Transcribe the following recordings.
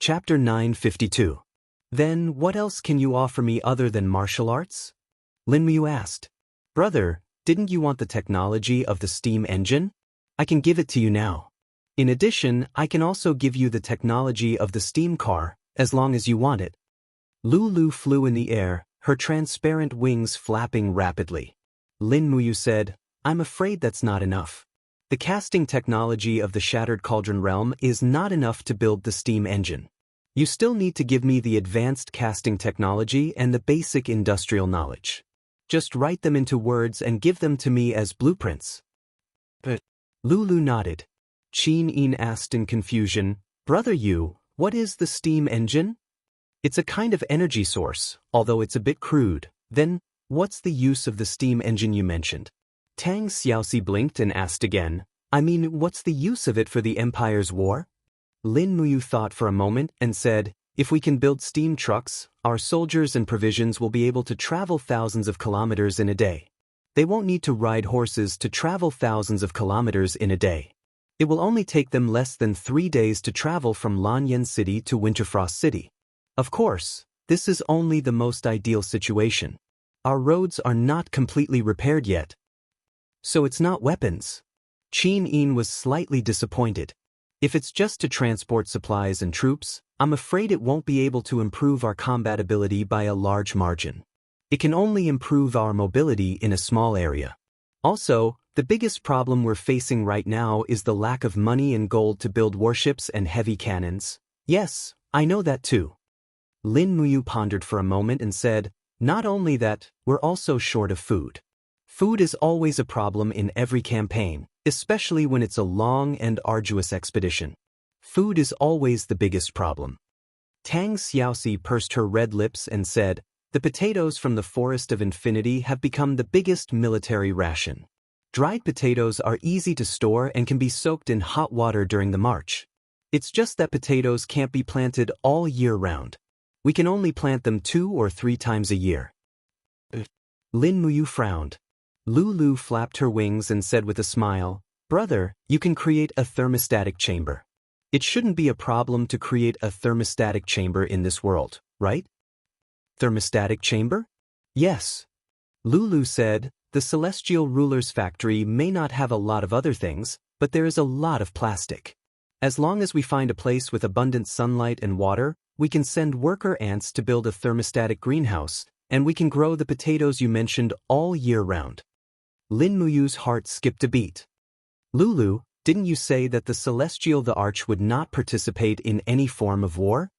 Chapter 952. Then, what else can you offer me other than martial arts? Lin Muyu asked. Brother, didn't you want the technology of the steam engine? I can give it to you now. In addition, I can also give you the technology of the steam car, as long as you want it. Lulu flew in the air, her transparent wings flapping rapidly. Lin Muyu said, I'm afraid that's not enough. The casting technology of the Shattered Cauldron realm is not enough to build the steam engine. You still need to give me the advanced casting technology and the basic industrial knowledge. Just write them into words and give them to me as blueprints. But Lulu nodded. Qin Yin asked in confusion, Brother Yu, what is the steam engine? It's a kind of energy source, although it's a bit crude. Then, what's the use of the steam engine you mentioned? Tang Xiaoxi blinked and asked again, I mean, what's the use of it for the Empire's war? Lin Muyu thought for a moment and said, if we can build steam trucks, our soldiers and provisions will be able to travel thousands of kilometers in a day. They won't need to ride horses to travel thousands of kilometers in a day. It will only take them less than 3 days to travel from Lanyan City to Winterfrost City. Of course, this is only the most ideal situation. Our roads are not completely repaired yet. So it's not weapons. Qin Yin was slightly disappointed. If it's just to transport supplies and troops, I'm afraid it won't be able to improve our combat ability by a large margin. It can only improve our mobility in a small area. Also, the biggest problem we're facing right now is the lack of money and gold to build warships and heavy cannons. Yes, I know that too. Lin Muyu pondered for a moment and said, not only that, we're also short of food. Food is always a problem in every campaign, especially when it's a long and arduous expedition. Food is always the biggest problem. Tang Xiaoxi pursed her red lips and said, the potatoes from the Forest of Infinity have become the biggest military ration. Dried potatoes are easy to store and can be soaked in hot water during the march. It's just that potatoes can't be planted all year round. We can only plant them 2 or 3 times a year. Lin Muyu frowned. Lulu flapped her wings and said with a smile, Brother, you can create a thermostatic chamber. It shouldn't be a problem to create a thermostatic chamber in this world, right? Thermostatic chamber? Yes. Lulu said, the Celestial Ruler's factory may not have a lot of other things, but there is a lot of plastic. As long as we find a place with abundant sunlight and water, we can send worker ants to build a thermostatic greenhouse, and we can grow the potatoes you mentioned all year round. Lin Muyu's heart skipped a beat. Lulu, didn't you say that the Celestial the Arch would not participate in any form of war?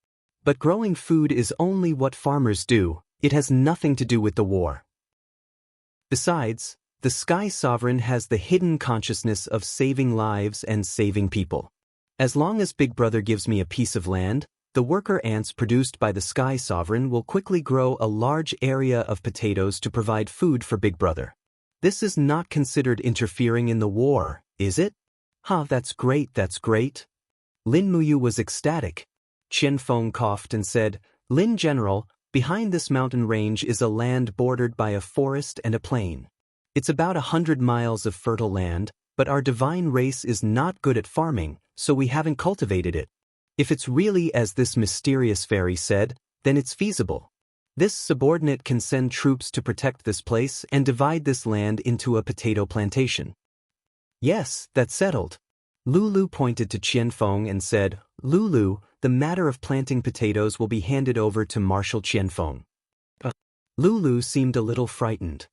But growing food is only what farmers do, it has nothing to do with the war. Besides, the Sky Sovereign has the hidden consciousness of saving lives and saving people. As long as Big Brother gives me a piece of land, the worker ants produced by the Sky Sovereign will quickly grow a large area of potatoes to provide food for Big Brother. This is not considered interfering in the war, is it? That's great, that's great. Lin Muyu was ecstatic. Qian Feng coughed and said, Lin General, behind this mountain range is a land bordered by a forest and a plain. It's about 100 miles of fertile land, but our divine race is not good at farming, so we haven't cultivated it. If it's really as this mysterious fairy said, then it's feasible. This subordinate can send troops to protect this place and divide this land into a potato plantation. Yes, that's settled. Lulu pointed to Qianfeng and said, Lulu, the matter of planting potatoes will be handed over to Marshal Qianfeng. Lulu seemed a little frightened.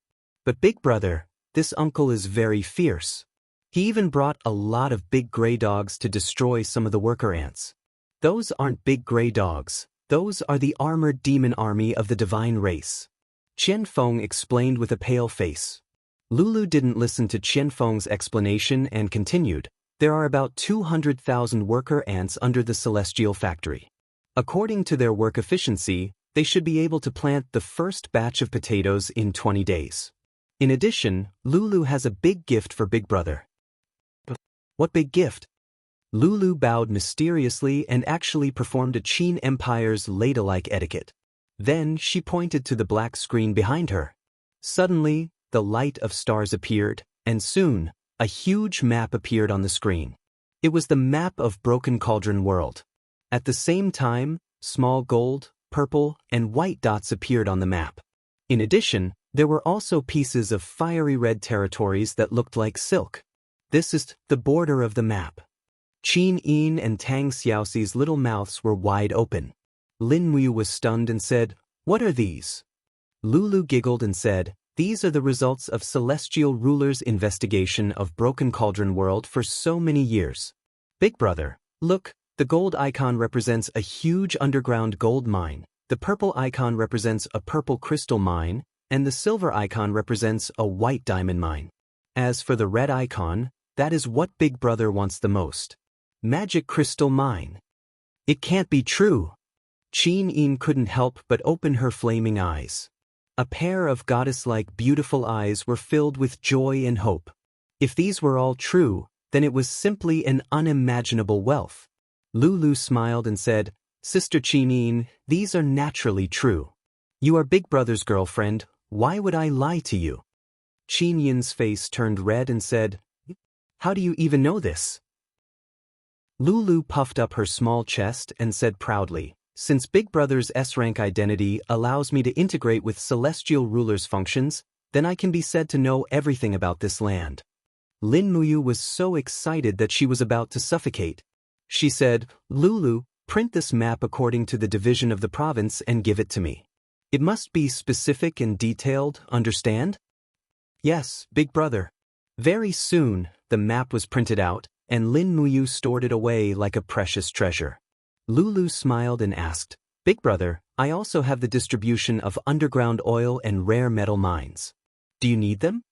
But Big Brother, this uncle is very fierce. He even brought a lot of big gray dogs to destroy some of the worker ants. Those aren't big gray dogs. Those are the armored demon army of the divine race. Qianfeng explained with a pale face. Lulu didn't listen to Qianfeng's explanation and continued, there are about 200,000 worker ants under the Celestial Factory. According to their work efficiency, they should be able to plant the first batch of potatoes in 20 days. In addition, Lulu has a big gift for Big Brother. What big gift? Lulu bowed mysteriously and actually performed a Qin Empire's ladylike etiquette. Then she pointed to the black screen behind her. Suddenly, the light of stars appeared, and soon, a huge map appeared on the screen. It was the map of Broken Cauldron World. At the same time, small gold, purple, and white dots appeared on the map. In addition, there were also pieces of fiery red territories that looked like silk. This is the border of the map. Qin Yin and Tang Xiaoxi's little mouths were wide open. Lin Muyu was stunned and said, "What are these?" Lulu giggled and said, "These are the results of Celestial Ruler's investigation of Broken Cauldron World for so many years. Big brother, look, the gold icon represents a huge underground gold mine, the purple icon represents a purple crystal mine, and the silver icon represents a white diamond mine. As for the red icon, that is what Big Brother wants the most. Magic crystal mine." It can't be true. Qin Yin couldn't help but open her flaming eyes. A pair of goddess-like beautiful eyes were filled with joy and hope. If these were all true, then it was simply an unimaginable wealth. Lulu smiled and said, "Sister Qin Yin, these are naturally true. You are Big Brother's girlfriend, why would I lie to you?" Qin Yin's face turned red and said, "How do you even know this?" Lulu puffed up her small chest and said proudly, "Since Big Brother's S-rank identity allows me to integrate with Celestial Ruler's functions, then I can be said to know everything about this land." Lin Muyu was so excited that she was about to suffocate. She said, "Lulu, print this map according to the division of the province and give it to me. It must be specific and detailed, understand?" "Yes, Big Brother." Very soon, the map was printed out, and Lin Muyu stored it away like a precious treasure. Lulu smiled and asked, "Big Brother, I also have the distribution of underground oil and rare metal mines. Do you need them?"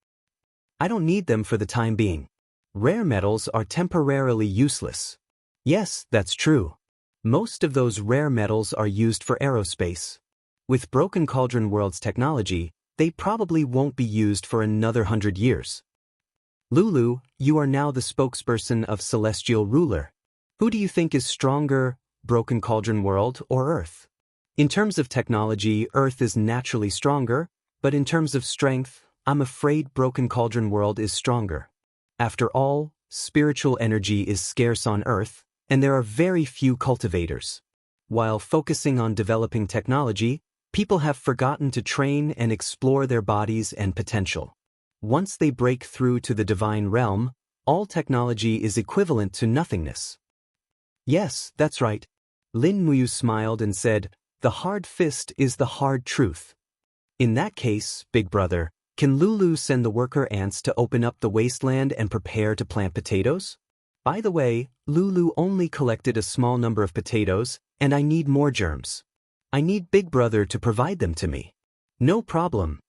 "I don't need them for the time being. Rare metals are temporarily useless." "Yes, that's true. Most of those rare metals are used for aerospace. With Broken Cauldron World's technology, they probably won't be used for another 100 years. Lulu, you are now the spokesperson of Celestial Ruler. Who do you think is stronger, Broken Cauldron World or Earth?" "In terms of technology, Earth is naturally stronger, but in terms of strength, I'm afraid Broken Cauldron World is stronger. After all, spiritual energy is scarce on Earth, and there are very few cultivators. While focusing on developing technology, people have forgotten to train and explore their bodies and potential. Once they break through to the divine realm, all technology is equivalent to nothingness." "Yes, that's right." Lin Muyu smiled and said, "The hard fist is the hard truth." "In that case, Big Brother, can Lulu send the worker ants to open up the wasteland and prepare to plant potatoes? By the way, Lulu only collected a small number of potatoes, and I need more germs. I need Big Brother to provide them to me." "No problem."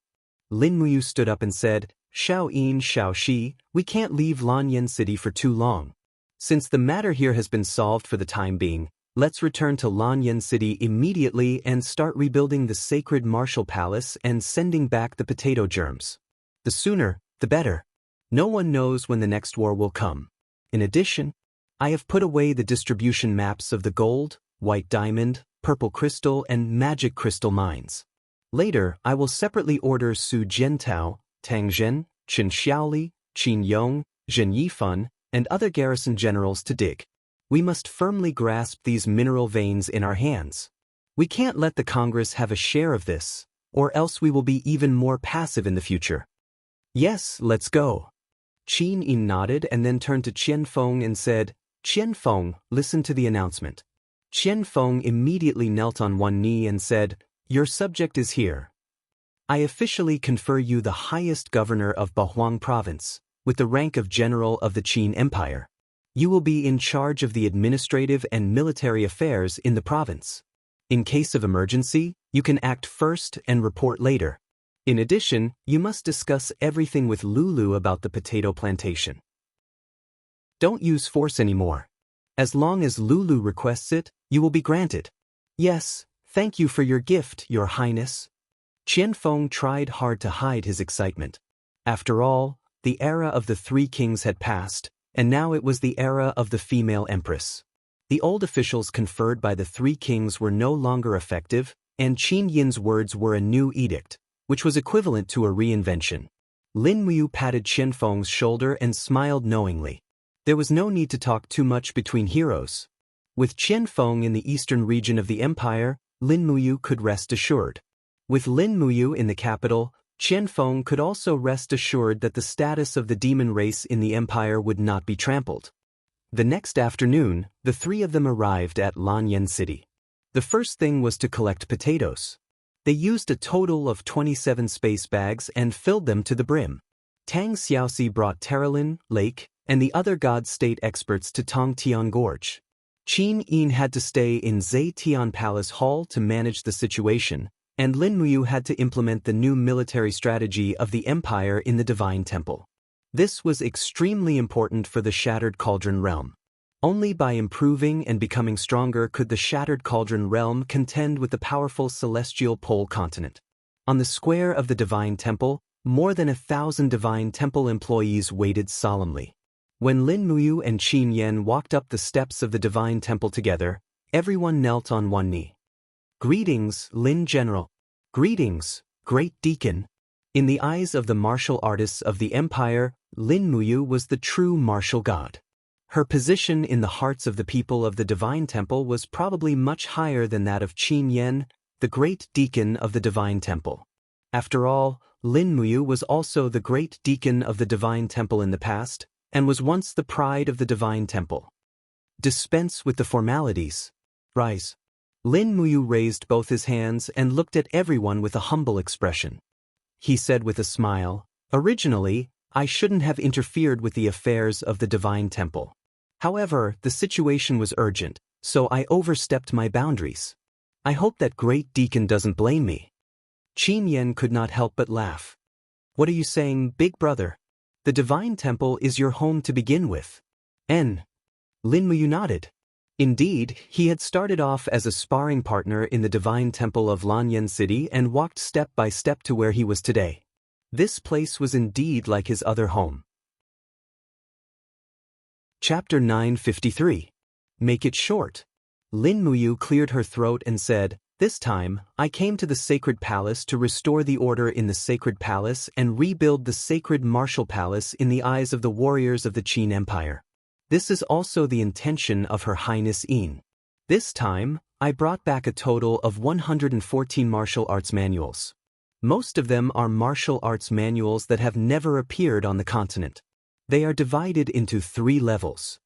Lin Muyu stood up and said, "Xiao Yin, Xiao Shi, we can't leave Lanyan City for too long. Since the matter here has been solved for the time being, let's return to Lanyan City immediately and start rebuilding the sacred martial palace and sending back the potato germs. The sooner, the better. No one knows when the next war will come. In addition, I have put away the distribution maps of the gold, white diamond, purple crystal, and magic crystal mines. Later, I will separately order Su Jiantao, Tang Zhen, Qin Xiaoli, Qin Yong, Zhen Yifan, and other garrison generals to dig. We must firmly grasp these mineral veins in our hands. We can't let the Congress have a share of this, or else we will be even more passive in the future." "Yes, let's go." Qin Yin nodded and then turned to Qian Feng and said, "Qian Feng, listen to the announcement." Qian Feng immediately knelt on one knee and said, "Your subject is here. I officially confer you the highest governor of Bahuang Province, with the rank of General of the Qin Empire. You will be in charge of the administrative and military affairs in the province. In case of emergency, you can act first and report later. In addition, you must discuss everything with Lulu about the potato plantation. Don't use force anymore. As long as Lulu requests it, you will be granted." "Yes, thank you for your gift, Your Highness." Qian Feng tried hard to hide his excitement. After all, the era of the three kings had passed, and now it was the era of the female empress. The old officials conferred by the three kings were no longer effective, and Qin Yin's words were a new edict, which was equivalent to a reinvention. Lin Muyu patted Qian Feng's shoulder and smiled knowingly. There was no need to talk too much between heroes. With Qian Feng in the eastern region of the empire, Lin Muyu could rest assured. With Lin Muyu in the capital, Qian Feng could also rest assured that the status of the demon race in the empire would not be trampled. The next afternoon, the three of them arrived at Lanyan City. The first thing was to collect potatoes. They used a total of 27 space bags and filled them to the brim. Tang Xiaoxi brought Terralin, Lake, and the other God State experts to Tongtian Gorge. Qin Yin had to stay in Zetian Palace Hall to manage the situation, and Lin Muyu had to implement the new military strategy of the empire in the Divine Temple. This was extremely important for the Shattered Cauldron realm. Only by improving and becoming stronger could the Shattered Cauldron realm contend with the powerful Celestial Pole continent. On the square of the Divine Temple, more than 1,000 Divine Temple employees waited solemnly. When Lin Muyu and Qin Yan walked up the steps of the Divine Temple together, everyone knelt on one knee. "Greetings, Lin General. Greetings, Great Deacon." In the eyes of the martial artists of the empire, Lin Muyu was the true martial god. Her position in the hearts of the people of the Divine Temple was probably much higher than that of Qin Yan, the Great Deacon of the Divine Temple. After all, Lin Muyu was also the Great Deacon of the Divine Temple in the past, and was once the pride of the Divine Temple. "Dispense with the formalities. Rise." Lin Muyu raised both his hands and looked at everyone with a humble expression. He said with a smile, "Originally, I shouldn't have interfered with the affairs of the Divine Temple. However, the situation was urgent, so I overstepped my boundaries. I hope that Great Deacon doesn't blame me." Qin Yan could not help but laugh. "What are you saying, big brother? The Divine Temple is your home to begin with." Lin Muyu nodded. Indeed, he had started off as a sparring partner in the Divine Temple of Lanyan City and walked step by step to where he was today. This place was indeed like his other home. Chapter 953. Make it short. Lin Muyu cleared her throat and said, "This time, I came to the Sacred Palace to restore the order in the Sacred Palace and rebuild the Sacred Martial Palace in the eyes of the warriors of the Qin Empire. This is also the intention of Her Highness Yin. This time, I brought back a total of 114 martial arts manuals. Most of them are martial arts manuals that have never appeared on the continent. They are divided into 3 levels."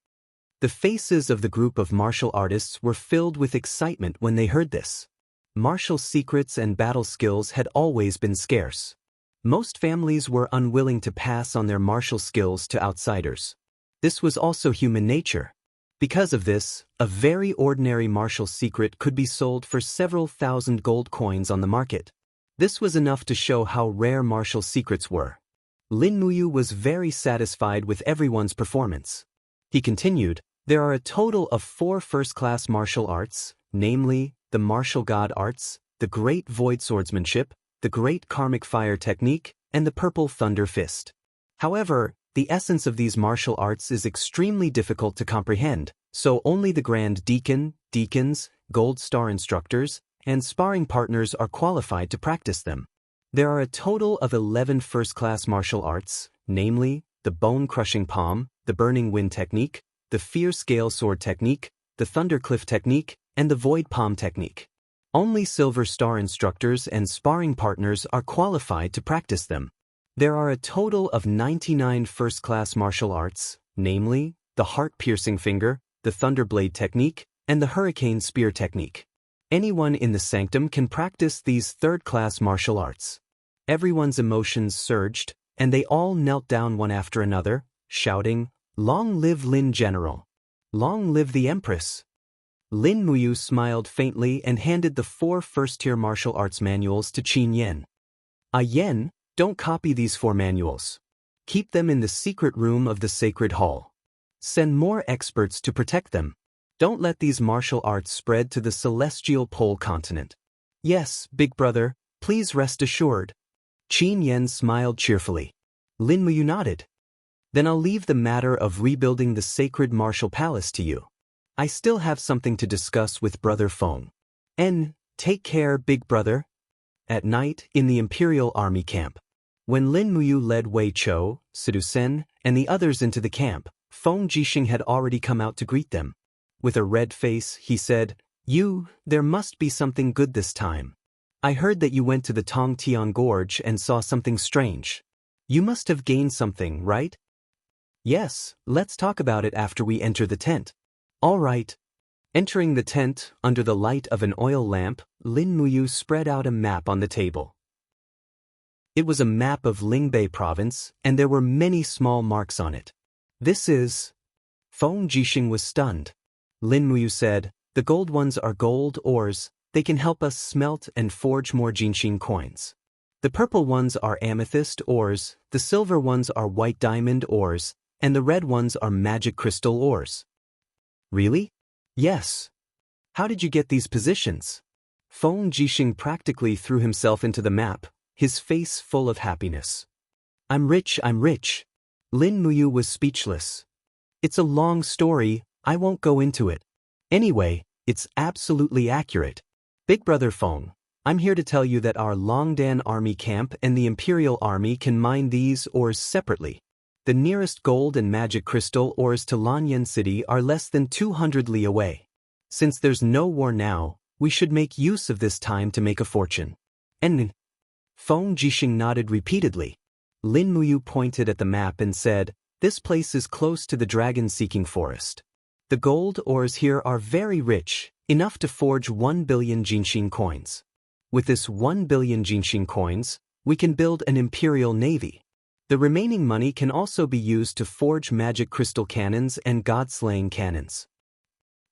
The faces of the group of martial artists were filled with excitement when they heard this. Martial secrets and battle skills had always been scarce. Most families were unwilling to pass on their martial skills to outsiders. This was also human nature. Because of this, a very ordinary martial secret could be sold for several thousand gold coins on the market. This was enough to show how rare martial secrets were. Lin Muyu was very satisfied with everyone's performance. He continued, "There are a total of 4 first-class martial arts, namely, the Martial God Arts, the Great Void Swordsmanship, the Great Karmic Fire Technique, and the Purple Thunder Fist. However, the essence of these martial arts is extremely difficult to comprehend, so only the Grand Deacon, deacons, Gold Star instructors, and sparring partners are qualified to practice them. There are a total of 11 first-class martial arts, namely, the Bone-Crushing Palm, the Burning Wind Technique, the Fierce Gale Sword Technique, the Thundercliff Technique, and the Void Palm Technique. Only Silver Star instructors and sparring partners are qualified to practice them. There are a total of 99 first-class martial arts, namely, the Heart-Piercing Finger, the Thunderblade Technique, and the Hurricane Spear Technique. Anyone in the sanctum can practice these third-class martial arts." Everyone's emotions surged, and they all knelt down one after another, shouting, "Long live Lin General! Long live the Empress!" Lin Muyu smiled faintly and handed the 4 first-tier martial arts manuals to Qin Yan. "Yen, don't copy these 4 manuals. Keep them in the secret room of the Sacred Hall. Send more experts to protect them. Don't let these martial arts spread to the Celestial Pole continent." "Yes, big brother, please rest assured." Qin Yan smiled cheerfully. Lin Muyu nodded. "Then I'll leave the matter of rebuilding the Sacred Martial Palace to you. I still have something to discuss with Brother Feng. Take care, big brother." At night, in the Imperial Army camp. When Lin Muyu led Wei Chou, Sidu Sen, and the others into the camp, Feng Jixing had already come out to greet them. With a red face, he said, There must be something good this time. I heard that you went to the Tongtian Gorge and saw something strange. You must have gained something, right? Yes, let's talk about it after we enter the tent. All right. Entering the tent, under the light of an oil lamp, Lin Muyu spread out a map on the table. It was a map of Lingbei province, and there were many small marks on it. This is... Feng Jixing was stunned. Lin Muyu said, the gold ones are gold ores, they can help us smelt and forge more Jinxing coins. The purple ones are amethyst ores, the silver ones are white diamond ores, and the red ones are magic crystal ores. Really? Yes. How did you get these positions? Feng Jixing practically threw himself into the map, his face full of happiness. I'm rich. Lin Muyu was speechless. It's a long story, I won't go into it. Anyway, it's absolutely accurate. Big Brother Feng, I'm here to tell you that our Longdan army camp and the Imperial army can mine these ores separately. The nearest gold and magic crystal ores to Lanyan City are less than 200 li away. Since there's no war now, we should make use of this time to make a fortune. And Feng Jixing nodded repeatedly. Lin Muyu pointed at the map and said, this place is close to the dragon-seeking forest. The gold ores here are very rich, enough to forge 1 billion Jinxing coins. With this 1 billion Jinxing coins, we can build an imperial navy. The remaining money can also be used to forge magic crystal cannons and god-slaying cannons.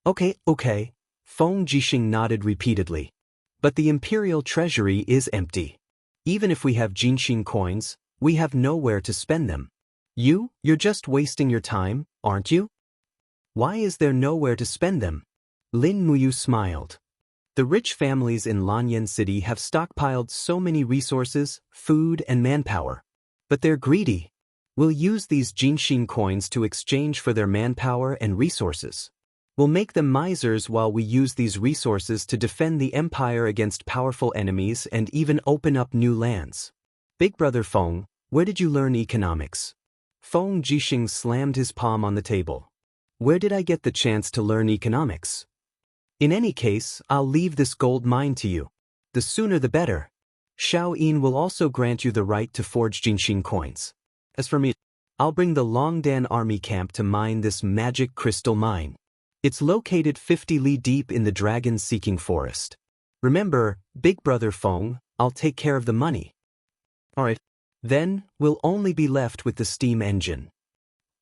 Okay. Feng Jixing nodded repeatedly. But the imperial treasury is empty. Even if we have Jinxing coins, we have nowhere to spend them. You're just wasting your time, aren't you? Why is there nowhere to spend them? Lin Muyu smiled. The rich families in Lanyan City have stockpiled so many resources, food and manpower. But they're greedy. We'll use these Jinxing coins to exchange for their manpower and resources. We'll make them misers while we use these resources to defend the empire against powerful enemies and even open up new lands. Big Brother Feng, where did you learn economics? Feng Jixing slammed his palm on the table. Where did I get the chance to learn economics? In any case, I'll leave this gold mine to you. The sooner the better. Xiao Yin will also grant you the right to forge Jinxing coins. As for me, I'll bring the Longdan army camp to mine this magic crystal mine. It's located 50 li deep in the dragon-seeking forest. Remember, Big Brother Feng, I'll take care of the money. Alright. Then, we'll only be left with the steam engine.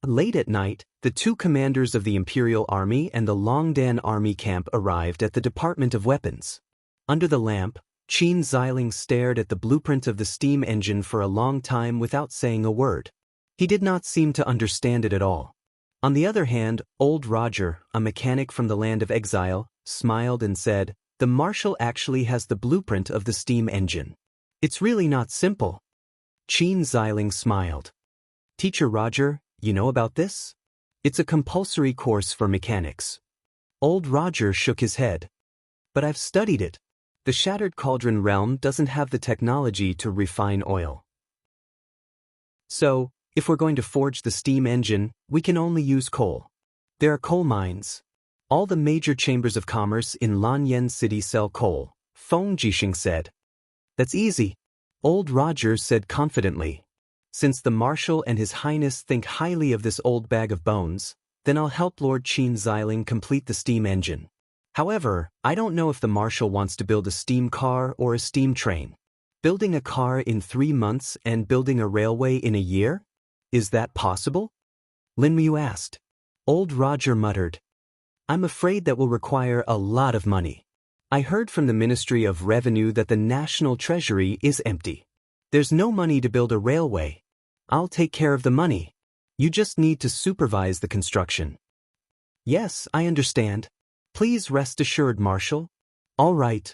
Late at night, the two commanders of the Imperial Army and the Longdan army camp arrived at the Department of Weapons. Under the lamp, Qin Xiling stared at the blueprint of the steam engine for a long time without saying a word. He did not seem to understand it at all. On the other hand, Old Roger, a mechanic from the land of exile, smiled and said, the marshal actually has the blueprint of the steam engine. It's really not simple. Qin Xiling smiled. Teacher Roger, you know about this? It's a compulsory course for mechanics. Old Roger shook his head. But I've studied it. The Shattered Cauldron realm doesn't have the technology to refine oil. So, if we're going to forge the steam engine, we can only use coal. There are coal mines. All the major chambers of commerce in Lanyan City sell coal, Feng Jixing said. That's easy. Old Roger said confidently. Since the Marshal and His Highness think highly of this old bag of bones, then I'll help Lord Qin Xiling complete the steam engine. However, I don't know if the Marshal wants to build a steam car or a steam train. Building a car in 3 months and building a railway in a year? Is that possible? Lin Muyu asked. Old Roger muttered. I'm afraid that will require a lot of money. I heard from the Ministry of Revenue that the National Treasury is empty. There's no money to build a railway. I'll take care of the money. You just need to supervise the construction. Yes, I understand. Please rest assured, Marshal. All right.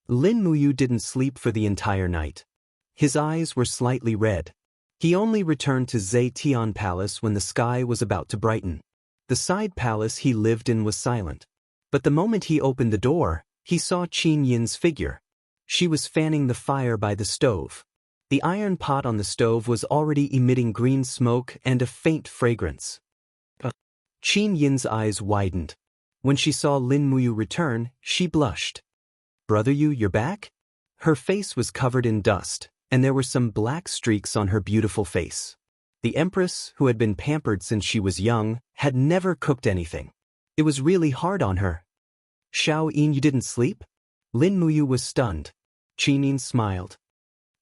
Lin Muyu didn't sleep for the entire night. His eyes were slightly red. He only returned to Zetian Palace when the sky was about to brighten. The side palace he lived in was silent. But the moment he opened the door, he saw Qin Yin's figure. She was fanning the fire by the stove. The iron pot on the stove was already emitting green smoke and a faint fragrance. Qin Yin's eyes widened. When she saw Lin Muyu return, she blushed. "Brother Yu, you're back?" Her face was covered in dust, and there were some black streaks on her beautiful face. The Empress, who had been pampered since she was young, had never cooked anything. It was really hard on her. "Xiao Yin, you didn't sleep?" Lin Muyu was stunned. Qin Yin smiled.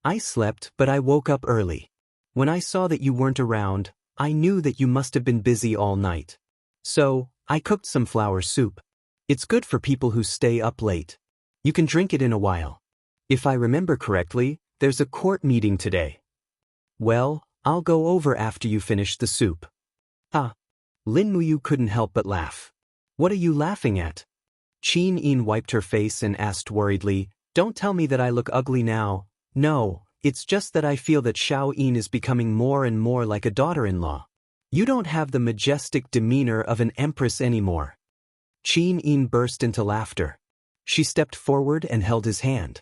"I slept, but I woke up early. When I saw that you weren't around, I knew that you must have been busy all night. So, I cooked some flour soup. It's good for people who stay up late. You can drink it in a while. If I remember correctly, there's a court meeting today." "Well, I'll go over after you finish the soup." "Ah." Lin Muyu couldn't help but laugh. "What are you laughing at?" Qin Yin wiped her face and asked worriedly, "Don't tell me that I look ugly now." "No, it's just that I feel that Xiao Yin is becoming more and more like a daughter-in-law. You don't have the majestic demeanor of an empress anymore." Qin Yin burst into laughter. She stepped forward and held his hand.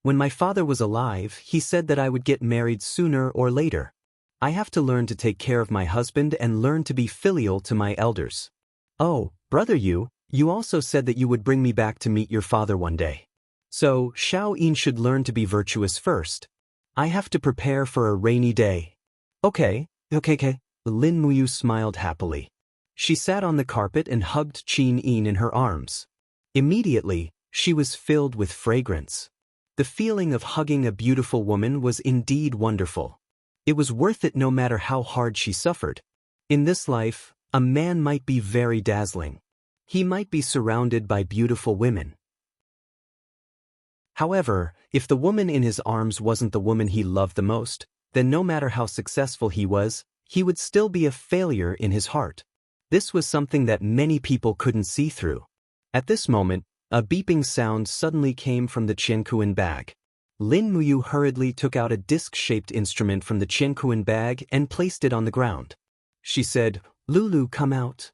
"When my father was alive, he said that I would get married sooner or later. I have to learn to take care of my husband and learn to be filial to my elders." "Oh, brother Yu, you also said that you would bring me back to meet your father one day. So, Xiao Yin should learn to be virtuous first. I have to prepare for a rainy day." Okay. Lin Muyu smiled happily. She sat on the carpet and hugged Qin Yin in her arms. Immediately, she was filled with fragrance. The feeling of hugging a beautiful woman was indeed wonderful. It was worth it no matter how hard she suffered. In this life, a man might be very dazzling. He might be surrounded by beautiful women. However, if the woman in his arms wasn't the woman he loved the most, then no matter how successful he was, he would still be a failure in his heart. This was something that many people couldn't see through. At this moment, a beeping sound suddenly came from the Qiankuan bag. Lin Muyu hurriedly took out a disc-shaped instrument from the Qiankuan bag and placed it on the ground. She said, "Lulu, come out."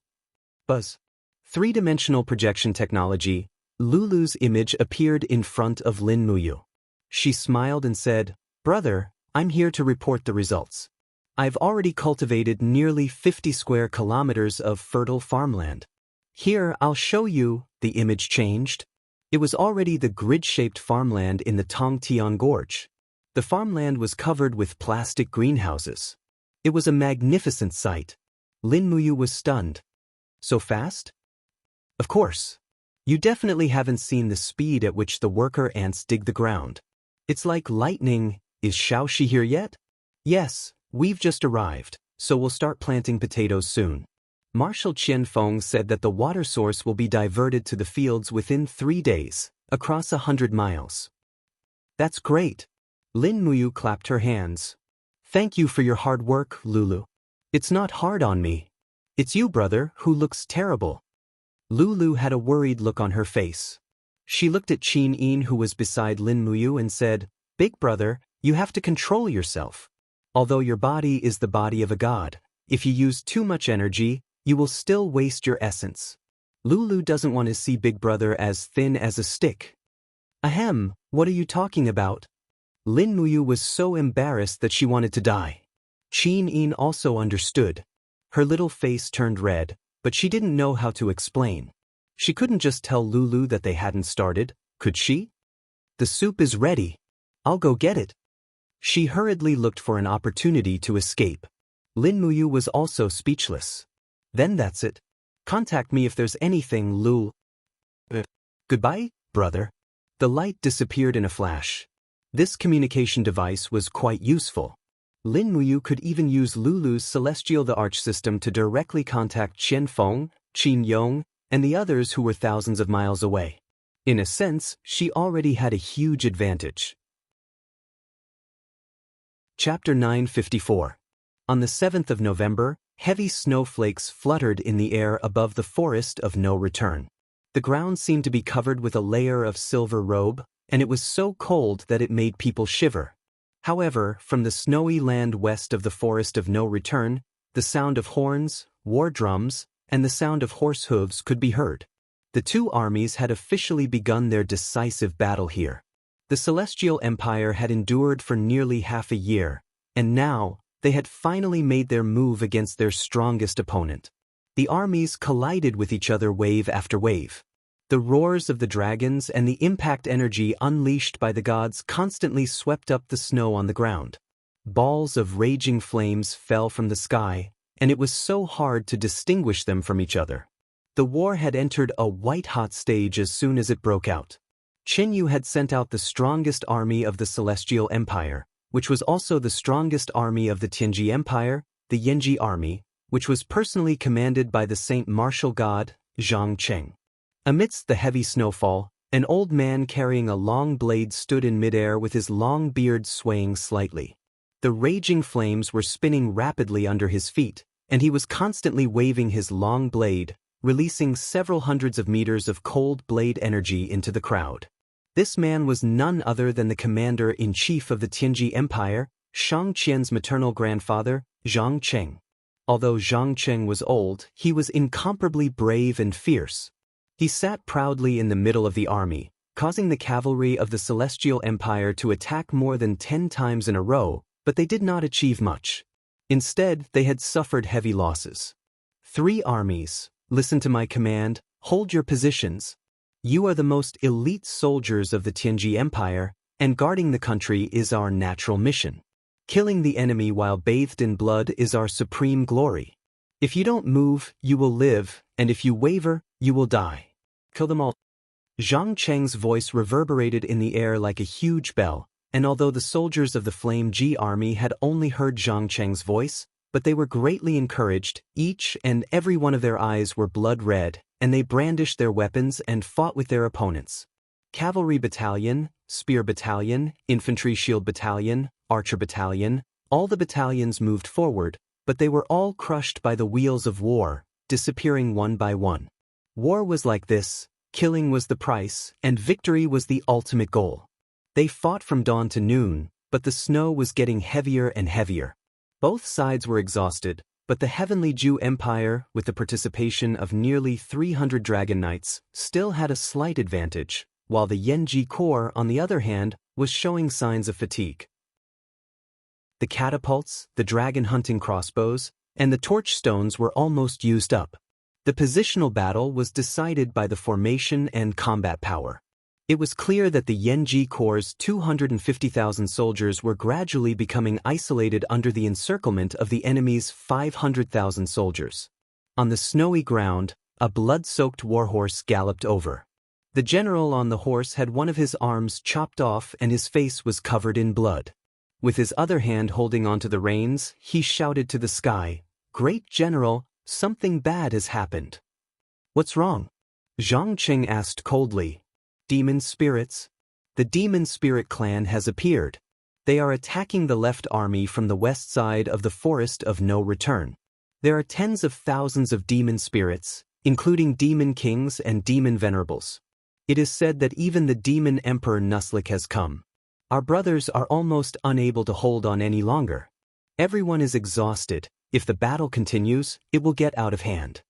Buzz. Three-dimensional projection technology. Lulu's image appeared in front of Lin Muyu. She smiled and said, "Brother, I'm here to report the results. I've already cultivated nearly 50 square kilometers of fertile farmland. Here, I'll show you." The image changed. It was already the grid-shaped farmland in the Tongtian Gorge. The farmland was covered with plastic greenhouses. It was a magnificent sight. Lin Muyu was stunned. "So fast?" "Of course. You definitely haven't seen the speed at which the worker ants dig the ground. It's like lightning." "Is Xiaoxi here yet?" "Yes, we've just arrived, so we'll start planting potatoes soon. Marshal Qianfeng said that the water source will be diverted to the fields within 3 days, across 100 miles. "That's great." Lin Muyu clapped her hands. "Thank you for your hard work, Lulu. It's not hard on me. It's you, brother, who looks terrible." Lulu had a worried look on her face. She looked at Qin Yin, who was beside Lin Muyu, and said, "Big brother, you have to control yourself. Although your body is the body of a god, if you use too much energy, you will still waste your essence. Lulu doesn't want to see Big Brother as thin as a stick." "Ahem, what are you talking about?" Lin Muyu was so embarrassed that she wanted to die. Qin Yin also understood. Her little face turned red, but she didn't know how to explain. She couldn't just tell Lulu that they hadn't started, could she? "The soup is ready. I'll go get it." She hurriedly looked for an opportunity to escape. Lin Muyu was also speechless. "Then that's it. Contact me if there's anything, Lul." "Goodbye, brother." The light disappeared in a flash. This communication device was quite useful. Lin Muyu could even use Lulu's Celestial the Arch system to directly contact Qianfeng, Qin Yong, and the others who were thousands of miles away. In a sense, she already had a huge advantage. Chapter 954. On the 7th of November, heavy snowflakes fluttered in the air above the forest of no return. The ground seemed to be covered with a layer of silver robe, and it was so cold that it made people shiver. However, from the snowy land west of the forest of no return, the sound of horns, war drums, and the sound of horse hooves could be heard. The two armies had officially begun their decisive battle here. The Celestial Empire had endured for nearly half a year, and now, they had finally made their move against their strongest opponent. The armies collided with each other wave after wave. The roars of the dragons and the impact energy unleashed by the gods constantly swept up the snow on the ground. Balls of raging flames fell from the sky, and it was so hard to distinguish them from each other. The war had entered a white-hot stage as soon as it broke out. Qin had sent out the strongest army of the Celestial Empire, which was also the strongest army of the Tianji Empire, the Yanji Army, which was personally commanded by the saint martial god, Zhang Cheng. Amidst the heavy snowfall, an old man carrying a long blade stood in midair with his long beard swaying slightly. The raging flames were spinning rapidly under his feet, and he was constantly waving his long blade, releasing several hundreds of meters of cold blade energy into the crowd. This man was none other than the commander-in-chief of the Tianji Empire, Shang Qian's maternal grandfather, Zhang Cheng. Although Zhang Cheng was old, he was incomparably brave and fierce. He sat proudly in the middle of the army, causing the cavalry of the Celestial Empire to attack more than 10 times in a row, but they did not achieve much. Instead, they had suffered heavy losses. 3 armies, listen to my command, hold your positions. You are the most elite soldiers of the Tianji Empire, and guarding the country is our natural mission. Killing the enemy while bathed in blood is our supreme glory. If you don't move, you will live, and if you waver, you will die. Kill them all. Zhang Cheng's voice reverberated in the air like a huge bell, and although the soldiers of the Flame Ji army had only heard Zhang Cheng's voice, but they were greatly encouraged, each and every one of their eyes were blood red, and they brandished their weapons and fought with their opponents. Cavalry battalion, spear battalion, infantry shield battalion, archer battalion, all the battalions moved forward, but they were all crushed by the wheels of war, disappearing one by one. War was like this, killing was the price, and victory was the ultimate goal. They fought from dawn to noon, but the snow was getting heavier and heavier. Both sides were exhausted, but the Heavenly Jew Empire, with the participation of nearly 300 Dragon Knights, still had a slight advantage, while the Yanji Corps, on the other hand, was showing signs of fatigue. The catapults, the dragon-hunting crossbows, and the torch stones were almost used up. The positional battle was decided by the formation and combat power. It was clear that the Yanji Corps' 250,000 soldiers were gradually becoming isolated under the encirclement of the enemy's 500,000 soldiers. On the snowy ground, a blood-soaked warhorse galloped over. The general on the horse had one of his arms chopped off and his face was covered in blood. With his other hand holding onto the reins, he shouted to the sky, "Great General, something bad has happened." "What's wrong?" Zhang Cheng asked coldly. "Demon spirits. The demon spirit clan has appeared. They are attacking the left army from the west side of the Forest of No Return. There are tens of thousands of demon spirits, including demon kings and demon venerables. It is said that even the demon emperor Nuslik has come. Our brothers are almost unable to hold on any longer. Everyone is exhausted. If the battle continues, it will get out of hand."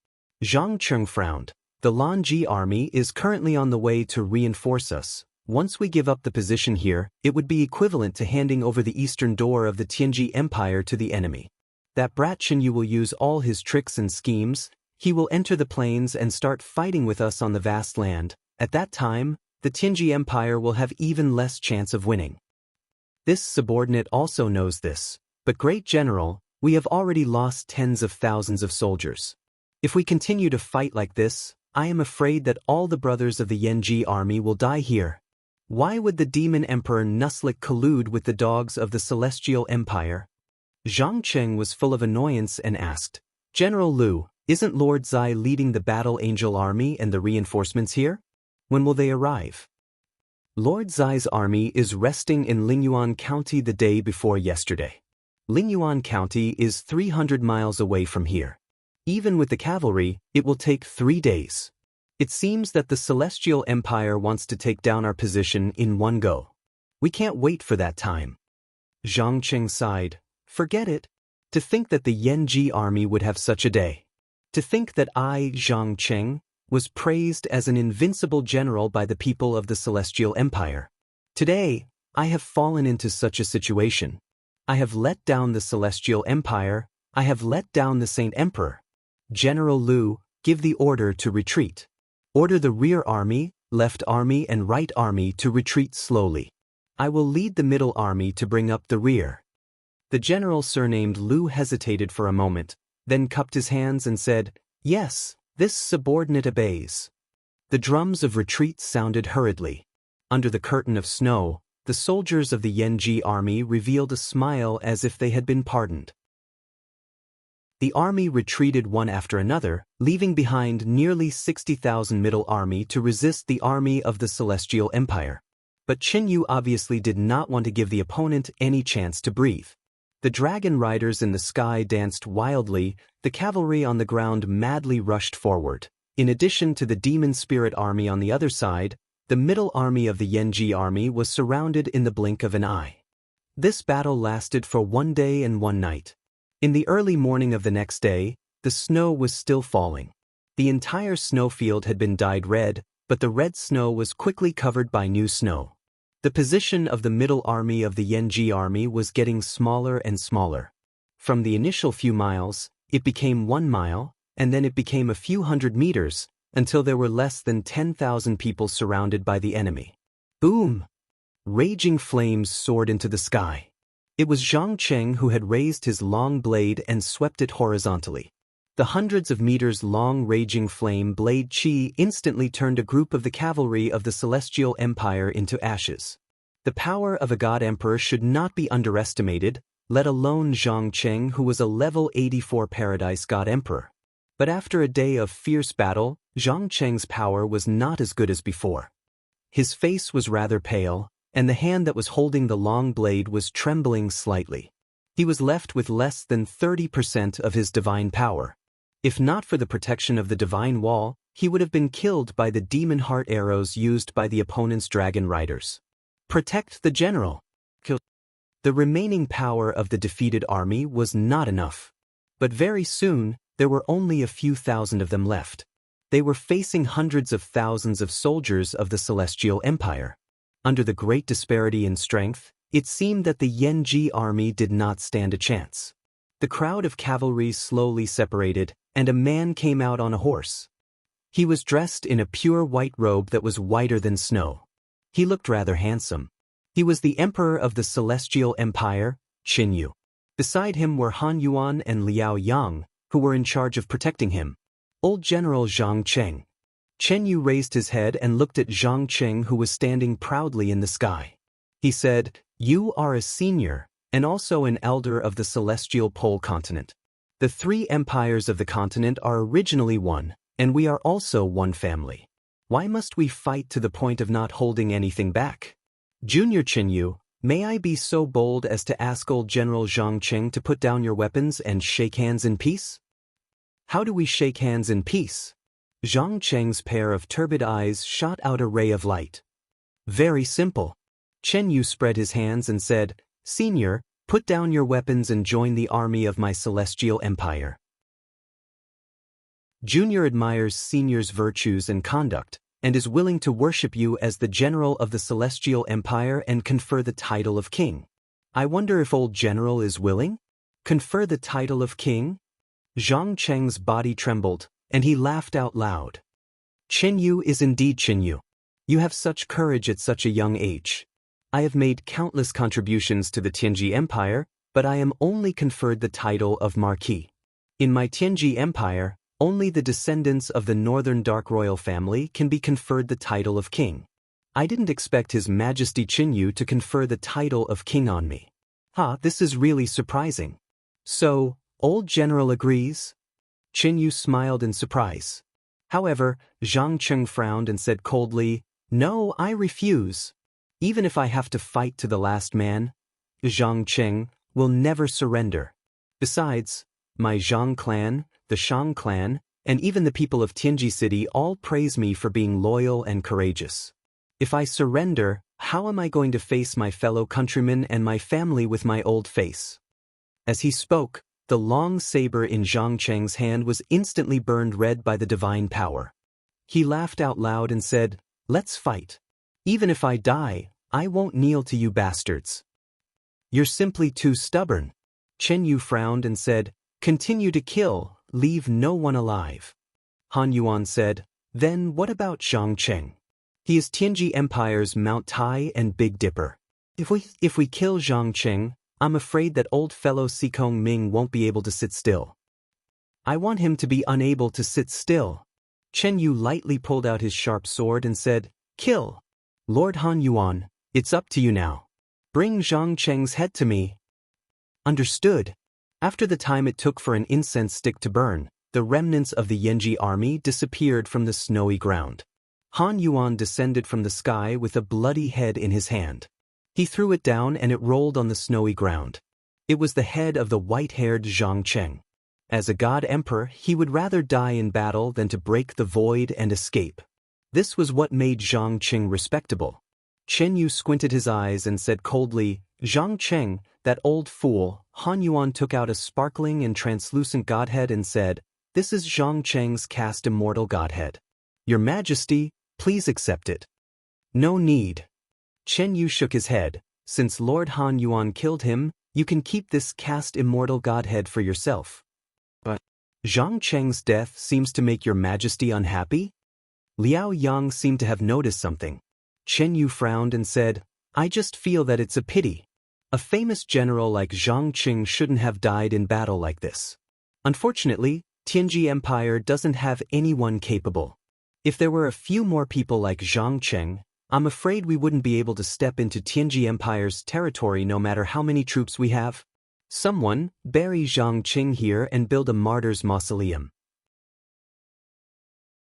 Zhang Cheng frowned. "The Lanji army is currently on the way to reinforce us. Once we give up the position here, it would be equivalent to handing over the eastern door of the Tianji Empire to the enemy. That brat Qin will use all his tricks and schemes. He will enter the plains and start fighting with us on the vast land. At that time, the Tianji Empire will have even less chance of winning. This subordinate also knows this. But Great General, we have already lost tens of thousands of soldiers. If we continue to fight like this, I am afraid that all the brothers of the Yanji army will die here. Why would the demon emperor Nuslik collude with the dogs of the Celestial Empire?" Zhang Cheng was full of annoyance and asked, "General Liu, isn't Lord Zai leading the Battle Angel army and the reinforcements here? When will they arrive?" "Lord Zai's army is resting in Lingyuan County the day before yesterday. Lingyuan County is 300 miles away from here. Even with the cavalry, it will take 3 days. It seems that the Celestial Empire wants to take down our position in one go. We can't wait for that time." Zhang Cheng sighed. "Forget it. To think that the Yanji army would have such a day. To think that I, Zhang Cheng, was praised as an invincible general by the people of the Celestial Empire. Today, I have fallen into such a situation. I have let down the Celestial Empire. I have let down the Saint Emperor. General Lu, give the order to retreat. Order the rear army, left army and right army to retreat slowly. I will lead the middle army to bring up the rear. The general surnamed Lu hesitated for a moment, then cupped his hands and said, Yes, this subordinate obeys. The drums of retreat sounded hurriedly. Under the curtain of snow, the soldiers of the Yanji army revealed a smile as if they had been pardoned. The army retreated one after another, leaving behind nearly 60,000 middle army to resist the army of the Celestial Empire. But Jianghu obviously did not want to give the opponent any chance to breathe. The dragon riders in the sky danced wildly, the cavalry on the ground madly rushed forward. In addition to the demon spirit army on the other side, the middle army of the Yanji army was surrounded in the blink of an eye. This battle lasted for 1 day and 1 night. In the early morning of the next day, the snow was still falling. The entire snowfield had been dyed red, but the red snow was quickly covered by new snow. The position of the middle army of the Yanji army was getting smaller and smaller. From the initial few miles, it became 1 mile, and then it became a few hundred meters, until there were less than 10,000 people surrounded by the enemy. Boom! Raging flames soared into the sky. It was Zhang Cheng who had raised his long blade and swept it horizontally. The hundreds of meters long raging flame blade Qi instantly turned a group of the cavalry of the Celestial Empire into ashes. The power of a god emperor should not be underestimated, let alone Zhang Cheng, who was a level 84 paradise god emperor. But after a day of fierce battle, Zhang Cheng's power was not as good as before. His face was rather pale, and the hand that was holding the long blade was trembling slightly. He was left with less than 30% of his divine power. If not for the protection of the divine wall, he would have been killed by the demon heart arrows used by the opponent's dragon riders. Protect the general. The remaining power of the defeated army was not enough. But very soon, there were only a few thousand of them left. They were facing hundreds of thousands of soldiers of the Celestial Empire. Under the great disparity in strength, it seemed that the Yanji army did not stand a chance. The crowd of cavalry slowly separated, and a man came out on a horse. He was dressed in a pure white robe that was whiter than snow. He looked rather handsome. He was the emperor of the Celestial Empire, Jianghu. Beside him were Han Yuan and Liao Yang, who were in charge of protecting him. Old General Zhang Cheng. Jianghu raised his head and looked at Zhang Cheng, who was standing proudly in the sky. He said, You are a senior, and also an elder of the Celestial Pole continent. The 3 empires of the continent are originally one, and we are also one family. Why must we fight to the point of not holding anything back? Junior Jianghu, may I be so bold as to ask old General Zhang Cheng to put down your weapons and shake hands in peace? How do we shake hands in peace? Zhang Cheng's pair of turbid eyes shot out a ray of light. Very simple. Jianghu spread his hands and said, Senior, put down your weapons and join the army of my Celestial Empire. Junior admires Senior's virtues and conduct, and is willing to worship you as the general of the Celestial Empire and confer the title of king. I wonder if old General is willing? Confer the title of king? Zhang Cheng's body trembled, and he laughed out loud. Jianghu is indeed Jianghu. You have such courage at such a young age. I have made countless contributions to the Tianji Empire, but I am only conferred the title of Marquis. In my Tianji Empire, only the descendants of the Northern Dark Royal family can be conferred the title of king. I didn't expect His Majesty Jianghu to confer the title of king on me. This is really surprising. So, old General agrees? Jianghu smiled in surprise. However, Zhang Cheng frowned and said coldly, No, I refuse. Even if I have to fight to the last man, Zhang Cheng will never surrender. Besides, my Zhang clan, the Shang clan, and even the people of Tianji City all praise me for being loyal and courageous. If I surrender, how am I going to face my fellow countrymen and my family with my old face? As he spoke, the long saber in Zhang Cheng's hand was instantly burned red by the divine power. He laughed out loud and said, Let's fight. Even if I die, I won't kneel to you bastards. You're simply too stubborn. Jianghu frowned and said, Continue to kill, leave no one alive. Han Yuan said, then what about Zhang Cheng? He is Tianji Empire's Mount Tai and Big Dipper. If we kill Zhang Cheng, I'm afraid that old fellow Sikong Ming won't be able to sit still. I want him to be unable to sit still. Chen Yu lightly pulled out his sharp sword and said, kill. Lord Han Yuan, it's up to you now. Bring Zhang Cheng's head to me. Understood. After the time it took for an incense stick to burn, the remnants of the Yanji army disappeared from the snowy ground. Han Yuan descended from the sky with a bloody head in his hand. He threw it down and it rolled on the snowy ground. It was the head of the white-haired Zhang Cheng. As a god emperor, he would rather die in battle than to break the void and escape. This was what made Zhang Cheng respectable. Chen Yu squinted his eyes and said coldly, Zhang Cheng, that old fool. Han Yuan took out a sparkling and translucent godhead and said, this is Zhang Cheng's cast immortal godhead. Your Majesty, please accept it. No need. Chen Yu shook his head. Since Lord Han Yuan killed him, you can keep this cast immortal godhead for yourself. But Zhang Cheng's death seems to make your Majesty unhappy? Liao Yang seemed to have noticed something. Chen Yu frowned and said, I just feel that it's a pity. A famous general like Zhang Cheng shouldn't have died in battle like this. Unfortunately, Tianji Empire doesn't have anyone capable. If there were a few more people like Zhang Cheng, I'm afraid we wouldn't be able to step into Tianji Empire's territory no matter how many troops we have. Someone, bury Zhang Cheng here and build a martyr's mausoleum.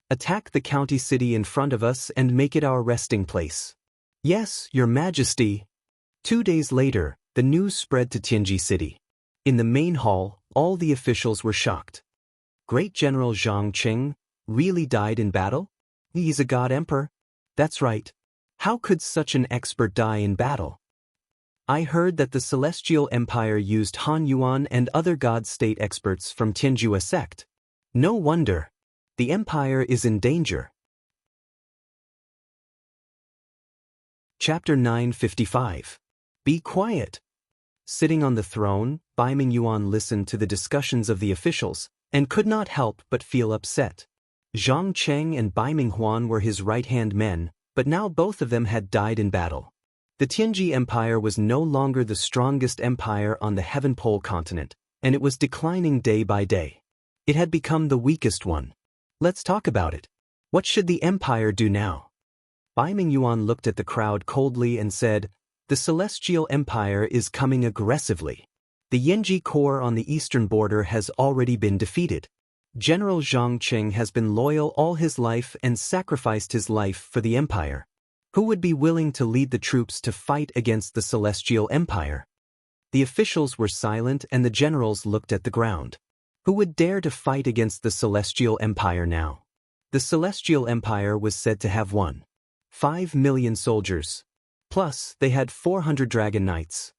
Attack the county city in front of us and make it our resting place. Yes, Your Majesty. 2 days later, the news spread to Tianji City. In the main hall, all the officials were shocked. Great General Zhang Cheng really died in battle? He's a god emperor? That's right. How could such an expert die in battle? I heard that the Celestial Empire used Han Yuan and other god state experts from Tianjua sect. No wonder. The empire is in danger. Chapter 955. Be quiet. Sitting on the throne, Baiming Yuan listened to the discussions of the officials, and could not help but feel upset. Zhang Cheng and Baiming Huan were his right-hand men, but now both of them had died in battle. The Tianji Empire was no longer the strongest empire on the Heaven Pole continent, and it was declining day by day. It had become the weakest one. Let's talk about it. What should the empire do now? Baiming Yuan looked at the crowd coldly and said, the Celestial Empire is coming aggressively. The Yanji Corps on the eastern border has already been defeated. General Zhang Cheng has been loyal all his life and sacrificed his life for the empire. Who would be willing to lead the troops to fight against the Celestial Empire? The officials were silent and the generals looked at the ground. Who would dare to fight against the Celestial Empire now? The Celestial Empire was said to have 5 million soldiers. Plus, they had 400 dragon knights.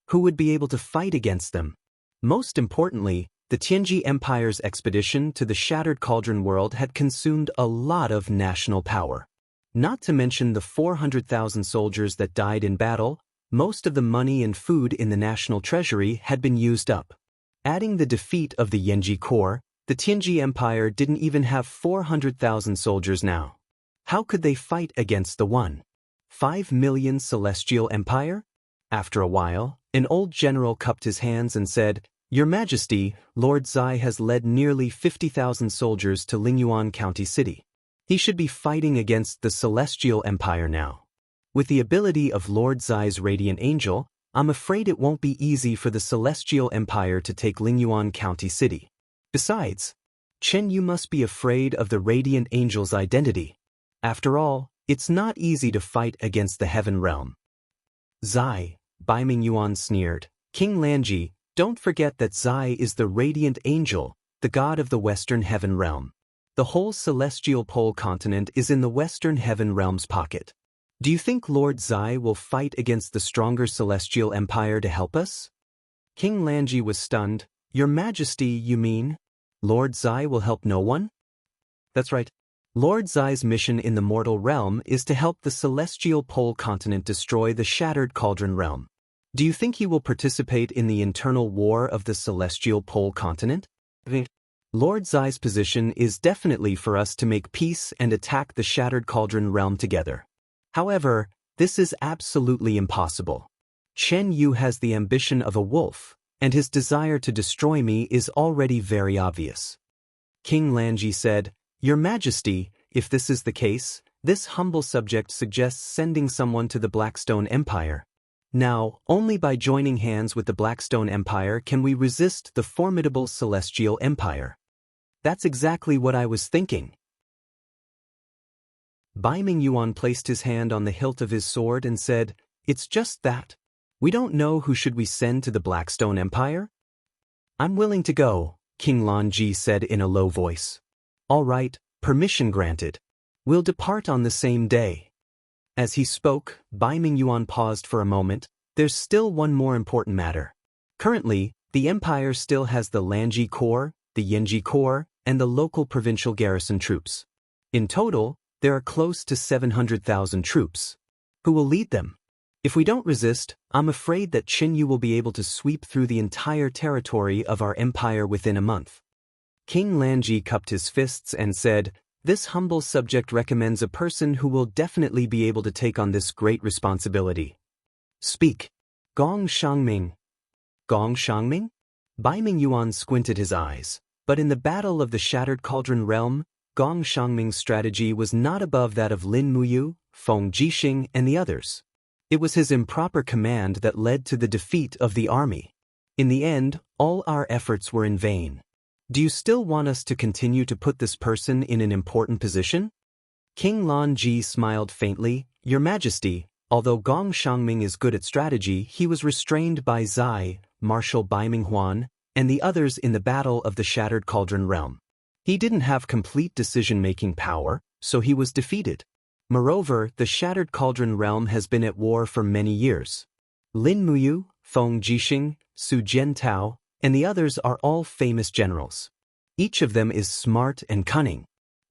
Who would be able to fight against them? Most importantly, the Tianji Empire's expedition to the Shattered Cauldron world had consumed a lot of national power. Not to mention the 400,000 soldiers that died in battle, most of the money and food in the national treasury had been used up. Adding the defeat of the Yanji Corps, the Tianji Empire didn't even have 400,000 soldiers now. How could they fight against the 5 million Celestial Empire? After a while, an old general cupped his hands and said, Your Majesty, Lord Zai has led nearly 50,000 soldiers to Lingyuan County City. He should be fighting against the Celestial Empire now. With the ability of Lord Zai's Radiant Angel, I'm afraid it won't be easy for the Celestial Empire to take Lingyuan County City. Besides, Chen Yu must be afraid of the Radiant Angel's identity. After all, it's not easy to fight against the Heaven Realm. Zai, Baiming Yuan sneered. King Lanji, don't forget that Zai is the Radiant Angel, the god of the Western Heaven Realm. The whole Celestial Pole continent is in the Western Heaven Realm's pocket. Do you think Lord Zai will fight against the stronger Celestial Empire to help us? King Lanji was stunned. Your Majesty, you mean? Lord Zai will help no one? That's right. Lord Zai's mission in the mortal realm is to help the Celestial Pole continent destroy the Shattered Cauldron realm. Do you think he will participate in the internal war of the Celestial Pole continent? Lord Zai's position is definitely for us to make peace and attack the Shattered Cauldron realm together. However, this is absolutely impossible. Chen Yu has the ambition of a wolf, and his desire to destroy me is already very obvious. King Lanji said, Your Majesty, if this is the case, this humble subject suggests sending someone to the Blackstone Empire. Now, only by joining hands with the Blackstone Empire can we resist the formidable Celestial Empire. That's exactly what I was thinking. Bai Mingyuan placed his hand on the hilt of his sword and said, It's just that. We don't know who should we send to the Blackstone Empire? I'm willing to go, King Lanji said in a low voice. All right, permission granted. We'll depart on the same day. As he spoke, Bai Mingyuan paused for a moment. There's still one more important matter. Currently, the Empire still has the Lanji Corps, the Yenji Corps, and the local provincial garrison troops. In total, there are close to 700,000 troops. Who will lead them? If we don't resist, I'm afraid that Qin Yu will be able to sweep through the entire territory of our empire within a month. King Lanji cupped his fists and said, This humble subject recommends a person who will definitely be able to take on this great responsibility. Speak. Gong Shangming. Gong Shangming? Bai Mingyuan squinted his eyes, but in the battle of the Shattered Cauldron realm, Gong Shangming's strategy was not above that of Lin Muyu, Feng Jixing, and the others. It was his improper command that led to the defeat of the army. In the end, all our efforts were in vain. Do you still want us to continue to put this person in an important position? King Lanji smiled faintly, Your Majesty, although Gong Shangming is good at strategy, he was restrained by Zai, Marshal Bai Minghuan, and the others in the battle of the Shattered Cauldron realm. He didn't have complete decision-making power, so he was defeated. Moreover, the Shattered Cauldron realm has been at war for many years. Lin Muyu, Feng Jixing, Su Jiantao, and the others are all famous generals. Each of them is smart and cunning.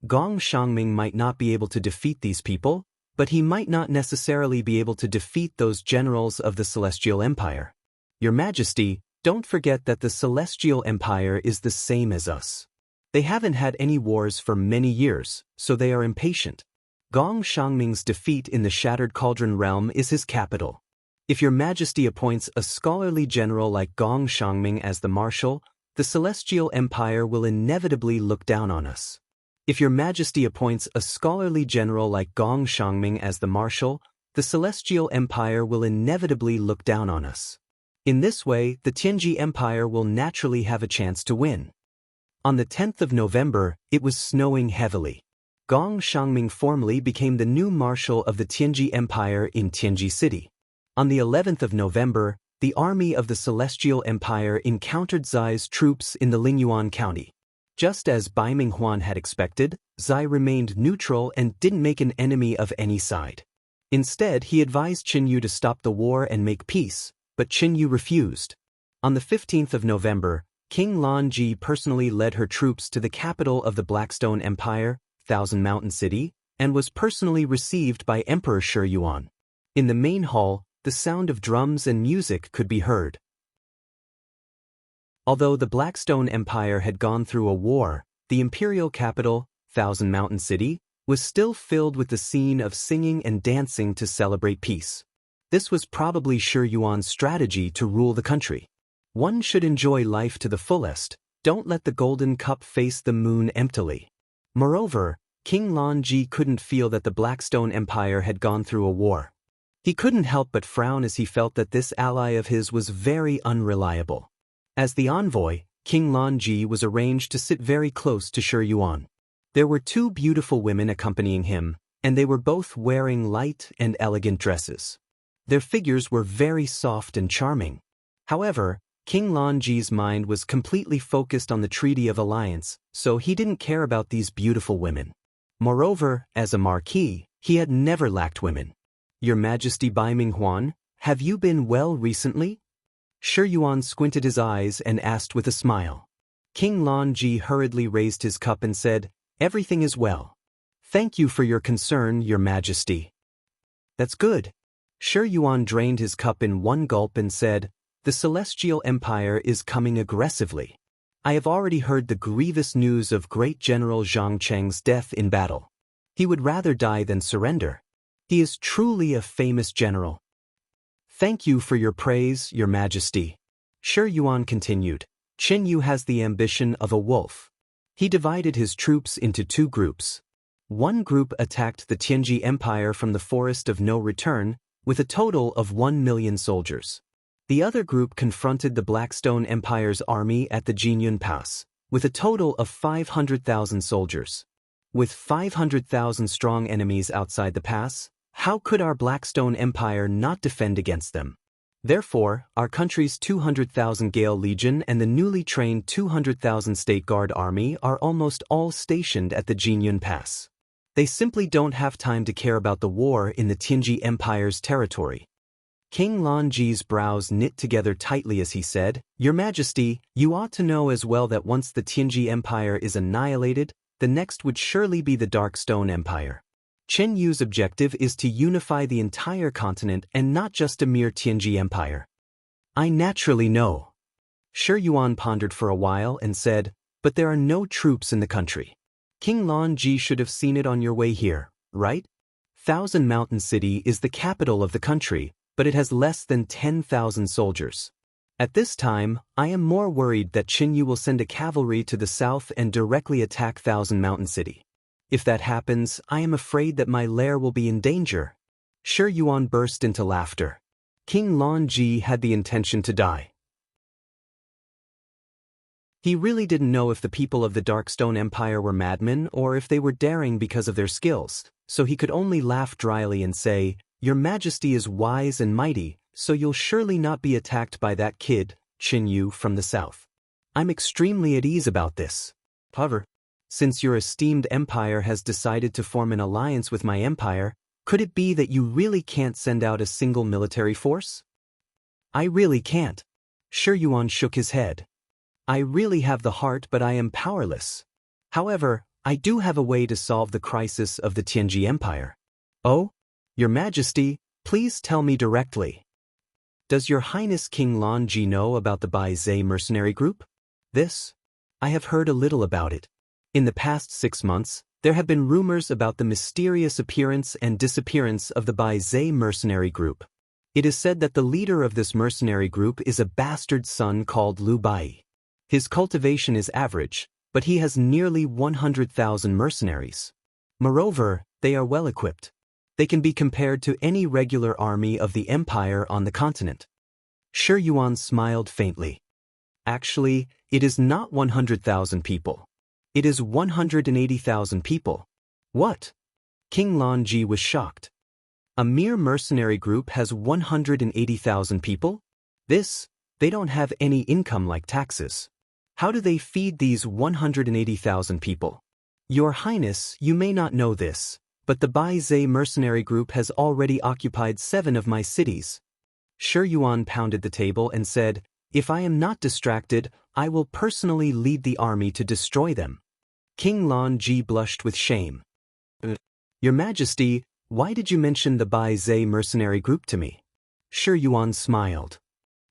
Gong Shangming might not be able to defeat these people, but he might not necessarily be able to defeat those generals of the Celestial Empire. Your Majesty, don't forget that the Celestial Empire is the same as us. They haven't had any wars for many years, so they are impatient. Gong Shangming's defeat in the Shattered Cauldron realm is his capital. If Your Majesty appoints a scholarly general like Gong Shangming as the marshal, the Celestial Empire will inevitably look down on us. If Your Majesty appoints a scholarly general like Gong Shangming as the marshal, the Celestial Empire will inevitably look down on us. In this way, the Tianji Empire will naturally have a chance to win. On the 10th of November, it was snowing heavily. Gong Shangming formally became the new marshal of the Tianji Empire in Tianji City. On the 11th of November, the army of the Celestial Empire encountered Zai's troops in the Lingyuan County. Just as Bai Minghuan had expected, Zai remained neutral and didn't make an enemy of any side. Instead, he advised Qin Yu to stop the war and make peace, but Qin Yu refused. On the 15th of November, King Lanji personally led her troops to the capital of the Blackstone Empire, Thousand Mountain City, and was personally received by Emperor Shi Yuan. In the main hall, the sound of drums and music could be heard. Although the Blackstone Empire had gone through a war, the imperial capital, Thousand Mountain City, was still filled with the scene of singing and dancing to celebrate peace. This was probably Shi Yuan's strategy to rule the country. One should enjoy life to the fullest, don't let the golden cup face the moon emptily. Moreover, King Lanji couldn't feel that the Blackstone Empire had gone through a war. He couldn't help but frown as he felt that this ally of his was very unreliable. As the envoy, King Lanji was arranged to sit very close to Shi Yuan. There were two beautiful women accompanying him, and they were both wearing light and elegant dresses. Their figures were very soft and charming. However, King Lanji's mind was completely focused on the Treaty of Alliance, so he didn't care about these beautiful women. Moreover, as a marquis, he had never lacked women. Your Majesty Bai Minghuan, have you been well recently? Shi Yuan squinted his eyes and asked with a smile. King Lanji hurriedly raised his cup and said, Everything is well. Thank you for your concern, Your Majesty. That's good. Shi Yuan drained his cup in one gulp and said, The Celestial Empire is coming aggressively. I have already heard the grievous news of great General Zhang Cheng's death in battle. He would rather die than surrender. He is truly a famous general. Thank you for your praise, Your Majesty. Shi Yuan continued. Qin Yu has the ambition of a wolf. He divided his troops into two groups. One group attacked the Tianji Empire from the Forest of No Return, with a total of 1 million soldiers. The other group confronted the Blackstone Empire's army at the Jinyun Pass, with a total of 500,000 soldiers. With 500,000 strong enemies outside the pass, how could our Blackstone Empire not defend against them? Therefore, our country's 200,000 Gale Legion and the newly trained 200,000 State Guard Army are almost all stationed at the Jinyun Pass. They simply don't have time to care about the war in the Tianji Empire's territory. King Lanji's brows knit together tightly as he said, Your Majesty, you ought to know as well that once the Tianji Empire is annihilated, the next would surely be the Darkstone Empire. Chen Yu's objective is to unify the entire continent and not just a mere Tianji Empire. I naturally know. Shi Yuan pondered for a while and said, but there are no troops in the country. King Lanji should have seen it on your way here, right? Thousand Mountain City is the capital of the country, but it has less than 10,000 soldiers. At this time, I am more worried that Qin Yu will send a cavalry to the south and directly attack Thousand Mountain City. If that happens, I am afraid that my lair will be in danger. Shi Yuan burst into laughter. King Lanji had the intention to die. He really didn't know if the people of the Darkstone Empire were madmen or if they were daring because of their skills, so he could only laugh dryly and say, Your Majesty is wise and mighty, so you'll surely not be attacked by that kid, Qin Yu, from the south. I'm extremely at ease about this. However, since your esteemed empire has decided to form an alliance with my empire, could it be that you really can't send out a single military force? I really can't. Shi Yuan shook his head. I really have the heart, but I am powerless. However, I do have a way to solve the crisis of the Tianji Empire. Oh? Your Majesty, please tell me directly. Does Your Highness King Lanji know about the Bai Zhe mercenary group? This? I have heard a little about it. In the past 6 months, there have been rumors about the mysterious appearance and disappearance of the Bai Zhe mercenary group. It is said that the leader of this mercenary group is a bastard son called Liu Bai. His cultivation is average, but he has nearly 100,000 mercenaries. Moreover, they are well equipped. They can be compared to any regular army of the empire on the continent. Shi Yuan smiled faintly. Actually, it is not 100,000 people. It is 180,000 people. What? King Lanji was shocked. A mere mercenary group has 180,000 people? They don't have any income like taxes. How do they feed these 180,000 people? Your Highness, you may not know this, but the Bai Zhe mercenary group has already occupied 7 of my cities. Shi Yuan pounded the table and said, If I am not distracted, I will personally lead the army to destroy them. King Lanji blushed with shame. Your Majesty, why did you mention the Bai Zhe mercenary group to me? Shi Yuan smiled.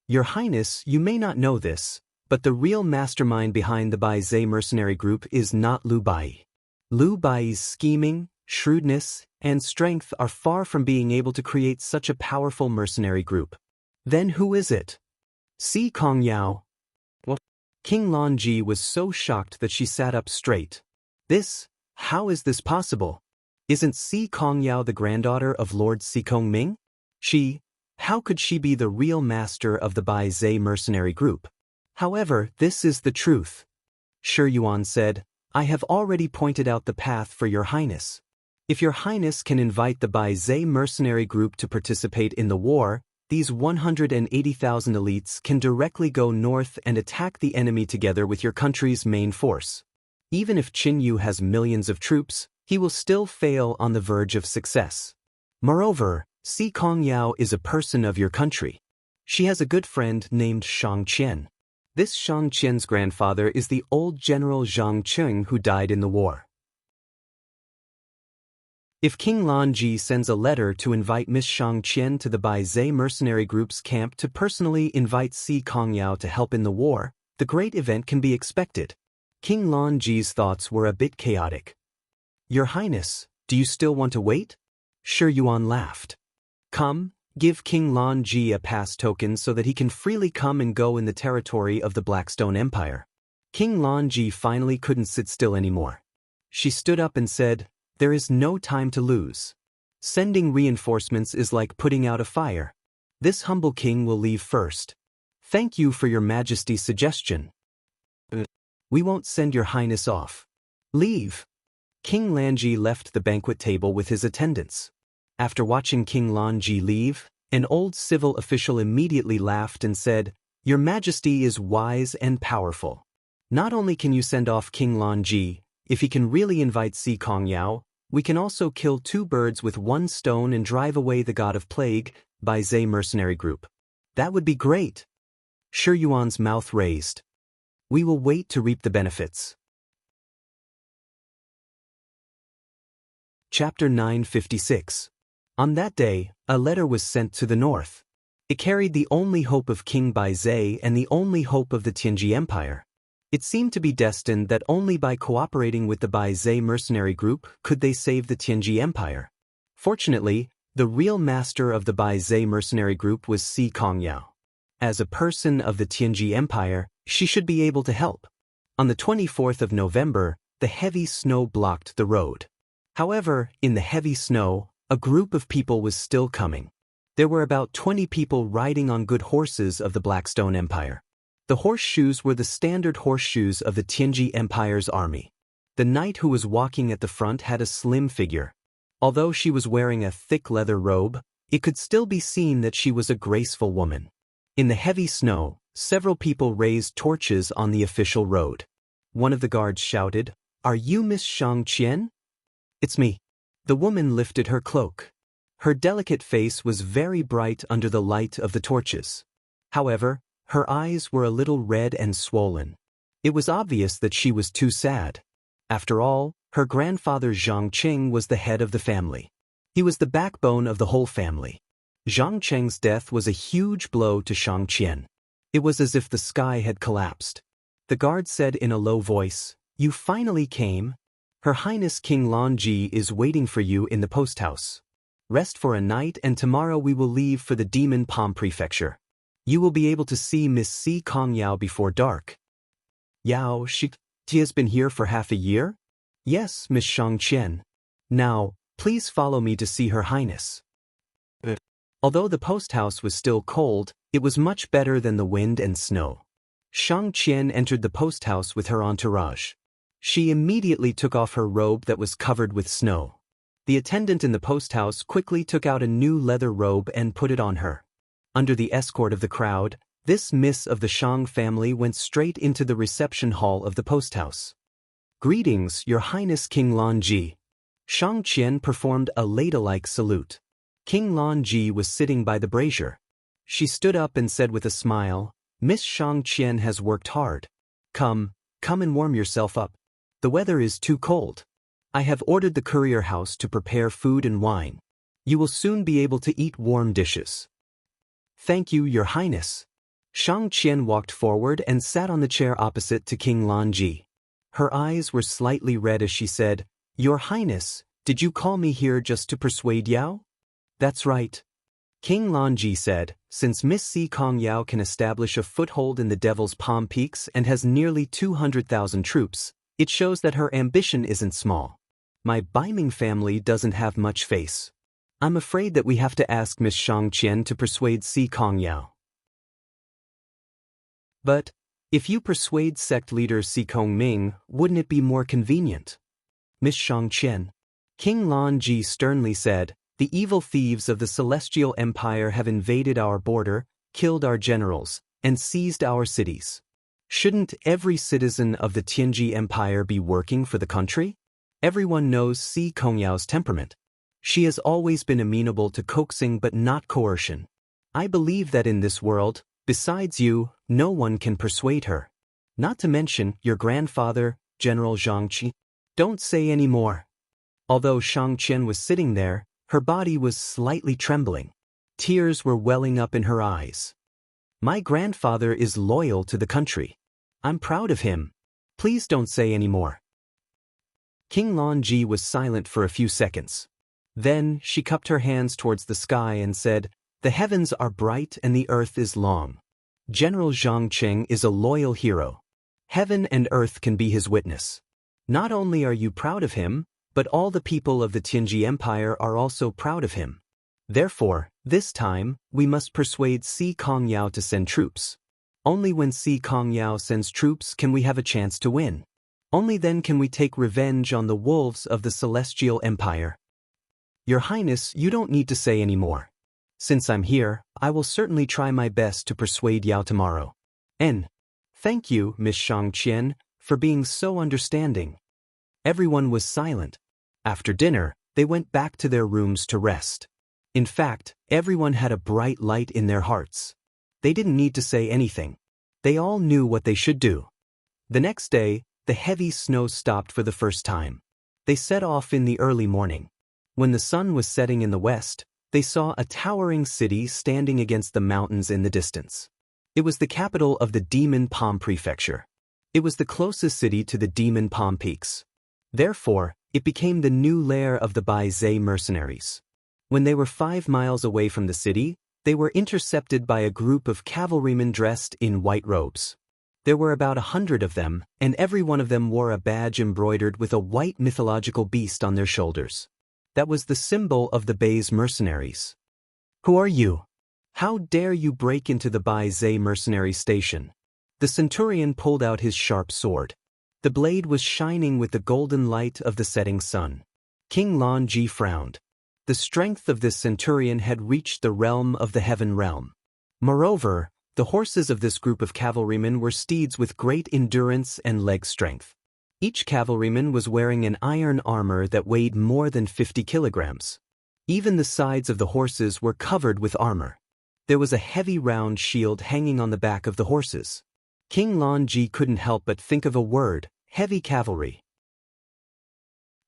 Your Highness, you may not know this, but the real mastermind behind the Bai Zhe mercenary group is not Liu Bai. Liu Bai's scheming, shrewdness, and strength are far from being able to create such a powerful mercenary group. Then who is it? Si Kongyao. What? King Lanji was so shocked that she sat up straight. How is this possible? Isn't Si Kongyao the granddaughter of Lord Si Kongming? How could she be the real master of the Bai Zhe mercenary group? However, this is the truth. Shi Yuan said, I have already pointed out the path for Your Highness. If Your Highness can invite the Bai Zhe mercenary group to participate in the war, these 180,000 elites can directly go north and attack the enemy together with your country's main force. Even if Qin Yu has millions of troops, he will still fail on the verge of success. Moreover, Si Kongyao is a person of your country. She has a good friend named Shang Qian. This Shang Qian's grandfather is the old General Zhang Cheng who died in the war. If King Lanji sends a letter to invite Miss Shang Qian to the Bai Zhe mercenary group's camp to personally invite Si Kongyao to help in the war, The great event can be expected. King Lanji's thoughts were a bit chaotic. Your Highness, do you still want to wait? Shi Yuan laughed. Come, give King Lanji a pass token so that he can freely come and go in the territory of the Blackstone Empire. King Lanji finally couldn't sit still anymore. She stood up and said, there is no time to lose. Sending reinforcements is like putting out a fire. This humble king will leave first. Thank you for your Majesty's suggestion. We won't send your Highness off. Leave. King Lanji left the banquet table with his attendants. After watching King Lanji leave, an old civil official immediately laughed and said, Your Majesty is wise and powerful. Not only can you send off King Lanji, if he can really invite Si Kongyao, we can also kill 2 birds with 1 stone and drive away the god of plague, by Zhe mercenary group. That would be great. Shi Yuan's mouth raised. We will wait to reap the benefits. Chapter 956. On that day, a letter was sent to the north. It carried the only hope of King Baizhe and the only hope of the Tianji Empire. It seemed to be destined that only by cooperating with the Baizhe mercenary group could they save the Tianji Empire. Fortunately, the real master of the Baizhe mercenary group was Si Kongyao. As a person of the Tianji Empire, she should be able to help. On the 24th of November, the heavy snow blocked the road. However, in the heavy snow, a group of people was still coming. There were about 20 people riding on good horses of the Blackstone Empire. The horseshoes were the standard horseshoes of the Tianji Empire's army. The knight who was walking at the front had a slim figure. Although she was wearing a thick leather robe, it could still be seen that she was a graceful woman. In the heavy snow, several people raised torches on the official road. One of the guards shouted, Are you Miss Shang Qian? It's me. The woman lifted her cloak. Her delicate face was very bright under the light of the torches. However, her eyes were a little red and swollen. It was obvious that she was too sad. After all, her grandfather Zhang Qing was the head of the family. He was the backbone of the whole family. Zhang Qing's death was a huge blow to Shang Qian. It was as if the sky had collapsed. The guard said in a low voice, You finally came. Her Highness King Lanji is waiting for you in the post house. Rest for a night and tomorrow we will leave for the Demon Palm Prefecture. You will be able to see Miss Si Kongyao before dark. Yao, she has been here for half a year? Yes, Miss Shang Qian. Now, please follow me to see Her Highness. Although the post house was still cold, it was much better than the wind and snow. Shang Qian entered the post house with her entourage. She immediately took off her robe that was covered with snow. The attendant in the post house quickly took out a new leather robe and put it on her. Under the escort of the crowd, this miss of the Shang family went straight into the reception hall of the post house. Greetings, Your Highness King Lanji. Shang Qian performed a ladylike salute. King Lanji was sitting by the brazier. She stood up and said with a smile, Miss Shang Qian has worked hard. Come and warm yourself up. The weather is too cold. I have ordered the courier house to prepare food and wine. You will soon be able to eat warm dishes. Thank you, Your Highness. Shang Qian walked forward and sat on the chair opposite to King Lanji. Her eyes were slightly red as she said, Your Highness, did you call me here just to persuade Yao? That's right. King Lanji said, since Miss Si Kongyao can establish a foothold in the Devil's Palm Peaks and has nearly 200,000 troops, it shows that her ambition isn't small. My Baiming family doesn't have much face. I'm afraid that we have to ask Miss Shang Qian to persuade Si Kongyao. But, if you persuade sect leader Si Kongming, wouldn't it be more convenient? Miss Shang Qian. King Lanji sternly said, The evil thieves of the Celestial Empire have invaded our border, killed our generals, and seized our cities. Shouldn't every citizen of the Tianji Empire be working for the country? Everyone knows Si Kongyao's temperament. She has always been amenable to coaxing but not coercion. I believe that in this world, besides you, no one can persuade her. Not to mention your grandfather, General Zhang Qi. Don't say any more. Although Shang Qian was sitting there, her body was slightly trembling. Tears were welling up in her eyes. My grandfather is loyal to the country. I'm proud of him. Please don't say any more. King Lonji was silent for a few seconds. Then, she cupped her hands towards the sky and said, "The heavens are bright and the earth is long. General Zhang Qing is a loyal hero. Heaven and earth can be his witness. Not only are you proud of him, but all the people of the Tianji Empire are also proud of him. Therefore, this time, we must persuade Si Kongyao to send troops. Only when Si Kongyao sends troops can we have a chance to win. Only then can we take revenge on the wolves of the Celestial Empire. Your Highness, you don't need to say any more. Since I'm here, I will certainly try my best to persuade Yao tomorrow. And thank you, Miss Shangqian, for being so understanding." Everyone was silent. After dinner, they went back to their rooms to rest. In fact, everyone had a bright light in their hearts. They didn't need to say anything. They all knew what they should do. The next day, the heavy snow stopped for the first time. They set off in the early morning. When the sun was setting in the west, they saw a towering city standing against the mountains in the distance. It was the capital of the Demon Palm Prefecture. It was the closest city to the Demon Palm Peaks. Therefore, it became the new lair of the Bai Zhe mercenaries. When they were 5 miles away from the city, they were intercepted by a group of cavalrymen dressed in white robes. There were about 100 of them, and every one of them wore a badge embroidered with a white mythological beast on their shoulders. That was the symbol of the Bai's mercenaries. "Who are you? How dare you break into the Bai Zhe mercenary station?" The centurion pulled out his sharp sword. The blade was shining with the golden light of the setting sun. King Lonji frowned. The strength of this centurion had reached the realm of the heaven realm. Moreover, the horses of this group of cavalrymen were steeds with great endurance and leg strength. Each cavalryman was wearing an iron armor that weighed more than 50 kilograms. Even the sides of the horses were covered with armor. There was a heavy round shield hanging on the back of the horses. King Lonji couldn't help but think of a word: heavy cavalry.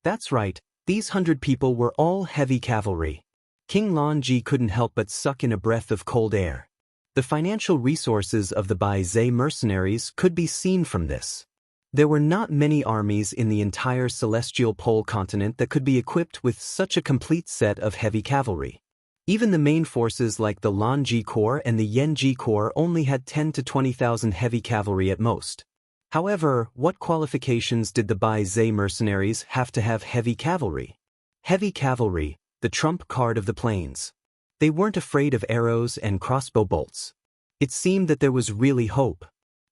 That's right, these 100 people were all heavy cavalry. King Lonji couldn't help but suck in a breath of cold air. The financial resources of the Bai Zhe mercenaries could be seen from this. There were not many armies in the entire celestial pole continent that could be equipped with such a complete set of heavy cavalry. Even the main forces like the Lanji Corps and the Yanji Corps only had 10 to 20,000 heavy cavalry at most. However, what qualifications did the Bai Zhe mercenaries have to have heavy cavalry? Heavy cavalry, the trump card of the plains. They weren't afraid of arrows and crossbow bolts. It seemed that there was really hope.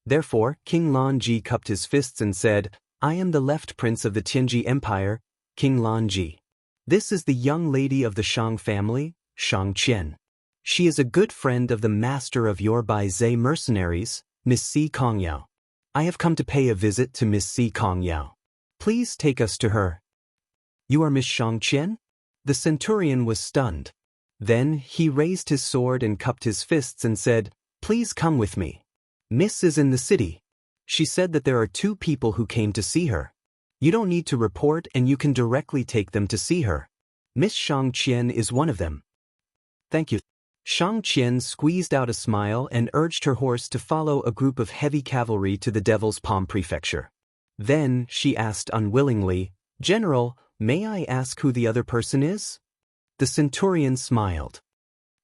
Therefore, King Lonji cupped his fists and said, "I am the left prince of the Tianji Empire, King Lonji. This is the young lady of the Shang family, Shang Qian. She is a good friend of the master of your Bai Zhe mercenaries, Miss Si Kongyao. I have come to pay a visit to Miss Si Kongyao. Please take us to her." "You are Miss Shang Qian?" The centurion was stunned. Then, he raised his sword and cupped his fists and said, "Please come with me. Miss is in the city. She said that there are 2 people who came to see her. You don't need to report and you can directly take them to see her. Miss Shang Qian is one of them." "Thank you." Shang Qian squeezed out a smile and urged her horse to follow a group of heavy cavalry to the Devil's Palm Prefecture. Then, she asked unwillingly, "General, may I ask who the other person is?" The centurion smiled.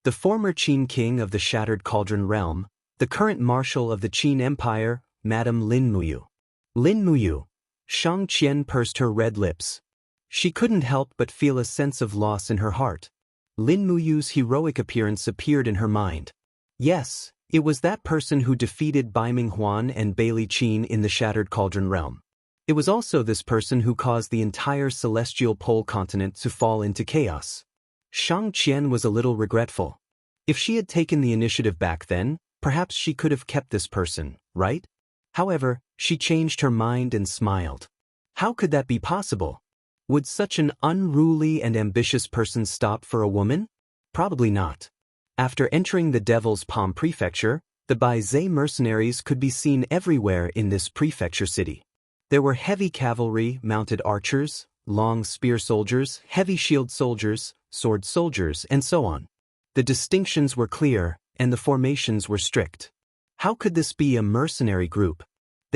"The former Qin king of the Shattered Cauldron realm, the current marshal of the Qin Empire, Madame Lin Muyu." Lin Muyu. Shang Qian pursed her red lips. She couldn't help but feel a sense of loss in her heart. Lin Muyu's heroic appearance appeared in her mind. Yes, it was that person who defeated Bai Minghuan and Bailey Qin in the Shattered Cauldron realm. It was also this person who caused the entire celestial pole continent to fall into chaos. Shang Qian was a little regretful. If she had taken the initiative back then, perhaps she could have kept this person, right? However, she changed her mind and smiled. How could that be possible? Would such an unruly and ambitious person stop for a woman? Probably not. After entering the Devil's Palm Prefecture, the Bai Zhe mercenaries could be seen everywhere in this prefecture city. There were heavy cavalry, mounted archers, long spear soldiers, heavy shield soldiers, sword soldiers, and so on. The distinctions were clear, and the formations were strict. How could this be a mercenary group?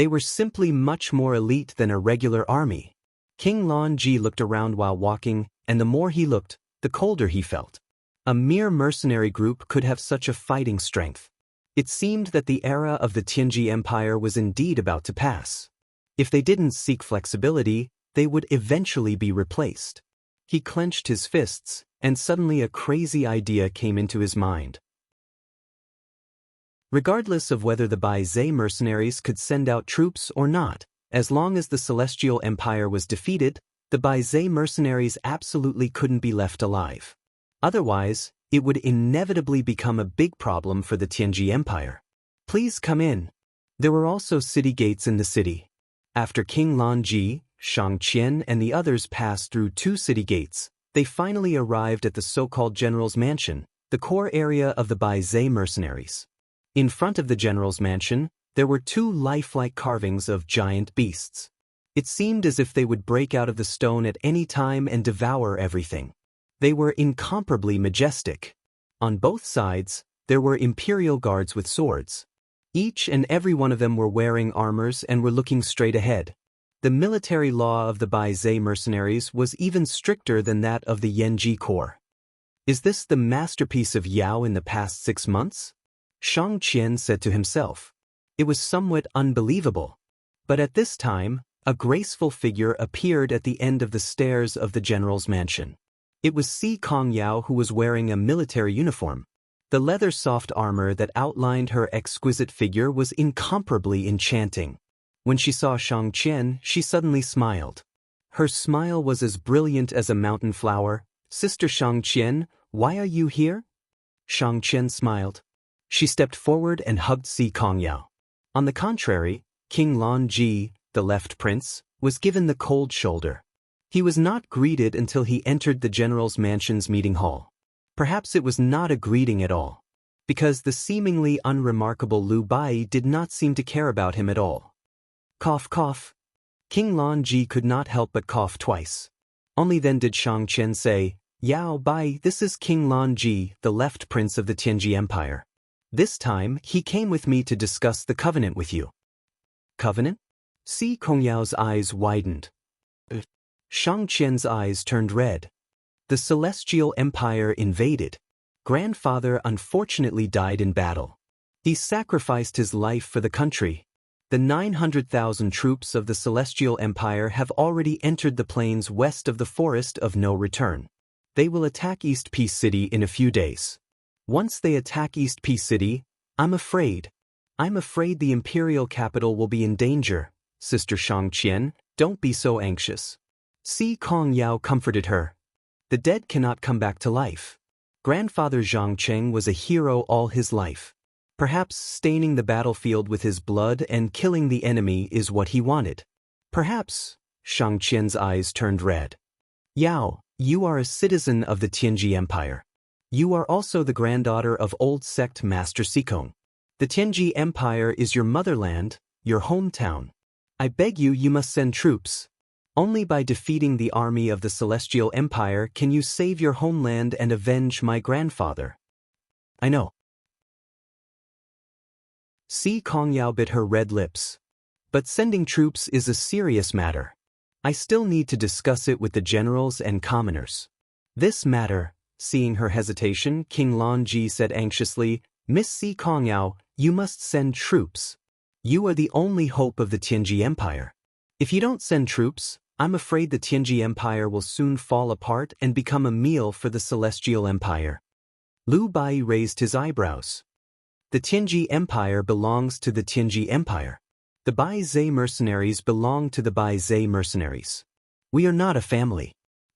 They were simply much more elite than a regular army. King Lanji looked around while walking, and the more he looked, the colder he felt. A mere mercenary group could have such a fighting strength. It seemed that the era of the Tianji Empire was indeed about to pass. If they didn't seek flexibility, they would eventually be replaced. He clenched his fists, and suddenly a crazy idea came into his mind. Regardless of whether the Bai Zhe mercenaries could send out troops or not, as long as the Celestial Empire was defeated, the Bai Zhe mercenaries absolutely couldn't be left alive. Otherwise, it would inevitably become a big problem for the Tianji Empire. Please come in. There were also city gates in the city. After King Lanji, Shang Qian and the others passed through 2 city gates, they finally arrived at the so-called General's Mansion, the core area of the Bai Zhe mercenaries. In front of the General's Mansion, there were 2 lifelike carvings of giant beasts. It seemed as if they would break out of the stone at any time and devour everything. They were incomparably majestic. On both sides, there were imperial guards with swords. Each and every one of them were wearing armors and were looking straight ahead. The military law of the Bai Zhe mercenaries was even stricter than that of the Yanji Corps. Is this the masterpiece of Yao in the past 6 months? Shang Qian said to himself. It was somewhat unbelievable. But at this time, a graceful figure appeared at the end of the stairs of the general's mansion. It was Si Kongyao, who was wearing a military uniform. The leather soft armor that outlined her exquisite figure was incomparably enchanting. When she saw Shang Qian, she suddenly smiled. Her smile was as brilliant as a mountain flower. Sister Shang Qian, why are you here? Shang Qian smiled. She stepped forward and hugged Si Kongyao. On the contrary, King Lanji, the left prince, was given the cold shoulder. He was not greeted until he entered the general's mansion's meeting hall. Perhaps it was not a greeting at all, because the seemingly unremarkable Liu Bai did not seem to care about him at all. Cough cough. King Lanji could not help but cough twice. Only then did Shang Qian say, Yao Bai, this is King Lanji, the left prince of the Tianji Empire. This time, he came with me to discuss the covenant with you. Covenant? Si Kongyao's eyes widened. Shang Qian's eyes turned red. The Celestial Empire invaded. Grandfather unfortunately died in battle. He sacrificed his life for the country. The 900,000 troops of the Celestial Empire have already entered the plains west of the Forest of No Return. They will attack East Peace City in a few days. Once they attack East Peace City, I'm afraid the imperial capital will be in danger. Sister Shang Qian, don't be so anxious. Si Kongyao comforted her. The dead cannot come back to life. Grandfather Zhang Cheng was a hero all his life. Perhaps staining the battlefield with his blood and killing the enemy is what he wanted. Perhaps. Shang Qian's eyes turned red. Yao, you are a citizen of the Tianji Empire. You are also the granddaughter of old sect Master Sikong. The Tianji Empire is your motherland, your hometown. I beg you, you must send troops. Only by defeating the army of the Celestial Empire can you save your homeland and avenge my grandfather. I know. Si Kongyao bit her red lips. But sending troops is a serious matter. I still need to discuss it with the generals and commoners. This matter, seeing her hesitation, King Lanji said anxiously, Miss Si Kongyao, you must send troops. You are the only hope of the Tianji Empire. If you don't send troops, I'm afraid the Tianji Empire will soon fall apart and become a meal for the Celestial Empire. Liu Bai raised his eyebrows. The Tianji Empire belongs to the Tianji Empire. The Bai Zhe mercenaries belong to the Bai Zhe mercenaries. We are not a family.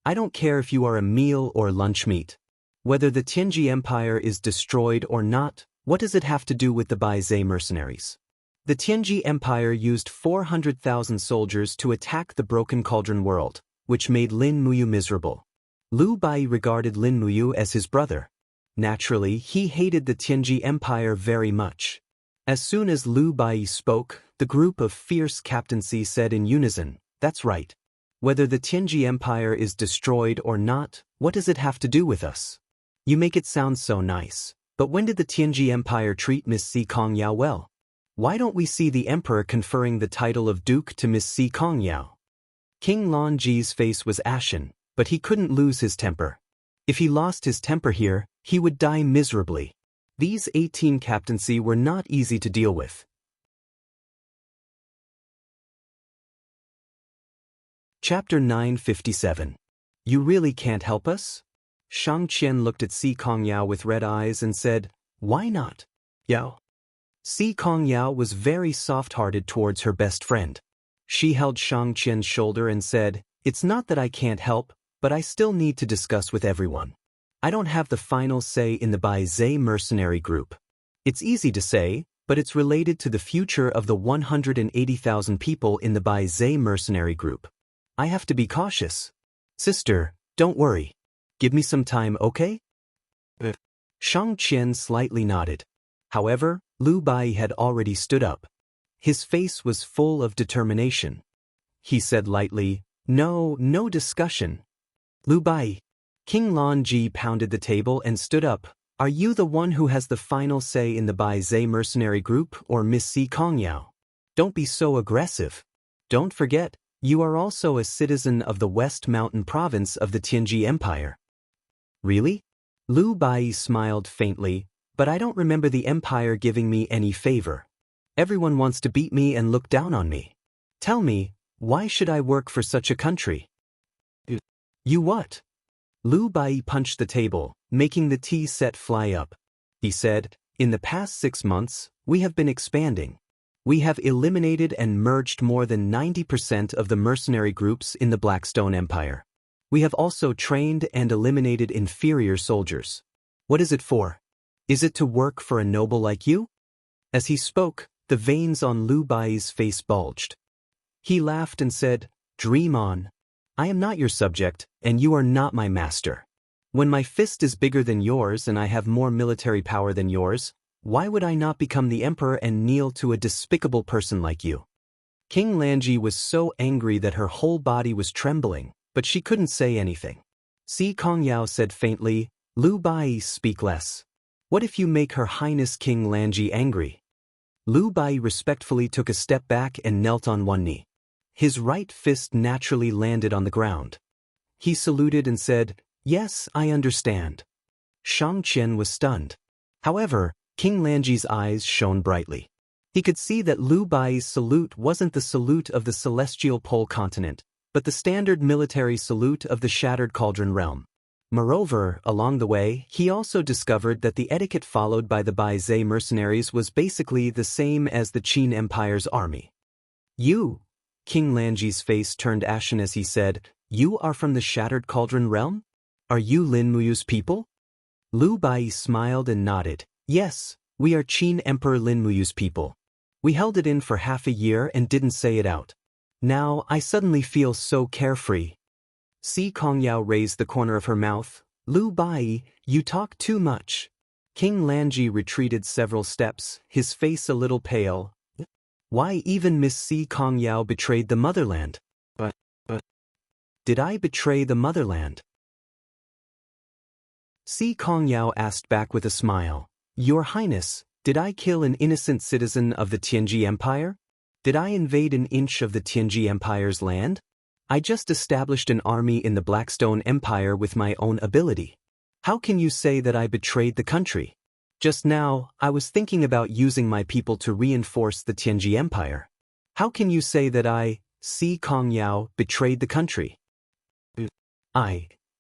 I don't care if you are a meal or lunch meat. Whether the Tianji Empire is destroyed or not, what does it have to do with the Bai Zhe mercenaries? The Tianji Empire used 400,000 soldiers to attack the Broken Cauldron world, which made Lin Muyu miserable. Liu Bai regarded Lin Muyu as his brother. Naturally, he hated the Tianji Empire very much. As soon as Liu Bai spoke, the group of fierce captaincy said in unison, That's right. Whether the Tianji Empire is destroyed or not, what does it have to do with us? You make it sound so nice, but when did the Tianji Empire treat Miss Si Kongyao well? Why don't we see the emperor conferring the title of duke to Miss Si Kongyao? King Lanji's face was ashen, but he couldn't lose his temper. If he lost his temper here, he would die miserably. These 18 captaincy were not easy to deal with. Chapter 957. You really can't help us? Shang Qian looked at Si Kongyao with red eyes and said, Why not? Yao. Si Kongyao was very soft-hearted towards her best friend. She held Shang Qian's shoulder and said, It's not that I can't help, but I still need to discuss with everyone. I don't have the final say in the Bai Zhe mercenary group. It's easy to say, but it's related to the future of the 180,000 people in the Bai Zhe mercenary group. I have to be cautious. Sister, don't worry. Give me some time, okay? Shang Qian slightly nodded. However, Lu Bai had already stood up. His face was full of determination. He said lightly, No discussion. Lu Bai. King Lanji pounded the table and stood up. Are you the one who has the final say in the Bai Zhe mercenary group or Miss Si Kongyao? Don't be so aggressive. Don't forget, you are also a citizen of the West Mountain province of the Tianji Empire. Really? Lu Bai smiled faintly, but I don't remember the empire giving me any favor. Everyone wants to beat me and look down on me. Tell me, why should I work for such a country? You what? Lu Bai punched the table, making the tea set fly up. He said, In the past 6 months, we have been expanding. We have eliminated and merged more than 90% of the mercenary groups in the Blackstone Empire. We have also trained and eliminated inferior soldiers. What is it for? Is it to work for a noble like you? As he spoke, the veins on Lu Bai's face bulged. He laughed and said, Dream on. I am not your subject, and you are not my master. When my fist is bigger than yours and I have more military power than yours, why would I not become the emperor and kneel to a despicable person like you? King Lanji was so angry that her whole body was trembling, but she couldn't say anything. Si Kongyao said faintly, Lu Bai, speak less. What if you make Her Highness King Lanji angry? Lu Bai respectfully took a step back and knelt on one knee. His right fist naturally landed on the ground. He saluted and said, Yes, I understand. Shang Qian was stunned. However, King Lanji's eyes shone brightly. He could see that Lu Bai's salute wasn't the salute of the celestial pole continent, but the standard military salute of the Shattered Cauldron realm. Moreover, along the way, he also discovered that the etiquette followed by the Bai Zhe mercenaries was basically the same as the Qin Empire's army. You? King Lanji's face turned ashen as he said, You are from the Shattered Cauldron realm? Are you Lin Muyu's people? Lu Bai smiled and nodded. Yes, we are Qin Emperor Lin Muyu's people. We held it in for half a year and didn't say it out. Now I suddenly feel so carefree. Si Kongyao raised the corner of her mouth. Lu Bai, you talk too much. King Lanji retreated several steps, his face a little pale. Why even Miss Si Kongyao betrayed the motherland? But did I betray the motherland? Si Kongyao asked back with a smile. Your Highness, did I kill an innocent citizen of the Tianji Empire? Did I invade an inch of the Tianji Empire's land? I just established an army in the Blackstone Empire with my own ability. How can you say that I betrayed the country? Just now, I was thinking about using my people to reinforce the Tianji Empire. How can you say that I, Si Kongyao, betrayed the country?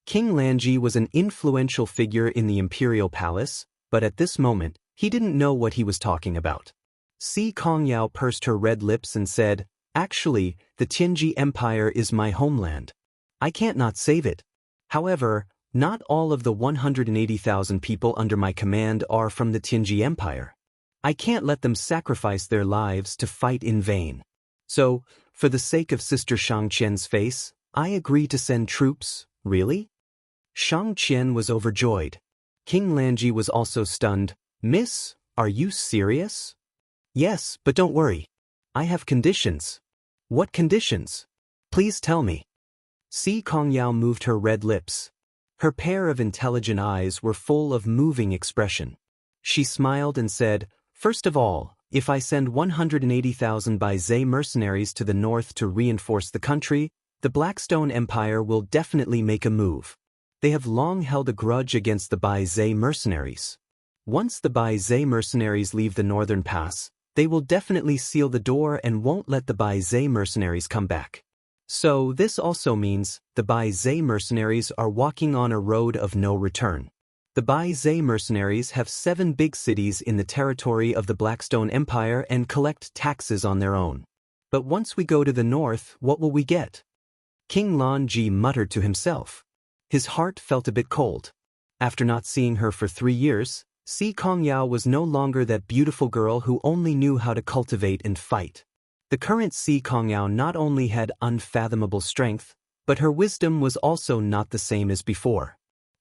King Lanji was an influential figure in the imperial palace, but at this moment, he didn't know what he was talking about. Si Kongyao pursed her red lips and said, Actually, the Tianji Empire is my homeland. I can't not save it. However, not all of the 180,000 people under my command are from the Tianji Empire. I can't let them sacrifice their lives to fight in vain. So, for the sake of Sister Shang Qian's face, I agree to send troops. Really? Shang Qian was overjoyed. King Lanji was also stunned. Miss, are you serious? Yes, but don't worry. I have conditions. What conditions? Please tell me. Si Kongyao moved her red lips. Her pair of intelligent eyes were full of moving expression. She smiled and said, First of all, if I send 180,000 Baizé mercenaries to the north to reinforce the country, the Blackstone Empire will definitely make a move. They have long held a grudge against the Baizé mercenaries. Once the Baizé mercenaries leave the northern pass, they will definitely seal the door and won't let the Baizé mercenaries come back. So this also means the Baizé mercenaries are walking on a road of no return. The Baizé mercenaries have 7 big cities in the territory of the Blackstone Empire and collect taxes on their own. But once we go to the north, what will we get? King Lanji muttered to himself. His heart felt a bit cold. After not seeing her for 3 years, Si Kongyao was no longer that beautiful girl who only knew how to cultivate and fight. The current Si Kongyao not only had unfathomable strength, but her wisdom was also not the same as before.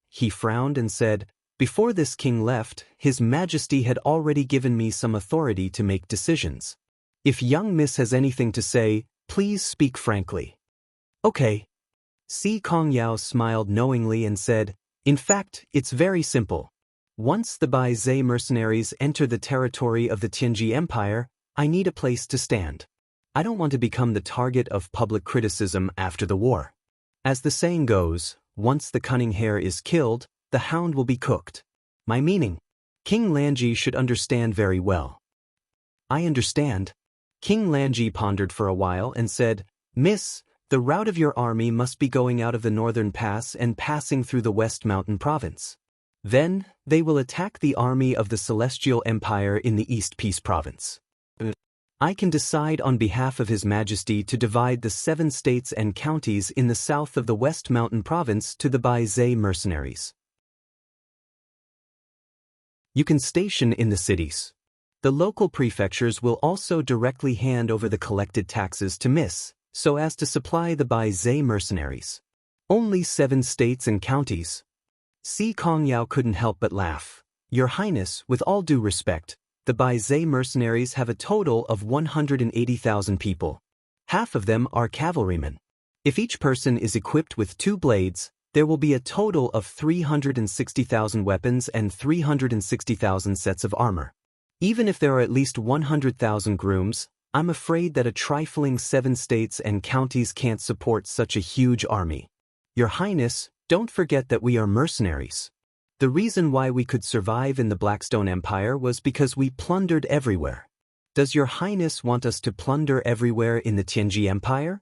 He frowned and said, "Before this king left, His Majesty had already given me some authority to make decisions. If young miss has anything to say, please speak frankly." "Okay." Si Kongyao smiled knowingly and said, "In fact, it's very simple. Once the Baizé mercenaries enter the territory of the Tianji Empire, I need a place to stand. I don't want to become the target of public criticism after the war. As the saying goes, once the cunning hare is killed, the hound will be cooked. My meaning. King Lanji should understand very well." "I understand." King Lanji pondered for a while and said, "Miss, the route of your army must be going out of the northern pass and passing through the West Mountain province. Then, they will attack the army of the Celestial Empire in the East Peace province. I can decide on behalf of His Majesty to divide the 7 states and counties in the south of the West Mountain province to the Baizé mercenaries. You can station in the cities. The local prefectures will also directly hand over the collected taxes to Miss, so as to supply the Baizé mercenaries. Only 7 states and counties." Si Kongyao couldn't help but laugh. "Your Highness, with all due respect, the Baizé mercenaries have a total of 180,000 people. Half of them are cavalrymen. If each person is equipped with 2 blades, there will be a total of 360,000 weapons and 360,000 sets of armor. Even if there are at least 100,000 grooms, I'm afraid that a trifling 7 states and counties can't support such a huge army. Your Highness, don't forget that we are mercenaries. The reason why we could survive in the Blackstone Empire was because we plundered everywhere. Does Your Highness want us to plunder everywhere in the Tianji Empire?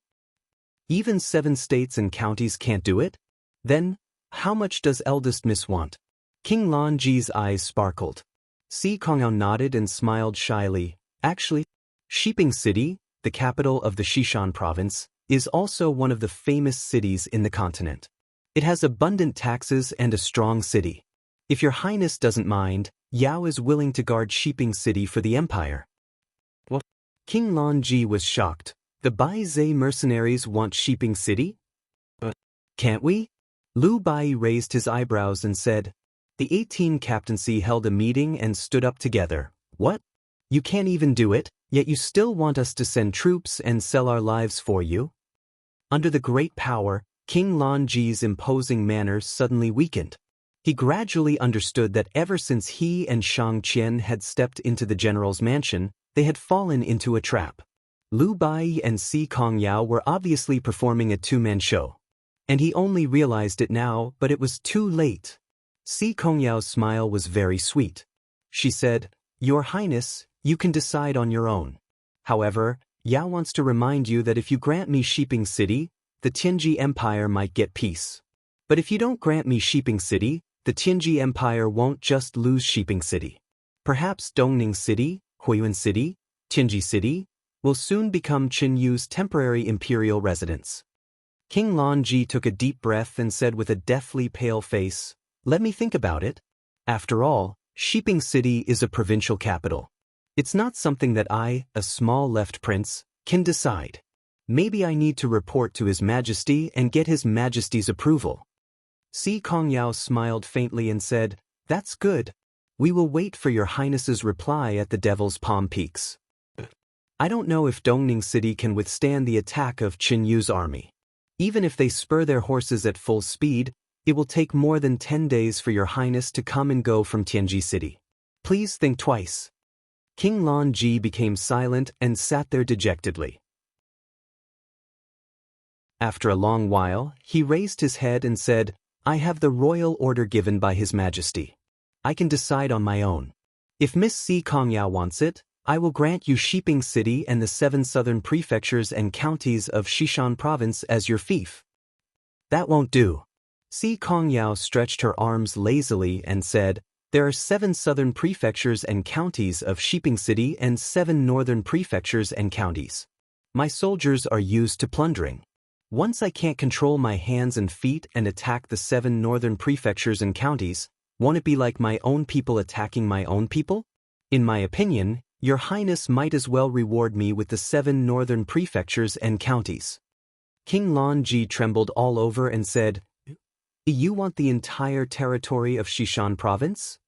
Even 7 states and counties can't do it? Then, how much does eldest miss want?" King Lanji's eyes sparkled. Si Kongyao nodded and smiled shyly. "Actually, Shiping City, the capital of the Xishan province, is also one of the famous cities in the continent. It has abundant taxes and a strong city. If Your Highness doesn't mind, Yao is willing to guard Shiping City for the Empire." What? King Lanji was shocked. The Baizé mercenaries want Shiping City? Can't we? Lu Bai raised his eyebrows and said, "The 18 captaincy held a meeting and stood up together. What? You can't even do it, yet you still want us to send troops and sell our lives for you?" Under the great power, King Lanji's imposing manners suddenly weakened. He gradually understood that ever since he and Shang Qian had stepped into the general's mansion, they had fallen into a trap. Lu Bai and Si Kongyao were obviously performing a 2-man show. And he only realized it now, but it was too late. Si Kongyao's smile was very sweet. She said, "Your Highness, you can decide on your own. However, Yao wants to remind you that if you grant me Shiping City, the Tianji Empire might get peace. But if you don't grant me Shiping City, the Tianji Empire won't just lose Shiping City. Perhaps Dongning City, Huiyuan City, Tianji City, will soon become Qin Yu's temporary imperial residence." King Lanji took a deep breath and said with a deathly pale face, "Let me think about it. After all, Shiping City is a provincial capital. It's not something that I, a small left prince, can decide. Maybe I need to report to His Majesty and get His Majesty's approval." Si Kongyao smiled faintly and said, "That's good. We will wait for Your Highness's reply at the Devil's Palm Peaks. I don't know if Dongning City can withstand the attack of Qin Yu's army. Even if they spur their horses at full speed, it will take more than 10 days for Your Highness to come and go from Tianji City. Please think twice." King Lanji became silent and sat there dejectedly. After a long while, he raised his head and said, I have the royal order given by His Majesty. I can decide on my own. If Miss Si Kongyao wants it, I will grant you Shiping City and the 7 southern prefectures and counties of Shishan Province as your fief. That won't do. Si Kongyao stretched her arms lazily and said, There are 7 southern prefectures and counties of Shiping City and 7 northern prefectures and counties. My soldiers are used to plundering. Once I can't control my hands and feet and attack the 7 northern prefectures and counties, won't it be like my own people attacking my own people? In my opinion, Your Highness might as well reward me with the 7 northern prefectures and counties. King Lanji trembled all over and said, You want the entire territory of Shishan Province?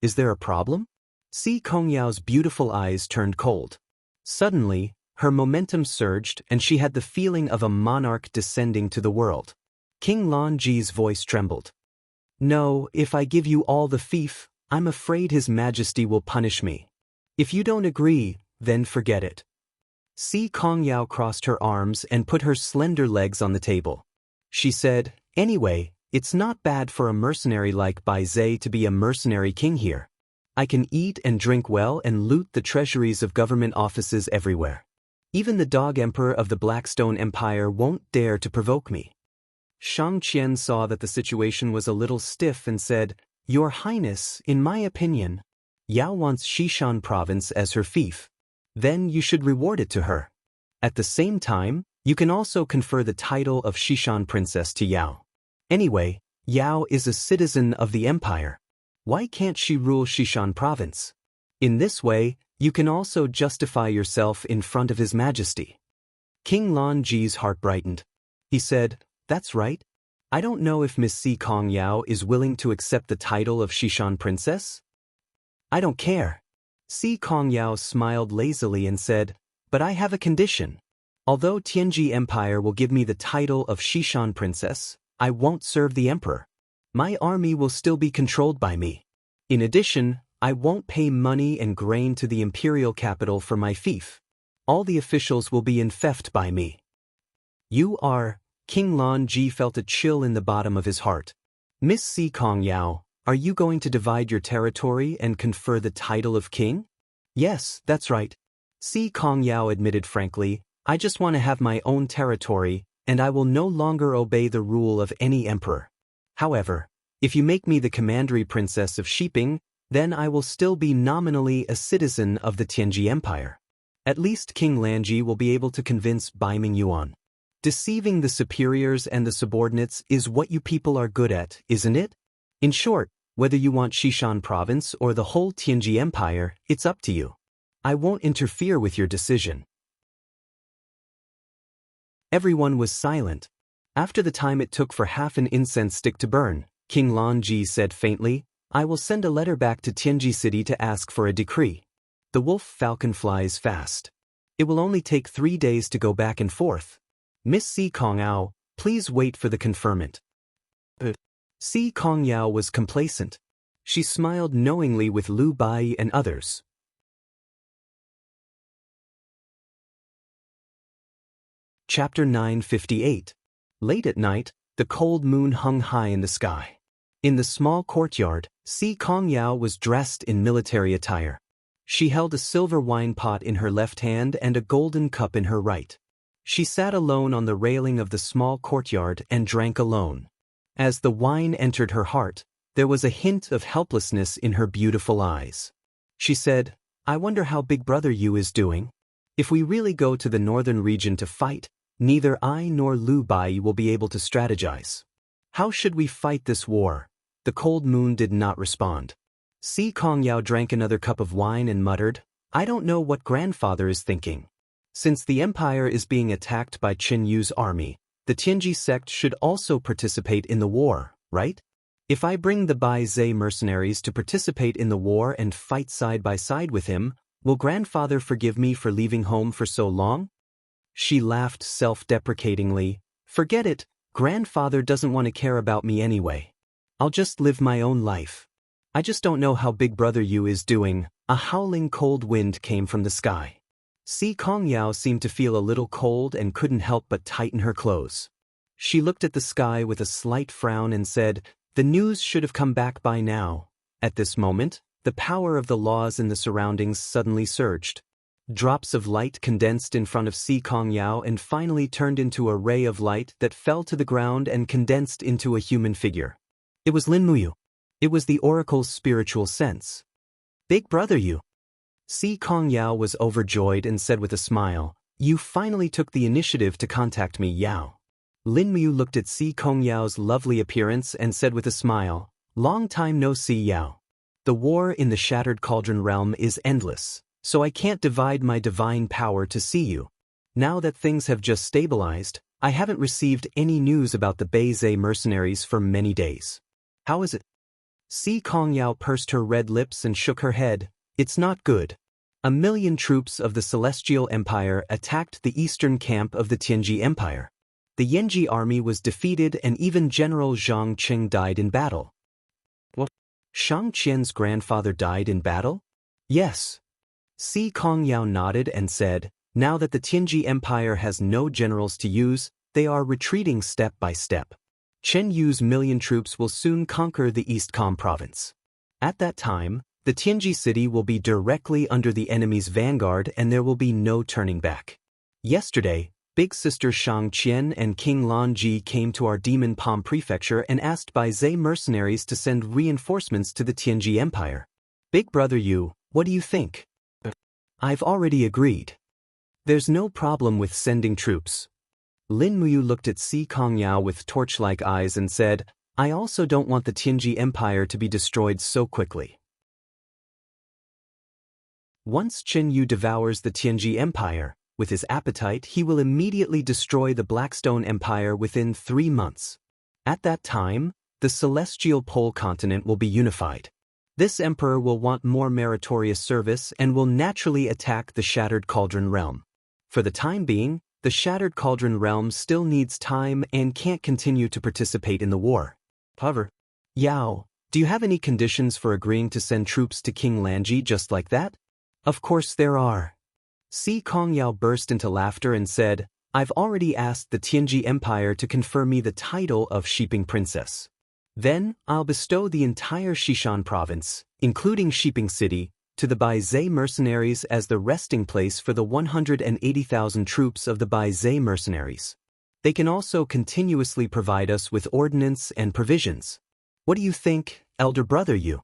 Is there a problem? Si Kongyao's beautiful eyes turned cold. Suddenly, her momentum surged and she had the feeling of a monarch descending to the world. King Lanji's voice trembled. No, if I give you all the fief, I'm afraid His Majesty will punish me. If you don't agree, then forget it. Si Kongyao crossed her arms and put her slender legs on the table. She said, Anyway, it's not bad for a mercenary like Bai Zhe to be a mercenary king here. I can eat and drink well and loot the treasuries of government offices everywhere. Even the dog emperor of the Blackstone Empire won't dare to provoke me. Shang Qian saw that the situation was a little stiff and said, Your Highness, in my opinion, Yao wants Shishan Province as her fief. Then you should reward it to her. At the same time, you can also confer the title of Shishan Princess to Yao. Anyway, Yao is a citizen of the empire. Why can't she rule Shishan Province? In this way, you can also justify yourself in front of His Majesty. King Lanji's heart brightened. He said, That's right. I don't know if Miss Si Kongyao is willing to accept the title of Shishan Princess. I don't care. Si Kongyao smiled lazily and said, But I have a condition. Although Tianji Empire will give me the title of Shishan Princess, I won't serve the emperor. My army will still be controlled by me. In addition, I won't pay money and grain to the imperial capital for my fief. All the officials will be infeft by me. You are... King Lanji felt a chill in the bottom of his heart. Miss Si Kongyao, are you going to divide your territory and confer the title of king? Yes, that's right. Si Kongyao admitted frankly, I just want to have my own territory, and I will no longer obey the rule of any emperor. However, if you make me the commandery princess of Shiping, then I will still be nominally a citizen of the Tianji Empire. At least King Lanji will be able to convince Bai Mingyuan. Deceiving the superiors and the subordinates is what you people are good at, isn't it? In short, whether you want Shishan Province or the whole Tianji Empire, it's up to you. I won't interfere with your decision. Everyone was silent. After the time it took for half an incense stick to burn, King Lanji said faintly, I will send a letter back to Tianji City to ask for a decree. The wolf falcon flies fast. It will only take 3 days to go back and forth. Miss Si Kongyao, please wait for the conferment. Si Kongyao was complacent. She smiled knowingly with Lu Bai and others. Chapter 958. Late at night, the cold moon hung high in the sky. In the small courtyard, Si Kongyao was dressed in military attire. She held a silver wine pot in her left hand and a golden cup in her right. She sat alone on the railing of the small courtyard and drank alone. As the wine entered her heart, there was a hint of helplessness in her beautiful eyes. She said, I wonder how Big Brother Yu is doing. If we really go to the northern region to fight, neither I nor Lu Bai will be able to strategize. How should we fight this war? The cold moon did not respond. Si Kongyao drank another cup of wine and muttered, I don't know what grandfather is thinking. Since the empire is being attacked by Qin Yu's army, the Tianji sect should also participate in the war, right? If I bring the Bai Zhe mercenaries to participate in the war and fight side by side with him, will grandfather forgive me for leaving home for so long? She laughed self-deprecatingly. Forget it, grandfather doesn't want to care about me anyway. I'll just live my own life. I just don't know how Big Brother Yu is doing, A howling cold wind came from the sky. Si Kongyao seemed to feel a little cold and couldn't help but tighten her clothes. She looked at the sky with a slight frown and said, "The news should have come back by now." At this moment, the power of the laws in the surroundings suddenly surged. Drops of light condensed in front of Si Kongyao and finally turned into a ray of light that fell to the ground and condensed into a human figure. It was Lin Muyu. It was the oracle's spiritual sense. "Big brother you." Si Kongyao was overjoyed and said with a smile, "You finally took the initiative to contact me, Yao." Lin Muyu looked at Si Kongyao's lovely appearance and said with a smile, "Long time no see, Yao. The war in the Shattered Cauldron realm is endless, so I can't divide my divine power to see you. Now that things have just stabilized, I haven't received any news about the Beizhe mercenaries for many days. How is it?" Si Kongyao pursed her red lips and shook her head. "It's not good. 1,000,000 troops of the Celestial Empire attacked the eastern camp of the Tianji Empire. The Yanji army was defeated and even General Zhang Qing died in battle." "What? Shang Qian's grandfather died in battle?" "Yes." Si Kongyao nodded and said, "Now that the Tianji Empire has no generals to use, they are retreating step by step. Chen Yu's 1,000,000 troops will soon conquer the East Com province. At that time, the Tianji city will be directly under the enemy's vanguard and there will be no turning back. Yesterday, Big Sister Shang Qian and King Lan Ji came to our Demon Palm Prefecture and asked Beizhe mercenaries to send reinforcements to the Tianji Empire. Big brother you, what do you think?" "I've already agreed. There's no problem with sending troops." Lin Muyu looked at Si Kongyao with torch-like eyes and said, "I also don't want the Tianji Empire to be destroyed so quickly. Once Chen Yu devours the Tianji Empire, with his appetite he will immediately destroy the Blackstone Empire within 3 months. At that time, the Celestial Pole continent will be unified. This emperor will want more meritorious service and will naturally attack the Shattered Cauldron realm. For the time being, the Shattered Cauldron realm still needs time and can't continue to participate in the war. However, Yao, do you have any conditions for agreeing to send troops to King Lanji just like that?" "Of course there are." Si Kongyao burst into laughter and said, "I've already asked the Tianji Empire to confer me the title of Shiping Princess. Then, I'll bestow the entire Xishan province, including Shiping City, to the Beizhe mercenaries as the resting place for the 180,000 troops of the Beizhe mercenaries. They can also continuously provide us with ordnance and provisions. What do you think, elder brother you?"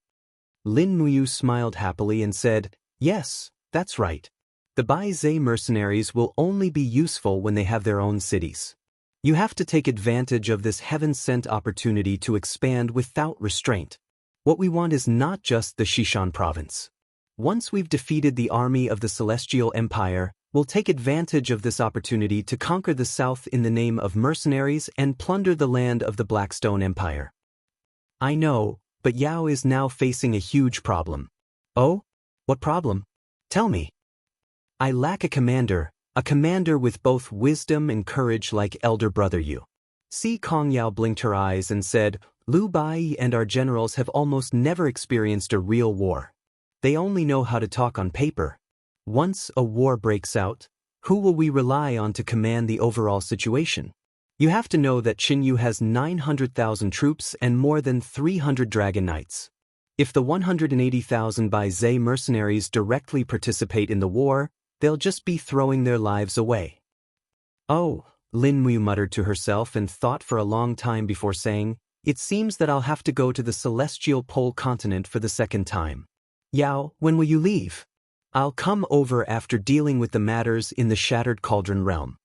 Lin Muyu smiled happily and said, "Yes, that's right. The Beizhe mercenaries will only be useful when they have their own cities. You have to take advantage of this heaven-sent opportunity to expand without restraint. What we want is not just the Xishan province. Once we've defeated the army of the Celestial Empire, we'll take advantage of this opportunity to conquer the south in the name of mercenaries and plunder the land of the Blackstone Empire." "I know, but Yao is now facing a huge problem." "Oh? What problem? Tell me." "I lack a commander with both wisdom and courage like elder brother you." Si Kongyao blinked her eyes and said, "Liu Bai and our generals have almost never experienced a real war. They only know how to talk on paper. Once a war breaks out, who will we rely on to command the overall situation? You have to know that Qinyu has 900,000 troops and more than 300 Dragon Knights. If the 180,000 Beizhe mercenaries directly participate in the war, they'll just be throwing their lives away." "Oh," Lin Muyu muttered to herself and thought for a long time before saying, "It seems that I'll have to go to the Celestial Pole continent for the second time. Yao, when will you leave?" "I'll come over after dealing with the matters in the Shattered Cauldron realm.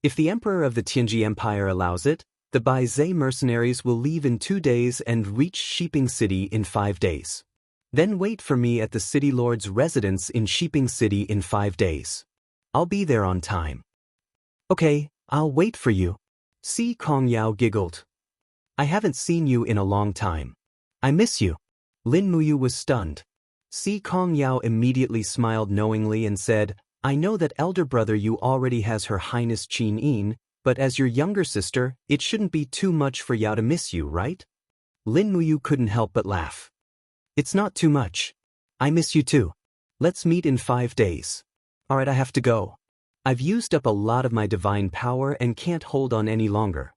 If the Emperor of the Tianji Empire allows it, the Beizhe mercenaries will leave in 2 days and reach Shiping City in 5 days. Then wait for me at the City Lord's residence in Shiping City in 5 days. I'll be there on time." "Okay, I'll wait for you." Si Kongyao giggled. "I haven't seen you in a long time. I miss you." Lin Muyu was stunned. Si Kongyao immediately smiled knowingly and said, "I know that elder brother you already has Her Highness Qin Yin, but as your younger sister, it shouldn't be too much for Yao to miss you, right?" Lin Muyu couldn't help but laugh. "It's not too much. I miss you too. Let's meet in 5 days. Alright, I have to go. I've used up a lot of my divine power and can't hold on any longer.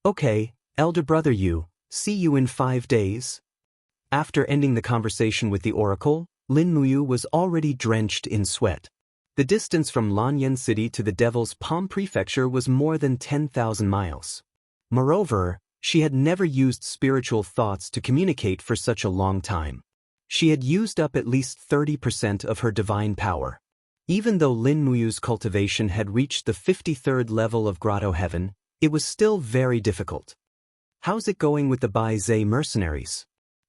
Okay, elder brother Yu, see you in 5 days. After ending the conversation with the oracle, Lin Muyu was already drenched in sweat. The distance from Lanyan City to the Devil's Palm Prefecture was more than 10,000 miles. Moreover, she had never used spiritual thoughts to communicate for such a long time. She had used up at least 30% of her divine power. Even though Lin Muyu's cultivation had reached the 53rd level of Grotto Heaven, it was still very difficult. How's it going with the Bai Zhe mercenaries?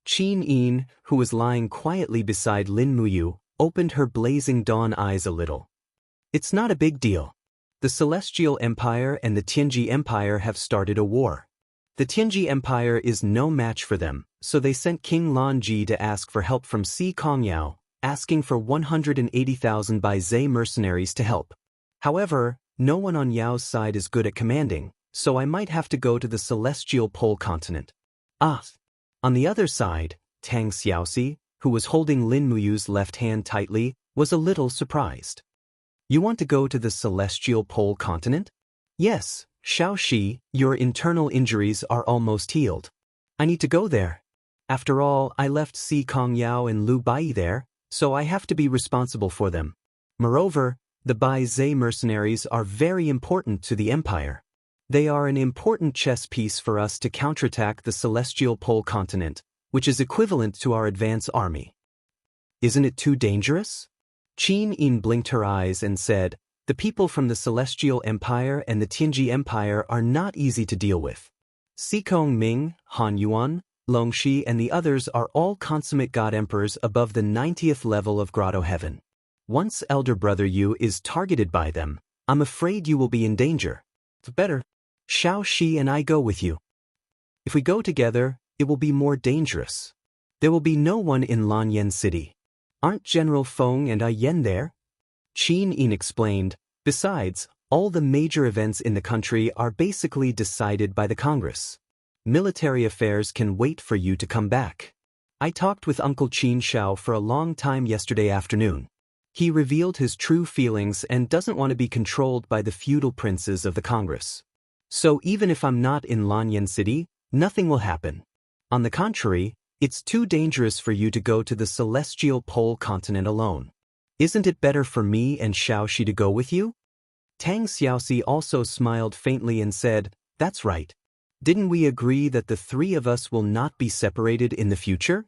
Qin Yin, who was lying quietly beside Lin Muyu, opened her blazing dawn eyes a little. It's not a big deal. The Celestial Empire and the Tianji Empire have started a war. The Tianji Empire is no match for them, so they sent King Lan Ji to ask for help from Si Kongyao, asking for 180,000 Bai Zhe mercenaries to help. However, no one on Yao's side is good at commanding, so I might have to go to the Celestial Pole Continent. On the other side, Tang Xiaoxi, who was holding Lin Muyu's left hand tightly, was a little surprised. You want to go to the Celestial Pole Continent? Yes, Xiaoxi, your internal injuries are almost healed. I need to go there. After all, I left Si Kongyao and Lu Bai there, so I have to be responsible for them. Moreover, the Bai Zhe mercenaries are very important to the Empire. They are an important chess piece for us to counterattack the Celestial Pole Continent, which is equivalent to our advance army. Isn't it too dangerous? Qin Yin blinked her eyes and said, the people from the Celestial Empire and the Tianji Empire are not easy to deal with. Xikong Ming, Han Yuan, Longxi and the others are all consummate god emperors above the 90th level of Grotto Heaven. Once elder brother Yu is targeted by them, I'm afraid you will be in danger. Better. Xiaoxi and I go with you. If we go together, it will be more dangerous. There will be no one in Lanyan City. Aren't General Feng and Yen there? Qin Yin explained, besides, all the major events in the country are basically decided by the Congress. Military affairs can wait for you to come back. I talked with Uncle Qin Shao for a long time yesterday afternoon. He revealed his true feelings and doesn't want to be controlled by the feudal princes of the Congress. So even if I'm not in Lanyan City, nothing will happen. On the contrary, it's too dangerous for you to go to the Celestial Pole Continent alone. Isn't it better for me and Xiaoxi to go with you? Tang Xiaoxi also smiled faintly and said, that's right. Didn't we agree that the three of us will not be separated in the future?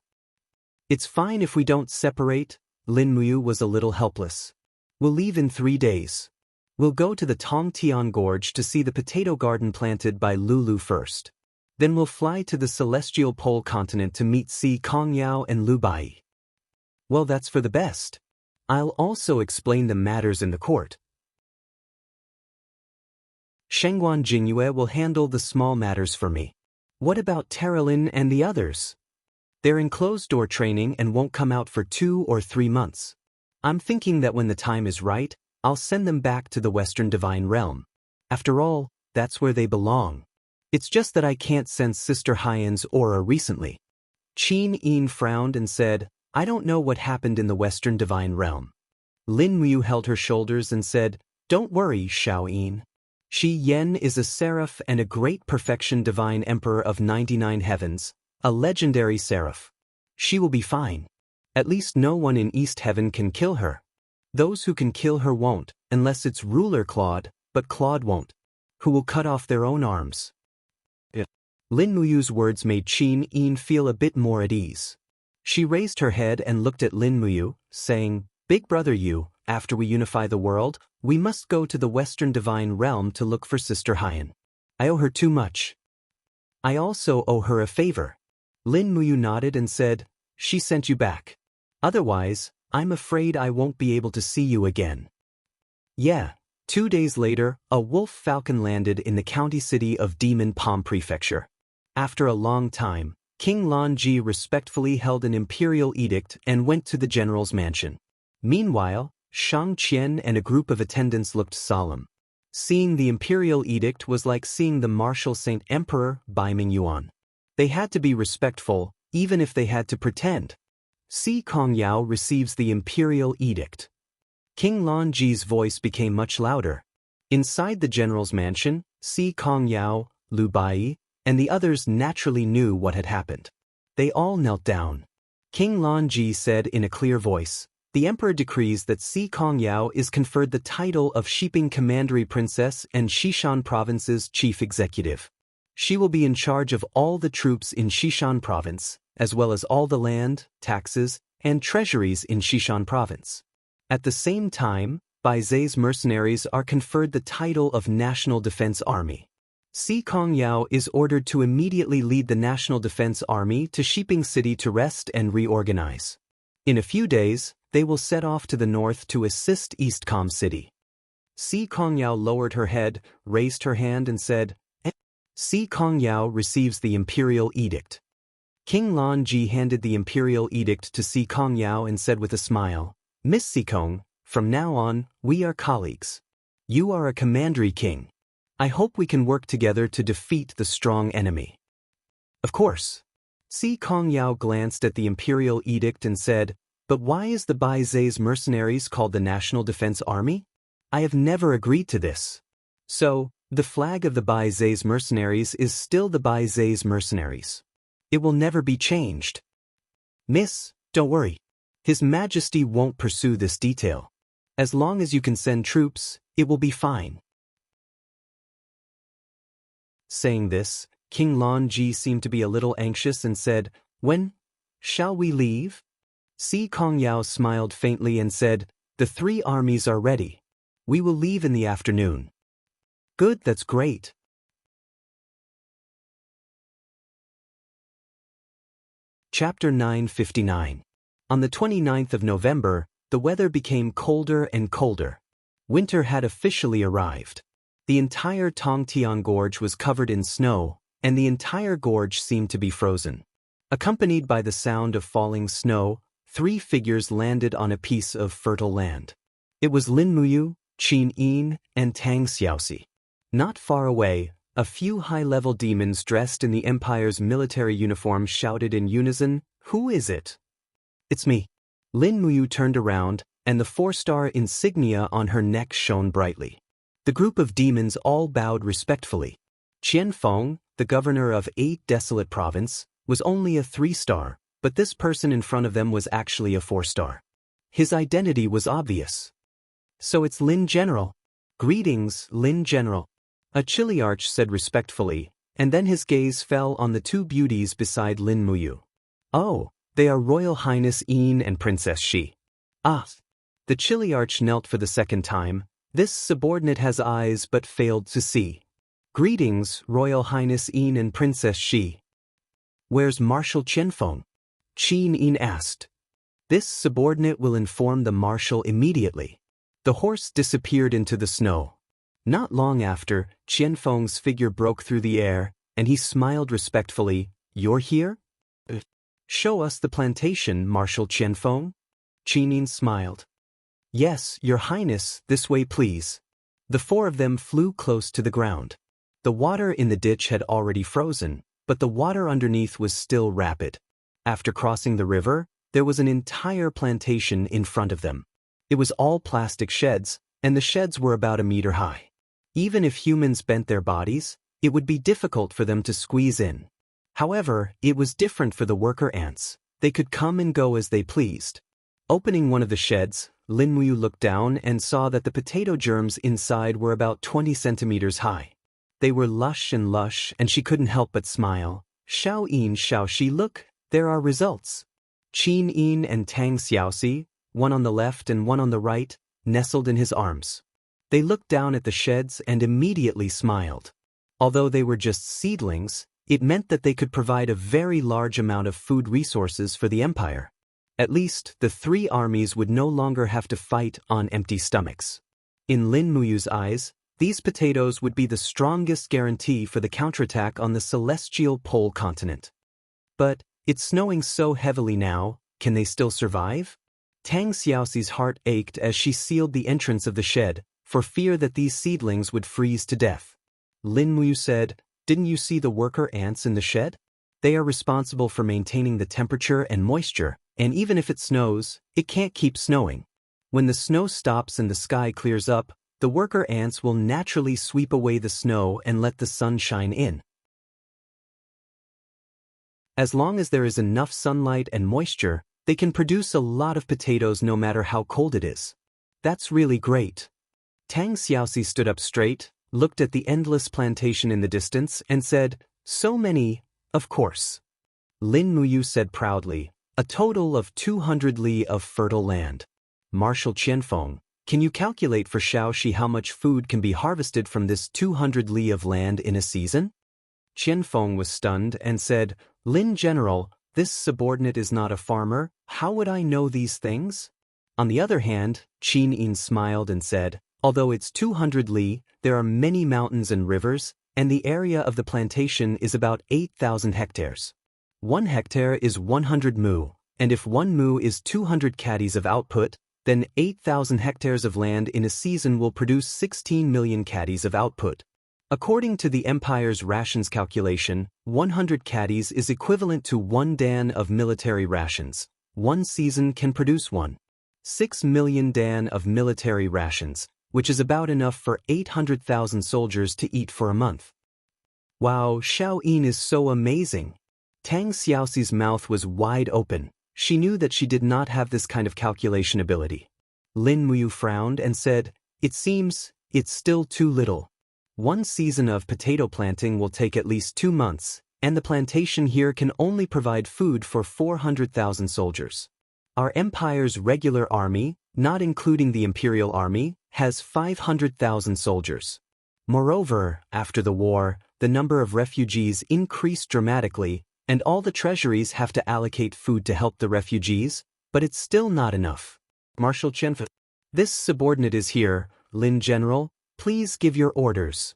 It's fine if we don't separate. Lin Muyu was a little helpless. We'll leave in 3 days. We'll go to the Tongtian Gorge to see the potato garden planted by Lulu first. Then we'll fly to the Celestial Pole Continent to meet Si Kongyao and Lu Bai. Well, that's for the best. I'll also explain the matters in the court. Shengguan Jingyue will handle the small matters for me. What about Terralin and the others? They're in closed-door training and won't come out for 2 or 3 months. I'm thinking that when the time is right, I'll send them back to the Western Divine Realm. After all, that's where they belong. It's just that I can't sense Sister Haiyan's aura recently. Qin Yin frowned and said, I don't know what happened in the Western Divine Realm. Lin Muyu held her shoulders and said, don't worry, Xiao Yin. Shi Yen is a seraph and a great perfection divine emperor of 99 heavens, a legendary seraph. She will be fine. At least no one in East Heaven can kill her. Those who can kill her won't, unless it's ruler Claude, but Claude won't. Who will cut off their own arms. Lin Muyu's words made Qin Yin feel a bit more at ease. She raised her head and looked at Lin Muyu, saying, Big brother Yu, after we unify the world, we must go to the Western Divine Realm to look for Sister Haiyan. I owe her too much. I also owe her a favor. Lin Muyu nodded and said, she sent you back. Otherwise, I'm afraid I won't be able to see you again. Yeah. 2 days later, a wolf falcon landed in the county city of Demon Palm Prefecture. After a long time, King Lan Ji respectfully held an imperial edict and went to the general's mansion. Meanwhile, Shang Qian and a group of attendants looked solemn. Seeing the imperial edict was like seeing the martial Saint Emperor Bai Mingyuan. They had to be respectful, even if they had to pretend. Si Kongyao receives the imperial edict. King Lanji's voice became much louder. Inside the general's mansion, Si Kongyao, Liu Bai, and the others naturally knew what had happened. They all knelt down. King Lanji said in a clear voice, "The emperor decrees that Si Kongyao is conferred the title of Shiping Commandery Princess and Xishan Province's chief executive. She will be in charge of all the troops in Xishan Province, as well as all the land, taxes, and treasuries in Xishan Province. At the same time, Baize's mercenaries are conferred the title of National Defense Army. Si Kongyao is ordered to immediately lead the National Defense Army to Shiping City to rest and reorganize. In a few days, they will set off to the north to assist Eastcom City." Si Kongyao lowered her head, raised her hand and said, Si Kongyao receives the imperial edict. King Lanji handed the imperial edict to Si Kongyao and said with a smile, "Miss Sikong, from now on, we are colleagues. You are a commandery king. I hope we can work together to defeat the strong enemy." "Of course." Si Kongyao glanced at the imperial edict and said, "But why is the Baize's mercenaries called the National Defense Army? I have never agreed to this." "So, the flag of the Baize's mercenaries is still the Baize's mercenaries. It will never be changed." "Miss, don't worry. His Majesty won't pursue this detail. As long as you can send troops, it will be fine." Saying this, King Lanji seemed to be a little anxious and said, "When shall we leave?" Si Kongyao smiled faintly and said, "The 3 armies are ready. We will leave in the afternoon." "Good, that's great." Chapter 959. On the 29th of November, the weather became colder and colder. Winter had officially arrived. The entire Tongtian Gorge was covered in snow, and the entire gorge seemed to be frozen. Accompanied by the sound of falling snow, 3 figures landed on a piece of fertile land. It was Lin Muyu, Qin Yin, and Tang Xiaoxi. Not far away, a few high-level demons dressed in the Empire's military uniform shouted in unison, "Who is it?" "It's me." Lin Muyu turned around, and the 4-star insignia on her neck shone brightly. The group of demons all bowed respectfully. Qian Feng, the governor of 8 desolate province, was only a 3-star, but this person in front of them was actually a 4-star. His identity was obvious. "So it's Lin General." "Greetings, Lin General," a Chiliarch said respectfully, and then his gaze fell on the 2 beauties beside Lin Muyu. "Oh, they are Royal Highness Yin and Princess Shi." "Ah." The Chiliarch knelt for the 2nd time. This subordinate has eyes but failed to see. "Greetings, Royal Highness Yin and Princess Shi." "Where's Marshal Qianfeng?" Qin Yin asked. "This subordinate will inform the marshal immediately." The horse disappeared into the snow. Not long after, Qianfeng's figure broke through the air, and he smiled respectfully. "You're here?" "Show us the plantation, Marshal Qianfeng." Qin Yin smiled. "Yes, Your Highness, this way please." The 4 of them flew close to the ground. The water in the ditch had already frozen, but the water underneath was still rapid. After crossing the river, there was an entire plantation in front of them. It was all plastic sheds, and the sheds were about a meter high. Even if humans bent their bodies, it would be difficult for them to squeeze in. However, it was different for the worker ants. They could come and go as they pleased. Opening one of the sheds, Lin Muyu looked down and saw that the potato germs inside were about 20 centimeters high. They were lush, and she couldn't help but smile. "Xiao Yin, Xiao Shi, look, there are results." Qin Yin and Tang Xiaoxi, one on the left and one on the right, nestled in his arms. They looked down at the sheds and immediately smiled. Although they were just seedlings, it meant that they could provide a very large amount of food resources for the empire. At least, the 3 armies would no longer have to fight on empty stomachs. In Lin Muyu's eyes, these potatoes would be the strongest guarantee for the counterattack on the celestial pole continent. But, it's snowing so heavily now, can they still survive? Tang Xiaoxi's heart ached as she sealed the entrance of the shed, for fear that these seedlings would freeze to death. Lin Muyu said, "Didn't you see the worker ants in the shed?" They are responsible for maintaining the temperature and moisture, and even if it snows, it can't keep snowing. When the snow stops and the sky clears up, the worker ants will naturally sweep away the snow and let the sun shine in. As long as there is enough sunlight and moisture, they can produce a lot of potatoes no matter how cold it is. That's really great. Tang Xiaoxi stood up straight, looked at the endless plantation in the distance, and said, "So many, of course." Lin Muyu said proudly, "A total of 200 li of fertile land." Marshal Qianfeng, can you calculate for Shaoxi how much food can be harvested from this 200 li of land in a season? Qianfeng was stunned and said, "Lin General, this subordinate is not a farmer, how would I know these things?" On the other hand, Qin Yin smiled and said, "Although it's 200 li, there are many mountains and rivers, and the area of the plantation is about 8,000 hectares. 1 hectare is 100 mu, and if 1 mu is 200 caddies of output, then 8,000 hectares of land in a season will produce 16 million caddies of output. According to the empire's rations calculation, 100 caddies is equivalent to 1 dan of military rations. 1 season can produce 1.6 million dan of military rations, which is about enough for 800,000 soldiers to eat for a month." Wow, Xiao Yin is so amazing. Tang Xiaoxi's mouth was wide open. She knew that she did not have this kind of calculation ability. Lin Muyu frowned and said, "It seems, it's still too little. 1 season of potato planting will take at least 2 months, and the plantation here can only provide food for 400,000 soldiers. Our empire's regular army, not including the imperial army, has 500,000 soldiers. Moreover, after the war, the number of refugees increased dramatically, and all the treasuries have to allocate food to help the refugees, but it's still not enough. Marshal Qianfeng, this subordinate is here. Lin General, please give your orders.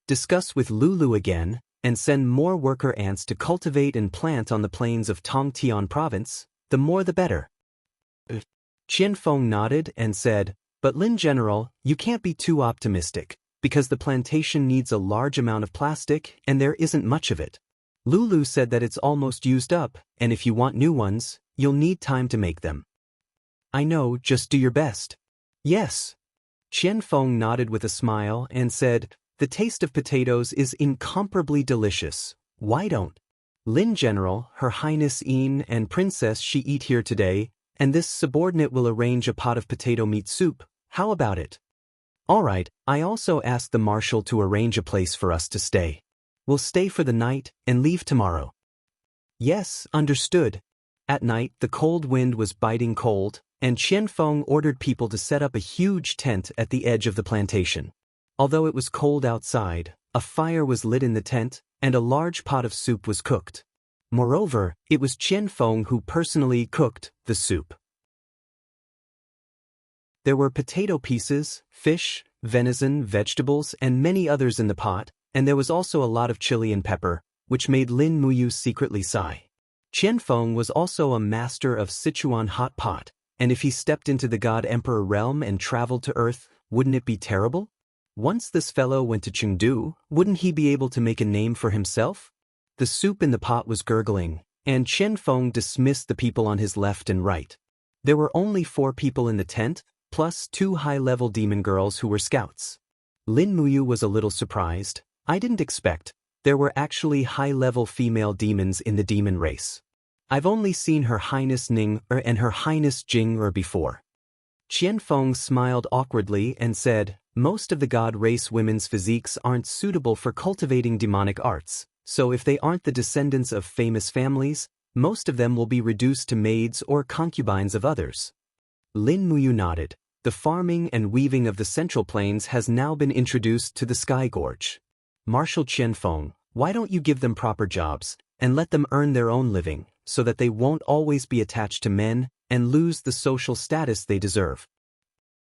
Discuss with Lulu again, and send more worker ants to cultivate and plant on the plains of Tongtian province, the more the better." Qianfeng nodded and said, "But Lin General, you can't be too optimistic, because the plantation needs a large amount of plastic and there isn't much of it. Lulu said that it's almost used up, and if you want new ones, you'll need time to make them." "I know, just do your best." "Yes." Qianfeng nodded with a smile and said, "The taste of potatoes is incomparably delicious. Why don't Lin General, Her Highness Yin and Princess She eat here today, and this subordinate will arrange a pot of potato meat soup. How about it?" "All right, I also asked the marshal to arrange a place for us to stay. We'll stay for the night and leave tomorrow." "Yes, understood." At night, the cold wind was biting cold, and Qianfeng ordered people to set up a huge tent at the edge of the plantation. Although it was cold outside, a fire was lit in the tent, and a large pot of soup was cooked. Moreover, it was Qianfeng who personally cooked the soup. There were potato pieces, fish, venison, vegetables, and many others in the pot, and there was also a lot of chili and pepper, which made Lin Muyu secretly sigh. Qianfeng was also a master of Sichuan hot pot, and if he stepped into the God-Emperor realm and traveled to Earth, wouldn't it be terrible? Once this fellow went to Chengdu, wouldn't he be able to make a name for himself? The soup in the pot was gurgling, and Qianfeng dismissed the people on his left and right. There were only 4 people in the tent, plus 2 high-level demon girls who were scouts. Lin Muyu was a little surprised. "I didn't expect there were actually high-level female demons in the demon race. I've only seen Her Highness Ning and Her Highness Jing before." Qianfeng smiled awkwardly and said, "Most of the god race women's physiques aren't suitable for cultivating demonic arts, so if they aren't the descendants of famous families, most of them will be reduced to maids or concubines of others." Lin Muyu nodded. The farming and weaving of the Central Plains has now been introduced to the Sky Gorge. "Marshal Qianfeng, why don't you give them proper jobs, and let them earn their own living, so that they won't always be attached to men and lose the social status they deserve?"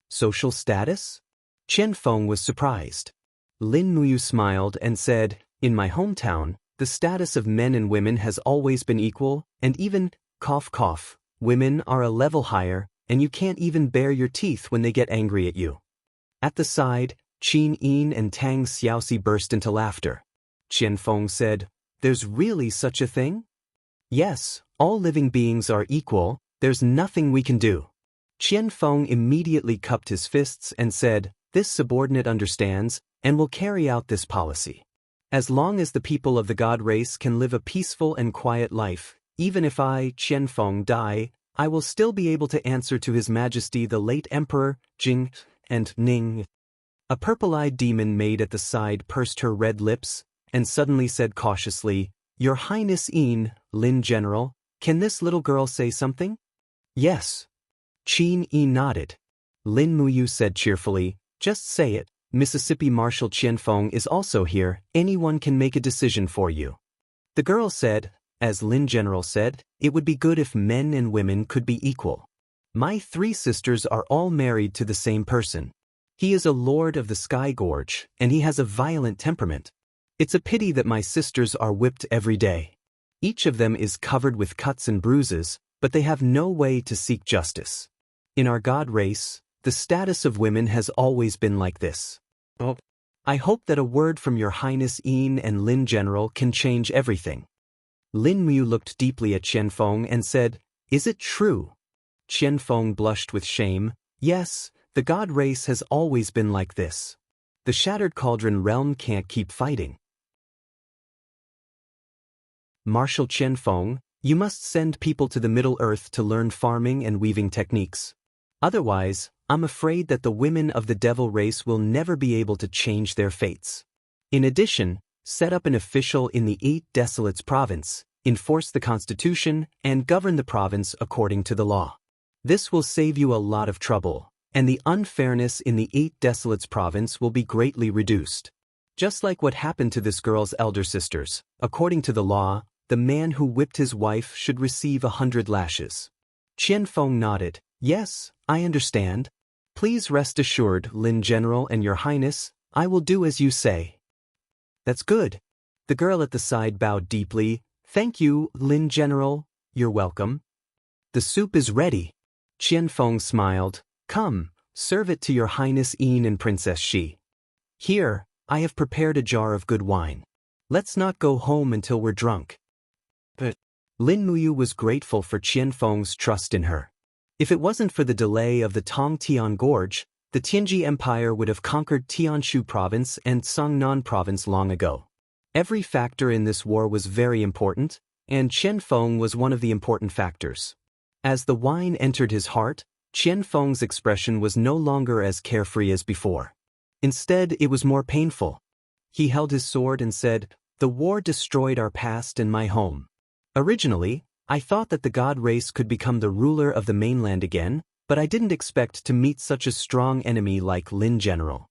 "Social status?" Qianfeng was surprised. Lin Muyu smiled and said, "In my hometown, the status of men and women has always been equal, and even, cough cough, women are a level higher, and you can't even bare your teeth when they get angry at you." At the side, Qin Yin and Tang Xiaoxi burst into laughter. Qianfeng said, There's really such a thing? Yes, all living beings are equal, there's nothing we can do. Qianfeng immediately cupped his fists and said, this subordinate understands, and will carry out this policy. As long as the people of the god race can live a peaceful and quiet life, even if I, Qianfeng, die, I will still be able to answer to His Majesty the late Emperor, Jing, and Ning. A purple-eyed demon maid at the side pursed her red lips, and suddenly said cautiously, Your Highness Lin General, can this little girl say something? Yes. Qin Yi nodded. Lin Muyu said cheerfully, just say it, Mississippi Marshal Qianfeng is also here, anyone can make a decision for you. The girl said, as Lin General said, it would be good if men and women could be equal. My 3 sisters are all married to the same person. He is a lord of the Sky Gorge, and he has a violent temperament. It's a pity that my sisters are whipped every day. Each of them is covered with cuts and bruises, but they have no way to seek justice. In our god race, the status of women has always been like this. I hope that a word from Your Highness and Lin General can change everything. Lin Mu looked deeply at Qianfeng and said, Is it true? Qianfeng blushed with shame. Yes, the god race has always been like this. The Shattered Cauldron realm can't keep fighting. Marshal Qianfeng, you must send people to the Middle Earth to learn farming and weaving techniques. Otherwise, I'm afraid that the women of the devil race will never be able to change their fates. In addition, set up an official in the 8 Desolates province, enforce the constitution, and govern the province according to the law. This will save you a lot of trouble, and the unfairness in the 8 Desolates province will be greatly reduced. Just like what happened to this girl's elder sisters, according to the law, the man who whipped his wife should receive 100 lashes. Qianfeng nodded. Yes, I understand. Please rest assured, Lin General and Your Highness, I will do as you say. That's good. The girl at the side bowed deeply. Thank you, Lin General. You're welcome. The soup is ready. Qianfeng smiled. Come, serve it to Your Highness and Princess Shi. Here, I have prepared a jar of good wine. Let's not go home until we're drunk. But Lin Muyu was grateful for Qianfeng's trust in her. If it wasn't for the delay of the Tongtian Gorge, the Tianji Empire would have conquered Tianshu Province and Songnan Province long ago. Every factor in this war was very important, and Qianfeng was one of the important factors. As the wine entered his heart, Qianfeng's expression was no longer as carefree as before. Instead, it was more painful. He held his sword and said, The war destroyed our past and my home. Originally, I thought that the god race could become the ruler of the mainland again, but I didn't expect to meet such a strong enemy like Lin General.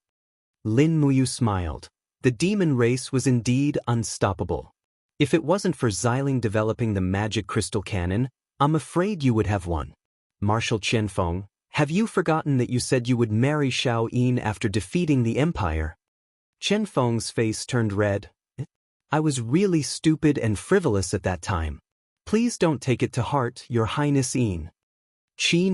Lin Muyu smiled. The demon race was indeed unstoppable. If it wasn't for Xiling developing the magic crystal cannon, I'm afraid you would have won. Marshal Qianfeng, have you forgotten that you said you would marry Xiao Yin after defeating the empire? Qianfeng's face turned red. I was really stupid and frivolous at that time. Please don't take it to heart, Your Highness Qin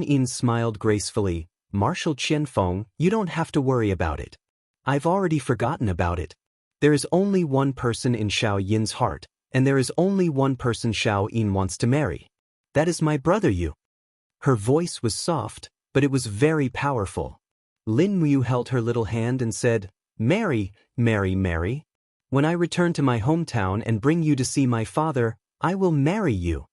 Yin smiled gracefully. Marshal Qianfeng, you don't have to worry about it. I've already forgotten about it. There is only one person in Xiao Yin's heart, and there is only one person Xiao Yin wants to marry. That is my brother Yu. Her voice was soft, but it was very powerful. Lin Muyu held her little hand and said, Marry, marry, marry. When I return to my hometown and bring you to see my father, I will marry you.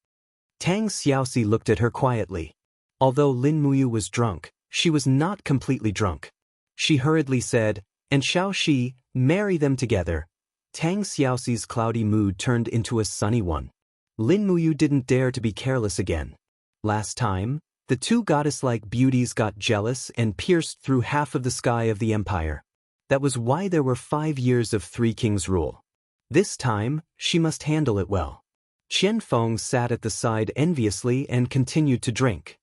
Tang Xiaoxi looked at her quietly. Although Lin Muyu was drunk, she was not completely drunk. She hurriedly said, And Xiao Shi, marry them together. Tang Xiaoxi's cloudy mood turned into a sunny one. Lin Muyu didn't dare to be careless again. Last time, the 2 goddess-like beauties got jealous and pierced through half of the sky of the empire. That was why there were 5 years of 3 kings' rule. This time, she must handle it well. Qianfeng sat at the side enviously and continued to drink.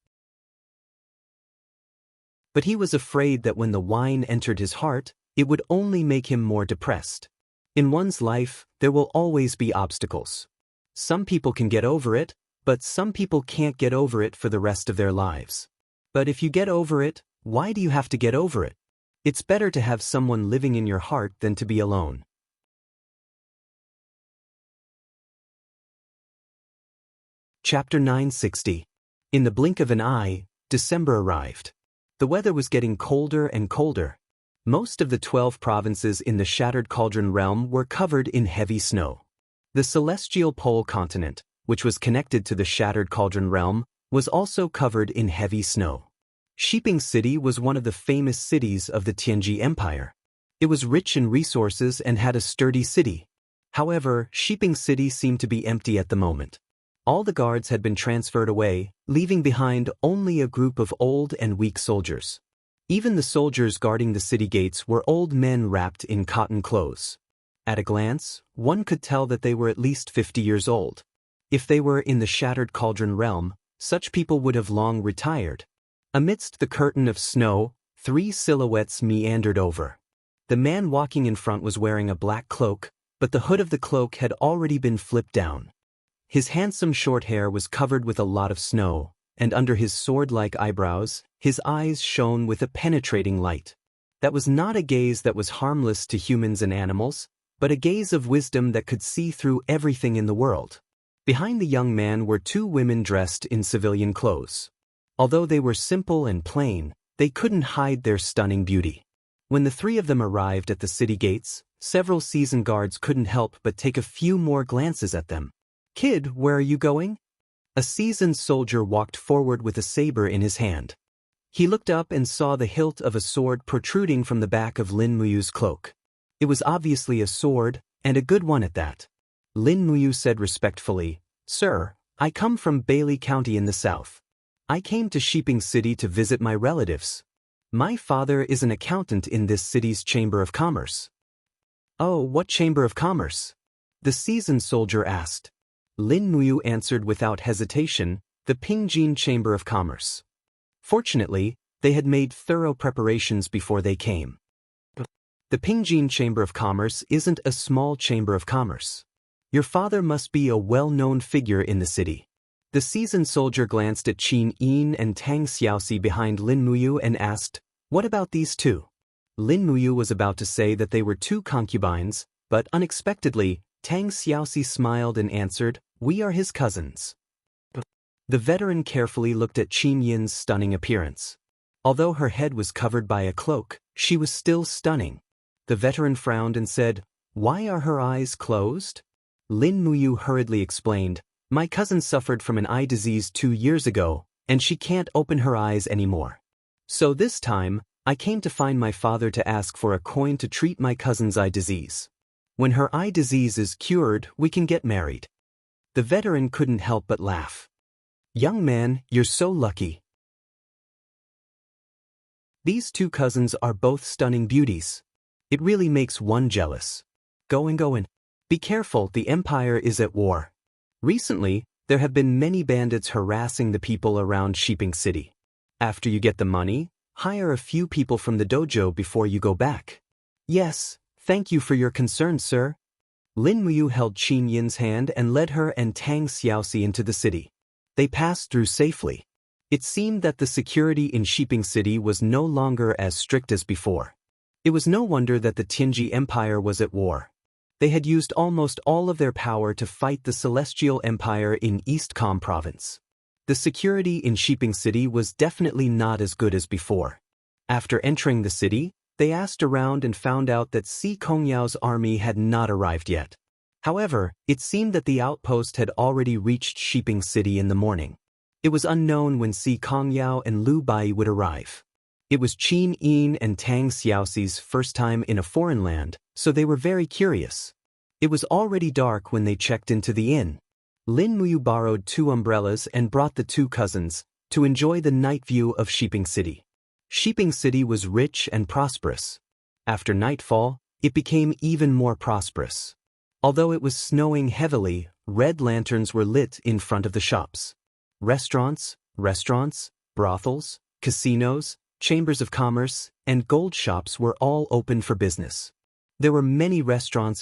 But he was afraid that when the wine entered his heart, it would only make him more depressed. In one's life, there will always be obstacles. Some people can get over it, but some people can't get over it for the rest of their lives. But if you get over it, why do you have to get over it? It's better to have someone living in your heart than to be alone. Chapter 960. In the blink of an eye, December arrived. The weather was getting colder and colder. Most of the 12 provinces in the Shattered Cauldron realm were covered in heavy snow. The celestial pole continent, which was connected to the Shattered Cauldron realm, was also covered in heavy snow. Shiping City was one of the famous cities of the Tianji Empire. It was rich in resources and had a sturdy city. However, Shiping City seemed to be empty at the moment. All the guards had been transferred away, leaving behind only a group of old and weak soldiers. Even the soldiers guarding the city gates were old men wrapped in cotton clothes. At a glance, one could tell that they were at least 50 years old. If they were in the Shattered Cauldron realm, such people would have long retired. Amidst the curtain of snow, 3 silhouettes meandered over. The man walking in front was wearing a black cloak, but the hood of the cloak had already been flipped down. His handsome short hair was covered with a lot of snow, and under his sword-like eyebrows, his eyes shone with a penetrating light. That was not a gaze that was harmless to humans and animals, but a gaze of wisdom that could see through everything in the world. Behind the young man were 2 women dressed in civilian clothes. Although they were simple and plain, they couldn't hide their stunning beauty. When the 3 of them arrived at the city gates, several seasoned guards couldn't help but take a few more glances at them. "Kid, where are you going?" A seasoned soldier walked forward with a saber in his hand. He looked up and saw the hilt of a sword protruding from the back of Lin Muyu's cloak. It was obviously a sword, and a good one at that. Lin Muyu said respectfully, "Sir, I come from Bailey County in the south. I came to Shiping City to visit my relatives. My father is an accountant in this city's Chamber of Commerce." "Oh, what Chamber of Commerce?" the seasoned soldier asked. Lin Muyu answered without hesitation, "The Pingjin Chamber of Commerce." Fortunately, they had made thorough preparations before they came. The Pingjin Chamber of Commerce isn't a small chamber of commerce. Your father must be a well-known figure in the city. The seasoned soldier glanced at Qin Yin and Tang Xiaoxi behind Lin Muyu and asked, "What about these 2? Lin Muyu was about to say that they were 2 concubines, but unexpectedly, Tang Xiaoxi smiled and answered, "We are his cousins." The veteran carefully looked at Qin Yin's stunning appearance. Although her head was covered by a cloak, she was still stunning. The veteran frowned and said, "Why are her eyes closed?" Lin Muyu hurriedly explained, "My cousin suffered from an eye disease 2 years ago, and she can't open her eyes anymore. So this time, I came to find my father to ask for a coin to treat my cousin's eye disease. When her eye disease is cured, we can get married." The veteran couldn't help but laugh. "Young man, you're so lucky. These 2 cousins are both stunning beauties. It really makes one jealous. Go in. Be careful, the empire is at war. Recently, there have been many bandits harassing the people around Shiping City. After you get the money, hire a few people from the dojo before you go back." "Yes, thank you for your concern, sir." Lin Muyu held Qin Yin's hand and led her and Tang Xiaoxi into the city. They passed through safely. It seemed that the security in Shiping City was no longer as strict as before. It was no wonder that the Tianji Empire was at war. They had used almost all of their power to fight the Celestial Empire in East Com province. The security in Shiping City was definitely not as good as before. After entering the city, they asked around and found out that Si Kongyao's army had not arrived yet. However, it seemed that the outpost had already reached Shiping City in the morning. It was unknown when Si Kongyao and Lu Bai would arrive. It was Qin Yin and Tang Xiaoxi's first time in a foreign land, so they were very curious. It was already dark when they checked into the inn. Lin Muyu borrowed 2 umbrellas and brought the 2 cousins to enjoy the night view of Shiping City. Shiping City was rich and prosperous. After nightfall, it became even more prosperous. Although it was snowing heavily, red lanterns were lit in front of the shops. Restaurants, brothels, casinos, chambers of commerce, and gold shops were all open for business. There were many restaurants.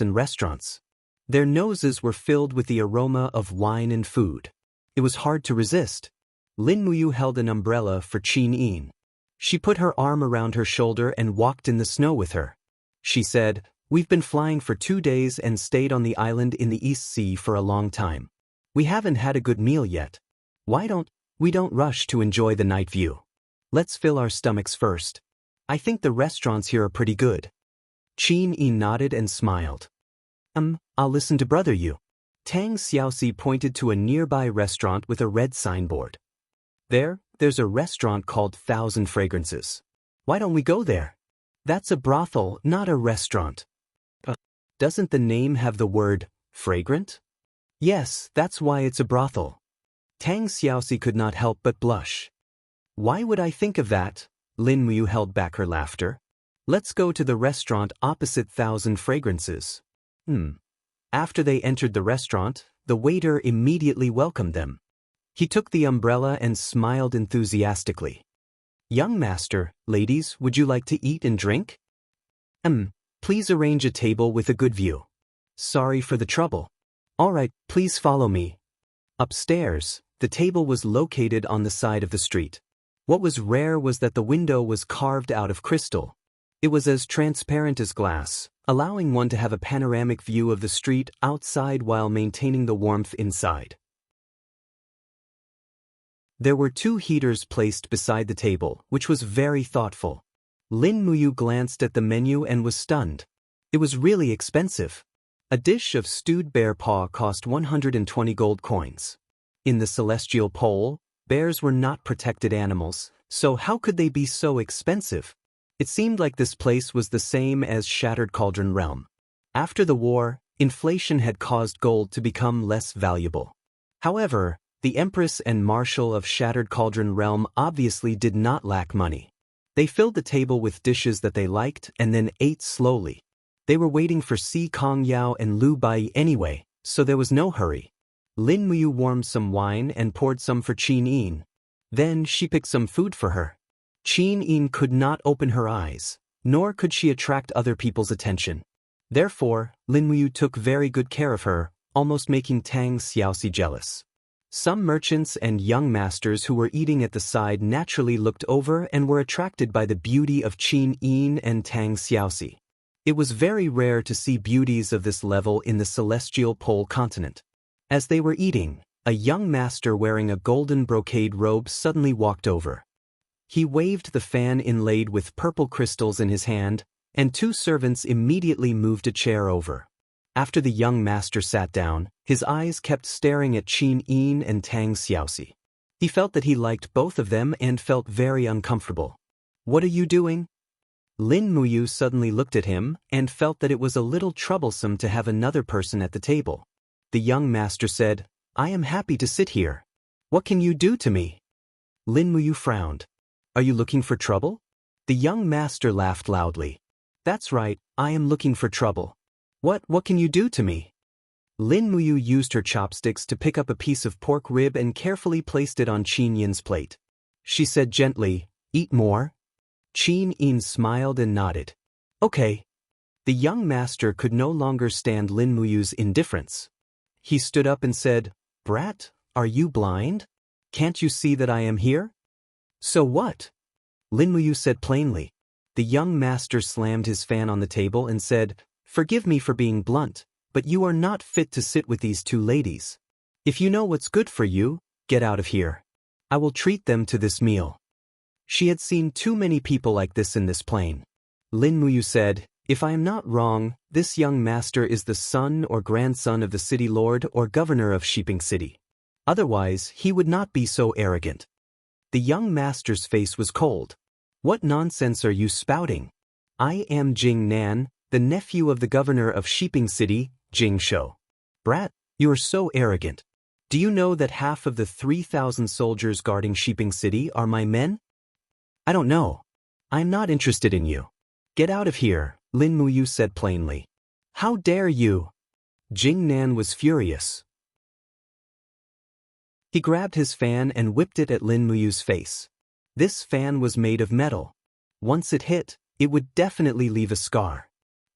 Their noses were filled with the aroma of wine and food. It was hard to resist. Lin Muyu held an umbrella for Qin Yin. She put her arm around her shoulder and walked in the snow with her. She said, "We've been flying for 2 days and stayed on the island in the East Sea for a long time. We haven't had a good meal yet. Why don't we rush to enjoy the night view? Let's fill our stomachs first. I think the restaurants here are pretty good. Qin Yi nodded and smiled. I'll listen to brother you. Tang Xiaoxi pointed to a nearby restaurant with a red signboard. There's a restaurant called Thousand Fragrances. Why don't we go there? That's a brothel, not a restaurant. Doesn't the name have the word fragrant? Yes, that's why it's a brothel. Tang Xiaoxi could not help but blush. Why would I think of that? Lin Muyu held back her laughter. Let's go to the restaurant opposite Thousand Fragrances. After they entered the restaurant, the waiter immediately welcomed them. He took the umbrella and smiled enthusiastically. Young master, ladies, would you like to eat and drink? Please arrange a table with a good view. Sorry for the trouble. All right, please follow me. Upstairs, the table was located on the side of the street. What was rare was that the window was carved out of crystal. It was as transparent as glass, allowing one to have a panoramic view of the street outside while maintaining the warmth inside. There were 2 heaters placed beside the table, which was very thoughtful. Lin Muyu glanced at the menu and was stunned. It was really expensive. A dish of stewed bear paw cost 120 gold coins. In the celestial pole, bears were not protected animals, so how could they be so expensive? It seemed like this place was the same as Shattered Cauldron Realm. After the war, inflation had caused gold to become less valuable. However, the Empress and Marshal of Shattered Cauldron Realm obviously did not lack money. They filled the table with dishes that they liked and then ate slowly. They were waiting for Si Kong Yao and Lu Bai anyway, so there was no hurry. Lin Muyu warmed some wine and poured some for Qin Yin. Then she picked some food for her. Qin Yin could not open her eyes, nor could she attract other people's attention. Therefore, Lin Muyu took very good care of her, almost making Tang Xiaoxi jealous. Some merchants and young masters who were eating at the side naturally looked over and were attracted by the beauty of Qin Yin and Tang Xiaoxi. It was very rare to see beauties of this level in the celestial pole continent. As they were eating, a young master wearing a golden brocade robe suddenly walked over. He waved the fan inlaid with purple crystals in his hand, and 2 servants immediately moved a chair over. After the young master sat down, his eyes kept staring at Qin Yin and Tang Xiaoxi. He felt that he liked both of them and felt very uncomfortable. What are you doing? Lin Muyu suddenly looked at him and felt that it was a little troublesome to have another person at the table. The young master said, I am happy to sit here. What can you do to me? Lin Muyu frowned. Are you looking for trouble? The young master laughed loudly. That's right, I am looking for trouble. What can you do to me? Lin Muyu used her chopsticks to pick up a piece of pork rib and carefully placed it on Qin Yin's plate. She said gently, Eat more? Qin Yin smiled and nodded. Okay. The young master could no longer stand Lin Muyu's indifference. He stood up and said, Brat, are you blind? Can't you see that I am here? So what? Lin Muyu said plainly. The young master slammed his fan on the table and said, Forgive me for being blunt, but you are not fit to sit with these 2 ladies. If you know what's good for you, get out of here. I will treat them to this meal. She had seen too many people like this in this plane. Lin Muyu said, If I am not wrong, this young master is the son or grandson of the city lord or governor of Shiping City. Otherwise, he would not be so arrogant. The young master's face was cold. What nonsense are you spouting? I am Jing Nan, the nephew of the governor of Shiping City, Jing Shou. Brat, you are so arrogant. Do you know that half of the 3,000 soldiers guarding Shiping City are my men? I don't know. I'm not interested in you. Get out of here, Lin Muyu said plainly. How dare you? Jing Nan was furious. He grabbed his fan and whipped it at Lin Muyu's face. This fan was made of metal. Once it hit, it would definitely leave a scar.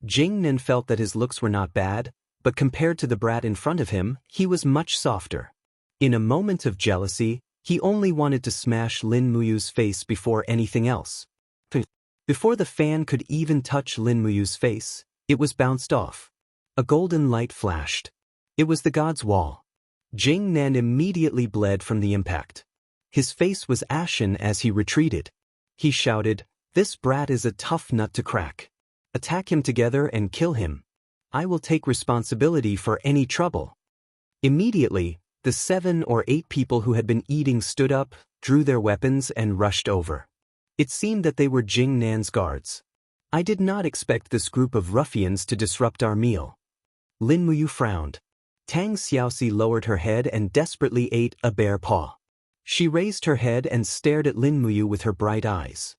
Jing Nan felt that his looks were not bad, but compared to the brat in front of him, he was much softer. In a moment of jealousy, he only wanted to smash Lin Muyu's face before anything else. Before the fan could even touch Lin Muyu's face, it was bounced off. A golden light flashed. It was the god's wall. Jing Nan immediately bled from the impact. His face was ashen as he retreated. He shouted, "This brat is a tough nut to crack. Attack him together and kill him. I will take responsibility for any trouble." Immediately, the 7 or 8 people who had been eating stood up, drew their weapons and rushed over. It seemed that they were Jing Nan's guards. "I did not expect this group of ruffians to disrupt our meal." Lin Muyu frowned. Tang Xiaoxi lowered her head and desperately ate a bare paw. She raised her head and stared at Lin Muyu with her bright eyes.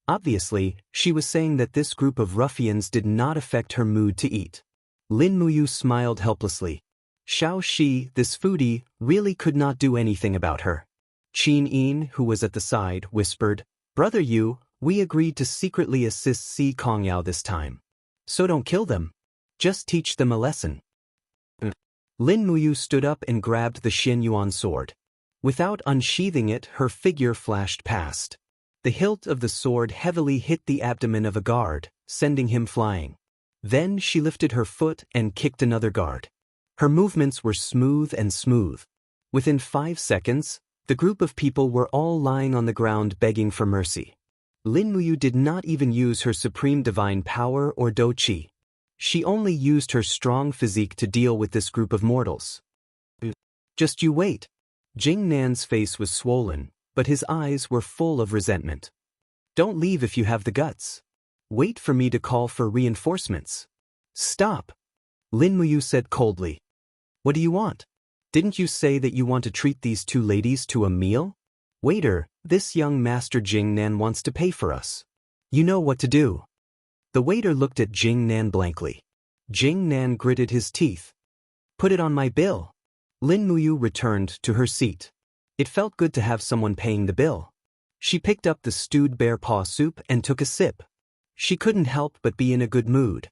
Obviously, she was saying that this group of ruffians did not affect her mood to eat. Lin Muyu smiled helplessly. Xiao Shi, this foodie, really could not do anything about her. Qin Yin, who was at the side, whispered, "Brother Yu, we agreed to secretly assist Si Kongyao this time. So don't kill them. Just teach them a lesson." Lin Muyu stood up and grabbed the Xin Yuan sword. Without unsheathing it, her figure flashed past. The hilt of the sword heavily hit the abdomen of a guard, sending him flying. Then she lifted her foot and kicked another guard. Her movements were smooth and smooth. Within 5 seconds, the group of people were all lying on the ground begging for mercy. Lin Muyu did not even use her supreme divine power or Do Qi. She only used her strong physique to deal with this group of mortals. "Just you wait." Jing Nan's face was swollen, but his eyes were full of resentment. "Don't leave if you have the guts. Wait for me to call for reinforcements." "Stop," Lin Muyu said coldly. "What do you want? Didn't you say that you want to treat these 2 ladies to a meal? Waiter, this young master Jing Nan wants to pay for us. You know what to do." The waiter looked at Jing Nan blankly. Jing Nan gritted his teeth. "Put it on my bill." Lin Muyu returned to her seat. It felt good to have someone paying the bill. She picked up the stewed bear paw soup and took a sip. She couldn't help but be in a good mood.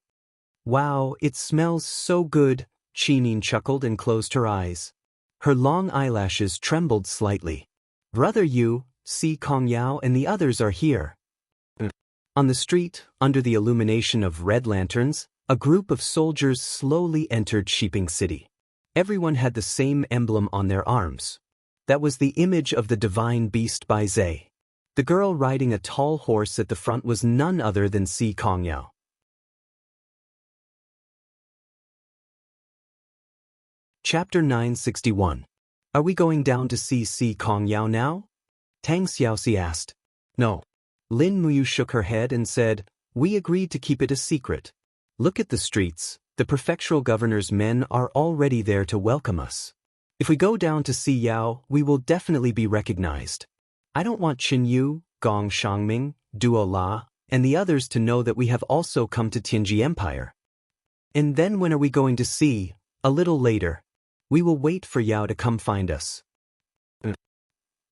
"Wow, it smells so good," Qinin chuckled and closed her eyes. Her long eyelashes trembled slightly. "Brother Yu, Si Kongyao and the others are here." On the street, under the illumination of red lanterns, a group of soldiers slowly entered Shiping City. Everyone had the same emblem on their arms. That was the image of the divine beast Bai Zhe. The girl riding a tall horse at the front was none other than Si Kongyao. Chapter 961. Are we going down to see Si Kongyao now? Tang Xiaoxi asked. No. Lin Muyu shook her head and said, "We agreed to keep it a secret. Look at the streets, the prefectural governor's men are already there to welcome us. If we go down to see Yao, we will definitely be recognized. I don't want Qin Yu, Gong Shangming, Duo La, and the others to know that we have also come to Tianji Empire." "And then when are we going to see?" "A little later. We will wait for Yao to come find us."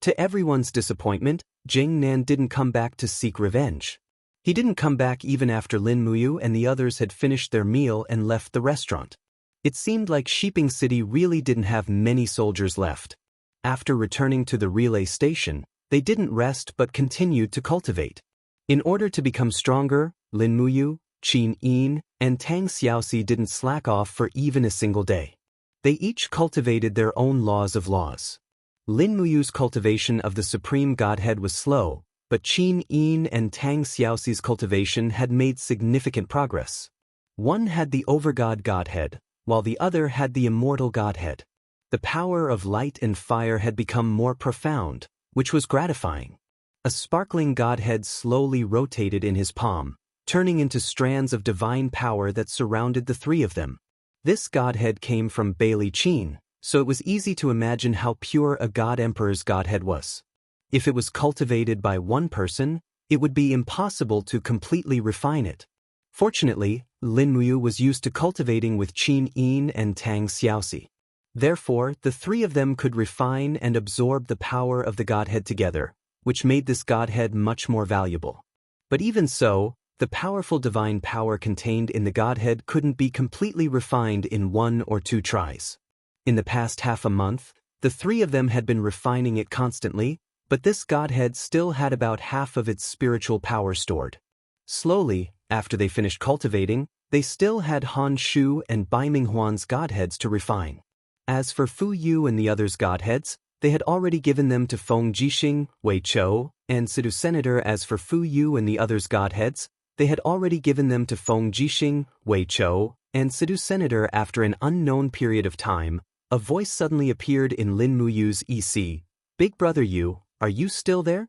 To everyone's disappointment, Jing Nan didn't come back to seek revenge. He didn't come back even after Lin Muyu and the others had finished their meal and left the restaurant. It seemed like Shiping City really didn't have many soldiers left. After returning to the relay station, they didn't rest but continued to cultivate. In order to become stronger, Lin Muyu, Qin Yin, and Tang Xiaoxi didn't slack off for even a single day. They each cultivated their own laws of laws. Lin Muyu's cultivation of the Supreme Godhead was slow, but Qin Yin and Tang Xiaoxi's cultivation had made significant progress. One had the Overgod Godhead, while the other had the Immortal Godhead. The power of light and fire had become more profound, which was gratifying. A sparkling Godhead slowly rotated in his palm, turning into strands of divine power that surrounded the 3 of them. This Godhead came from Bailey Qin, so it was easy to imagine how pure a God Emperor's Godhead was. If it was cultivated by one person, it would be impossible to completely refine it. Fortunately, Lin Muyu was used to cultivating with Qin Yin and Tang Xiaoxi. Therefore, the 3 of them could refine and absorb the power of the Godhead together, which made this Godhead much more valuable. But even so, the powerful divine power contained in the Godhead couldn't be completely refined in 1 or 2 tries. In the past half a month, the 3 of them had been refining it constantly, but this Godhead still had about half of its spiritual power stored. Slowly, after they finished cultivating, they still had Han Shu and Bai Minghuan's Godheads to refine. As for Fu Yu and the others' godheads, they had already given them to Feng Jixing, Wei Chou, and Sidu Senator. As for Fu Yu and the others' godheads, they had already given them to Feng Jixing, Wei Chou, and Sidu Senator. After an unknown period of time, a voice suddenly appeared in Lin Muyu's EC. Big brother Yu, are you still there?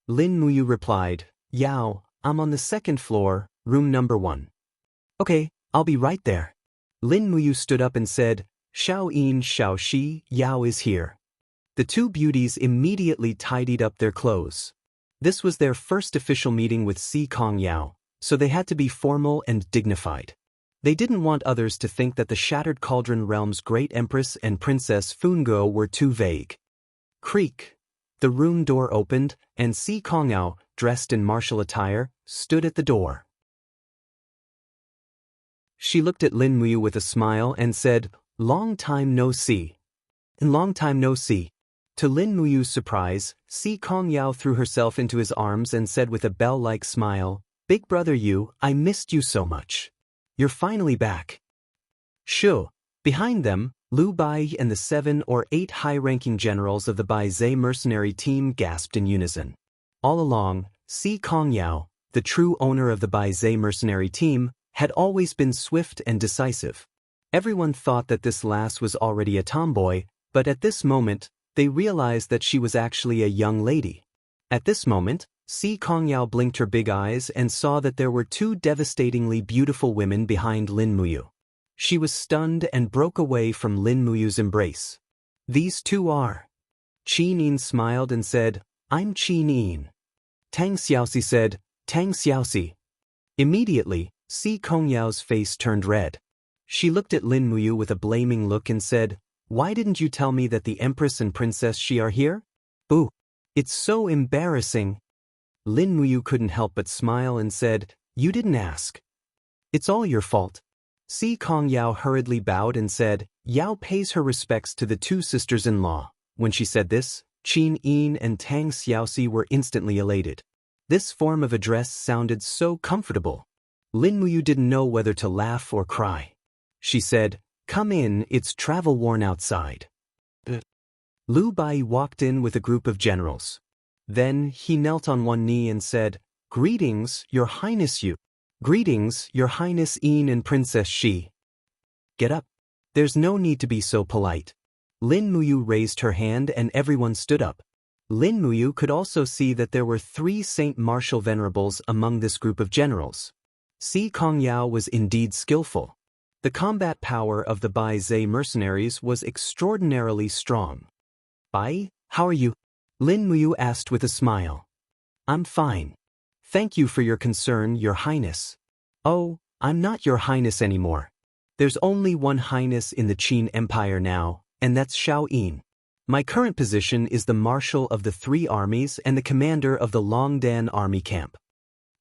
Lin Muyu replied, Yao, I'm on the second floor, room number 1. Okay, I'll be right there. Lin Muyu stood up and said, Xiao Yin Xiao Shi, Yao is here. The two beauties immediately tidied up their clothes. This was their first official meeting with Si Kong Yao, so they had to be formal and dignified. They didn't want others to think that the Shattered Cauldron Realm's great empress and Princess Fungo were too vague. Creak. The room door opened, and Si Kong Yao, dressed in martial attire, stood at the door. She looked at Lin Muyu with a smile and said, Long time no see. And long time no see. To Lin Muyu's surprise, Si Kong Yao threw herself into his arms and said with a bell-like smile, Big brother Yu, I missed you so much. You're finally back. Shu. Behind them, Liu Bai and the 7 or 8 high-ranking generals of the Bai Zhe mercenary team gasped in unison. All along, Si Kong Yao, the true owner of the Bai Zhe mercenary team, had always been swift and decisive. Everyone thought that this lass was already a tomboy, but at this moment, they realized that she was actually a young lady. At this moment, Si Kong Yao blinked her big eyes and saw that there were 2 devastatingly beautiful women behind Lin Muyu. She was stunned and broke away from Lin Muyu's embrace. These 2 are. Qin Yin smiled and said, I'm Qin Yin. Tang Xiaoxi said, Tang Xiaoxi. Immediately, Si Kong Yao's face turned red. She looked at Lin Muyu with a blaming look and said, Why didn't you tell me that the Empress and Princess Shi are here? Boo! It's so embarrassing. Lin Muyu couldn't help but smile and said, You didn't ask. It's all your fault. Si Kong Yao hurriedly bowed and said, Yao pays her respects to the 2 sisters-in-law. When she said this, Qin Yin and Tang Xiaoxi were instantly elated. This form of address sounded so comfortable. Lin Muyu didn't know whether to laugh or cry. She said, Come in, it's travel-worn outside. Liu Bai walked in with a group of generals. Then he knelt on one knee and said, Greetings, Your Highness Yu. Greetings, Your Highness Yin and Princess Shi. Get up. There's no need to be so polite. Lin Muyu raised her hand and everyone stood up. Lin Muyu could also see that there were 3 Saint Martial Venerables among this group of generals. Si Kong Yao was indeed skillful. The combat power of the Bai Zhe mercenaries was extraordinarily strong. Bai, how are you? Lin Muyu asked with a smile. I'm fine. Thank you for your concern, Your Highness. Oh, I'm not Your Highness anymore. There's only one Highness in the Qin Empire now, and that's Xiao Yin. My current position is the Marshal of the 3 armies and the commander of the Longdan Army Camp.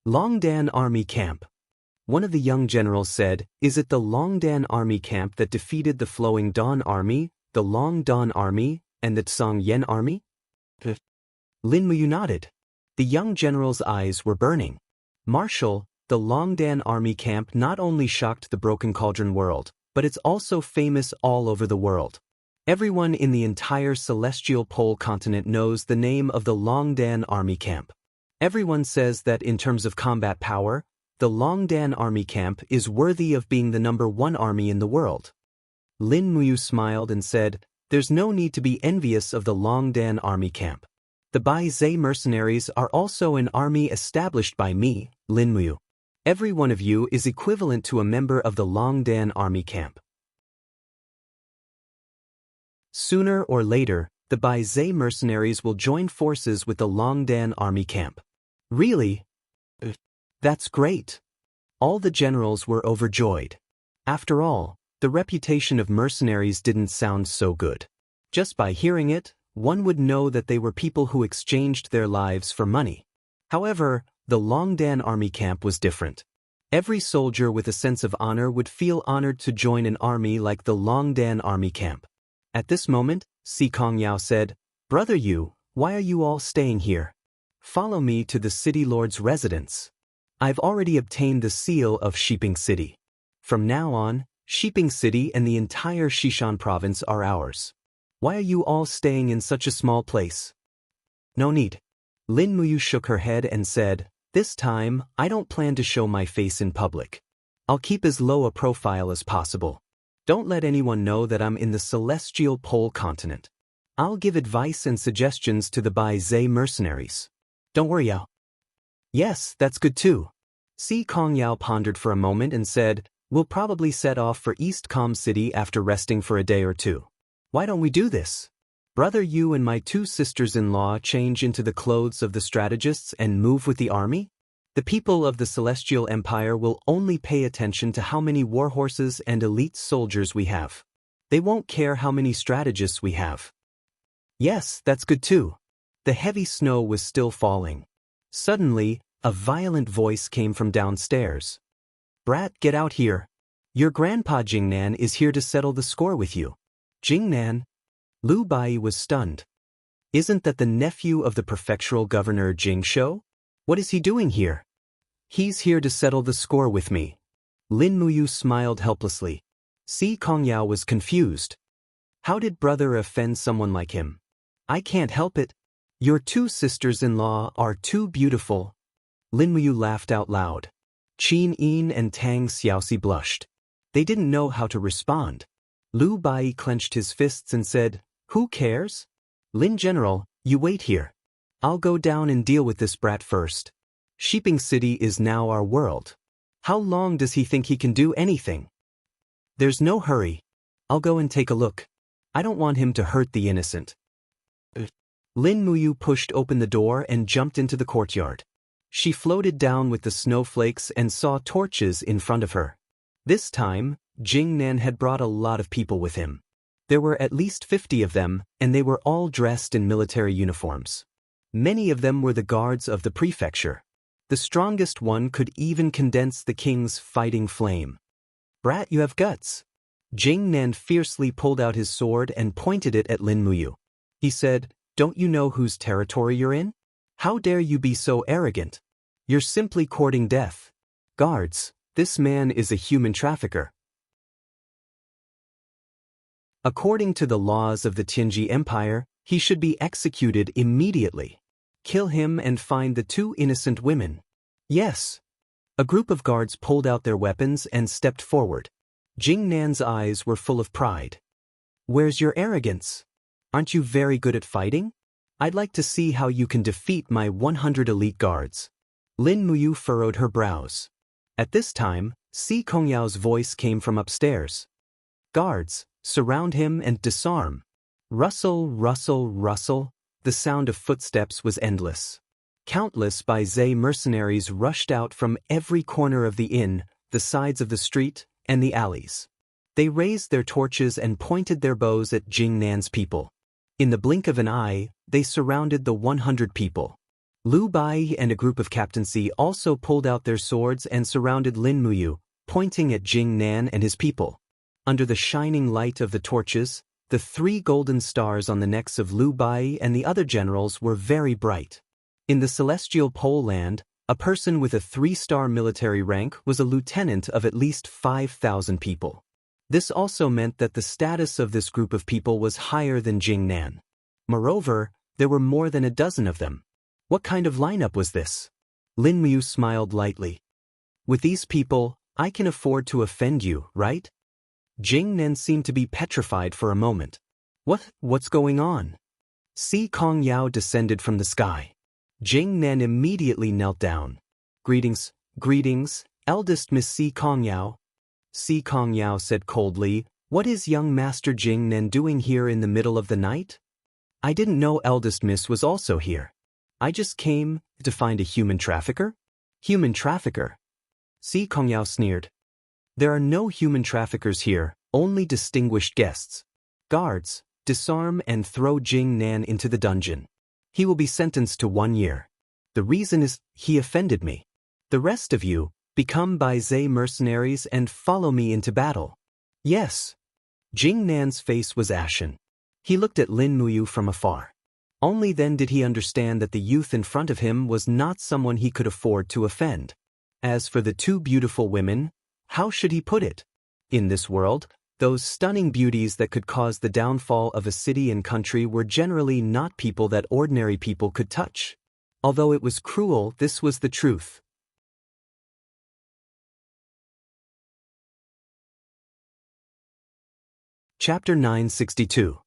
Longdan Army Camp. One of the young generals said, Is it the Longdan Army Camp that defeated the Flowing Dawn Army, the Long Dawn Army, and the Tsang Yen Army? Lin Muyu nodded. The young general's eyes were burning. Marshal, the Longdan Army Camp not only shocked the Broken Cauldron world, but it's also famous all over the world. Everyone in the entire Celestial Pole continent knows the name of the Longdan Army Camp. Everyone says that in terms of combat power, the Longdan Army Camp is worthy of being the number 1 army in the world. Lin Muyu smiled and said, There's no need to be envious of the Longdan Army Camp. The Bai Zhe mercenaries are also an army established by me, Lin Muyu. Every one of you is equivalent to a member of the Longdan Army Camp. Sooner or later, the Bai Zhe mercenaries will join forces with the Longdan Army Camp. Really? That's great. All the generals were overjoyed. After all, the reputation of mercenaries didn't sound so good. Just by hearing it, one would know that they were people who exchanged their lives for money. However, the Longdan Army Camp was different. Every soldier with a sense of honor would feel honored to join an army like the Longdan Army Camp. At this moment, Si Kong Yao said, Brother Yu, why are you all staying here? Follow me to the city lord's residence. I've already obtained the seal of Shiping City. From now on, Shiping City and the entire Shishan province are ours. Why are you all staying in such a small place? No need. Lin Muyu shook her head and said, this time, I don't plan to show my face in public. I'll keep as low a profile as possible. Don't let anyone know that I'm in the celestial pole continent. I'll give advice and suggestions to the Bai Zhe mercenaries. Don't worry, Yao. Yes, that's good too. Si Kong Yao pondered for a moment and said, we'll probably set off for East Com City after resting for a day or two. Why don't we do this? Brother, you and my two sisters-in-law change into the clothes of the strategists and move with the army? The people of the Celestial Empire will only pay attention to how many warhorses and elite soldiers we have. They won't care how many strategists we have. Yes, that's good too. The heavy snow was still falling. Suddenly, a violent voice came from downstairs. Brat, get out here. Your grandpa Jingnan is here to settle the score with you. Jingnan? Lu Bai was stunned. Isn't that the nephew of the prefectural governor Jingshu? What is he doing here? He's here to settle the score with me. Lin Muyu smiled helplessly. Si Kongyao was confused. How did brother offend someone like him? I can't help it. Your two sisters-in-law are too beautiful. Lin Muyu laughed out loud. Qin Yin and Tang Xiaoxi blushed. They didn't know how to respond. Lu Bai clenched his fists and said, who cares? Lin General, you wait here. I'll go down and deal with this brat first. Shiping City is now our world. How long does he think he can do anything? There's no hurry. I'll go and take a look. I don't want him to hurt the innocent. Lin Muyu pushed open the door and jumped into the courtyard. She floated down with the snowflakes and saw torches in front of her. This time, Jingnan had brought a lot of people with him. There were at least 50 of them, and they were all dressed in military uniforms. Many of them were the guards of the prefecture. The strongest one could even condense the king's fighting flame. Brat, you have guts. Jingnan fiercely pulled out his sword and pointed it at Lin Muyu. He said, don't you know whose territory you're in? How dare you be so arrogant? You're simply courting death. Guards, this man is a human trafficker. According to the laws of the Tianji Empire, he should be executed immediately. Kill him and find the two innocent women. Yes. A group of guards pulled out their weapons and stepped forward. Jingnan's eyes were full of pride. Where's your arrogance? Aren't you very good at fighting? I'd like to see how you can defeat my 100 elite guards. Lin Muyu furrowed her brows. At this time, Si Kongyao's voice came from upstairs. Guards, surround him and disarm. Rustle, rustle, rustle. The sound of footsteps was endless. Countless Bai Zhe mercenaries rushed out from every corner of the inn, the sides of the street, and the alleys. They raised their torches and pointed their bows at Jingnan's people. In the blink of an eye, they surrounded the 100 people. Lu Bai and a group of captaincy also pulled out their swords and surrounded Lin Muyu, pointing at Jingnan and his people. Under the shining light of the torches, the 3 golden stars on the necks of Lu Bai and the other generals were very bright. In the celestial pole land, a person with a 3-star military rank was a lieutenant of at least 5,000 people. This also meant that the status of this group of people was higher than Jingnan. Moreover, there were more than a dozen of them. What kind of lineup was this? Lin Muyu smiled lightly. With these people, I can afford to offend you, right? Jingnan seemed to be petrified for a moment. What's going on? Si Kongyao descended from the sky. Jingnan immediately knelt down. Greetings, eldest Miss Si Kongyao. Si Kongyao said coldly, what is young Master Jingnan doing here in the middle of the night? I didn't know eldest Miss was also here. I just came to find a human trafficker? Human trafficker? Si Kongyao sneered. There are no human traffickers here, only distinguished guests. Guards, disarm and throw Jingnan into the dungeon. He will be sentenced to 1 year. The reason is, he offended me. The rest of you, become Bai Zhe mercenaries and follow me into battle. Yes. Jingnan's face was ashen. He looked at Lin Muyu from afar. Only then did he understand that the youth in front of him was not someone he could afford to offend. As for the 2 beautiful women, how should he put it? In this world, those stunning beauties that could cause the downfall of a city and country were generally not people that ordinary people could touch. Although it was cruel, this was the truth. Chapter 962.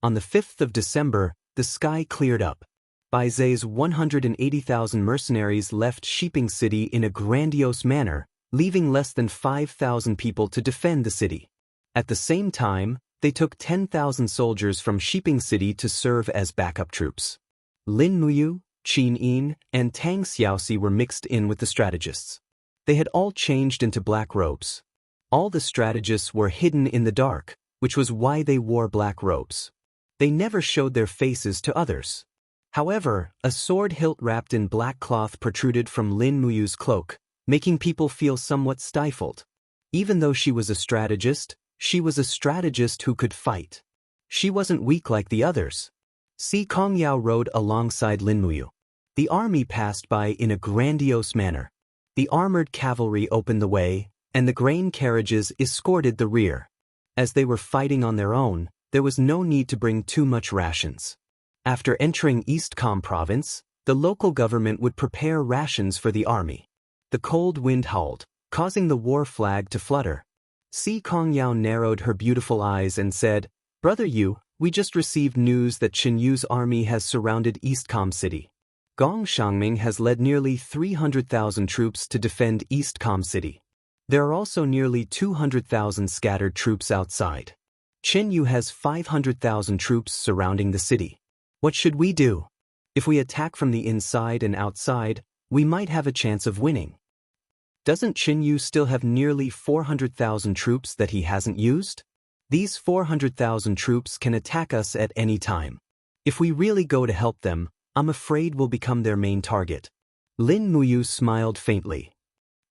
On the 5th of December, the sky cleared up. Baize's 180,000 mercenaries left Shiping City in a grandiose manner, leaving less than 5,000 people to defend the city. At the same time, they took 10,000 soldiers from Shiping City to serve as backup troops. Lin Muyu, Qin Yin, and Tang Xiaoxi were mixed in with the strategists. They had all changed into black robes. All the strategists were hidden in the dark, which was why they wore black robes. They never showed their faces to others. However, a sword hilt wrapped in black cloth protruded from Lin Muyu's cloak, making people feel somewhat stifled. Even though she was a strategist, she was a strategist who could fight. She wasn't weak like the others. Si Kongyao rode alongside Lin Muyu. The army passed by in a grandiose manner. The armored cavalry opened the way, and the grain carriages escorted the rear. As they were fighting on their own, there was no need to bring too much rations. After entering East Com province, the local government would prepare rations for the army. The cold wind howled, causing the war flag to flutter. Si Kongyao narrowed her beautiful eyes and said, "Brother Yu, we just received news that Qin Yu's army has surrounded East Com City. Gong Shangming has led nearly 300,000 troops to defend East Com City. There are also nearly 200,000 scattered troops outside. Qin Yu has 500,000 troops surrounding the city. What should we do? If we attack from the inside and outside, we might have a chance of winning. Doesn't Qin Yu still have nearly 400,000 troops that he hasn't used? These 400,000 troops can attack us at any time. If we really go to help them, I'm afraid we'll become their main target." Lin Muyu smiled faintly.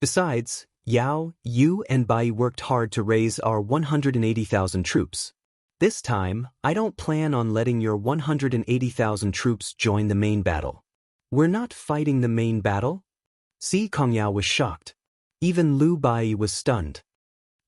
"Besides, Yao, you and Bai worked hard to raise our 180,000 troops. This time, I don't plan on letting your 180,000 troops join the main battle." "We're not fighting the main battle?" Si Kongyao was shocked. Even Lu Bai was stunned.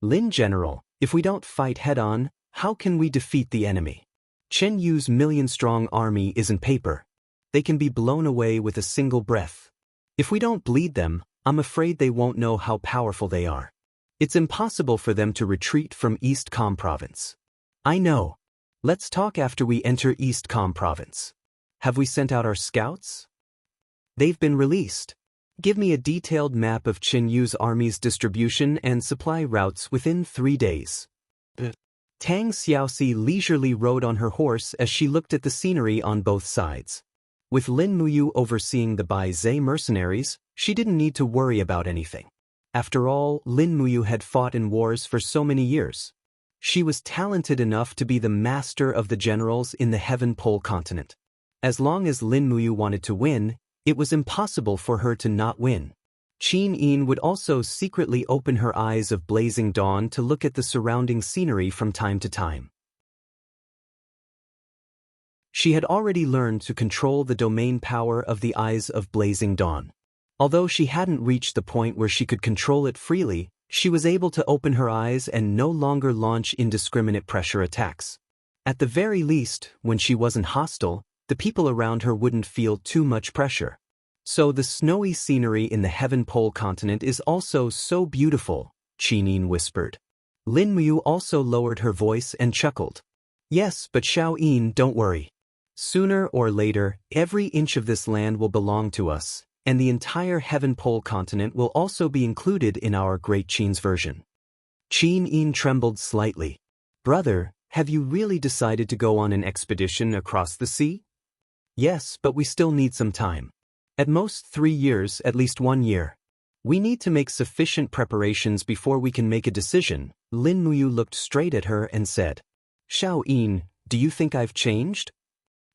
"Lin General, if we don't fight head-on, how can we defeat the enemy? Qin Yu's million-strong army isn't paper. They can be blown away with a single breath. If we don't bleed them, I'm afraid they won't know how powerful they are. It's impossible for them to retreat from East Com province." "I know. Let's talk after we enter East Com province. Have we sent out our scouts?" "They've been released. Give me a detailed map of Qin Yu's army's distribution and supply routes within 3 days." Tang Xiaoxi leisurely rode on her horse as she looked at the scenery on both sides. With Lin Muyu overseeing the Baize mercenaries, she didn't need to worry about anything. After all, Lin Muyu had fought in wars for so many years. She was talented enough to be the master of the generals in the Heaven Pole continent. As long as Lin Muyu wanted to win, it was impossible for her to not win. Qin Yin would also secretly open her eyes of blazing dawn to look at the surrounding scenery from time to time. She had already learned to control the domain power of the eyes of blazing dawn. Although she hadn't reached the point where she could control it freely, she was able to open her eyes and no longer launch indiscriminate pressure attacks. At the very least, when she wasn't hostile, the people around her wouldn't feel too much pressure. "So the snowy scenery in the Heaven Pole continent is also so beautiful," Qin Yin whispered. Lin Muyu also lowered her voice and chuckled. "Yes, but Xiao Yin, don't worry. Sooner or later, every inch of this land will belong to us, and the entire Heaven Pole continent will also be included in our Great Qin's version." Qin Yin trembled slightly. "Brother, have you really decided to go on an expedition across the sea?" "Yes, but we still need some time. At most 3 years, at least 1 year. We need to make sufficient preparations before we can make a decision." Lin Muyu looked straight at her and said, "Xiao Yin, do you think I've changed?"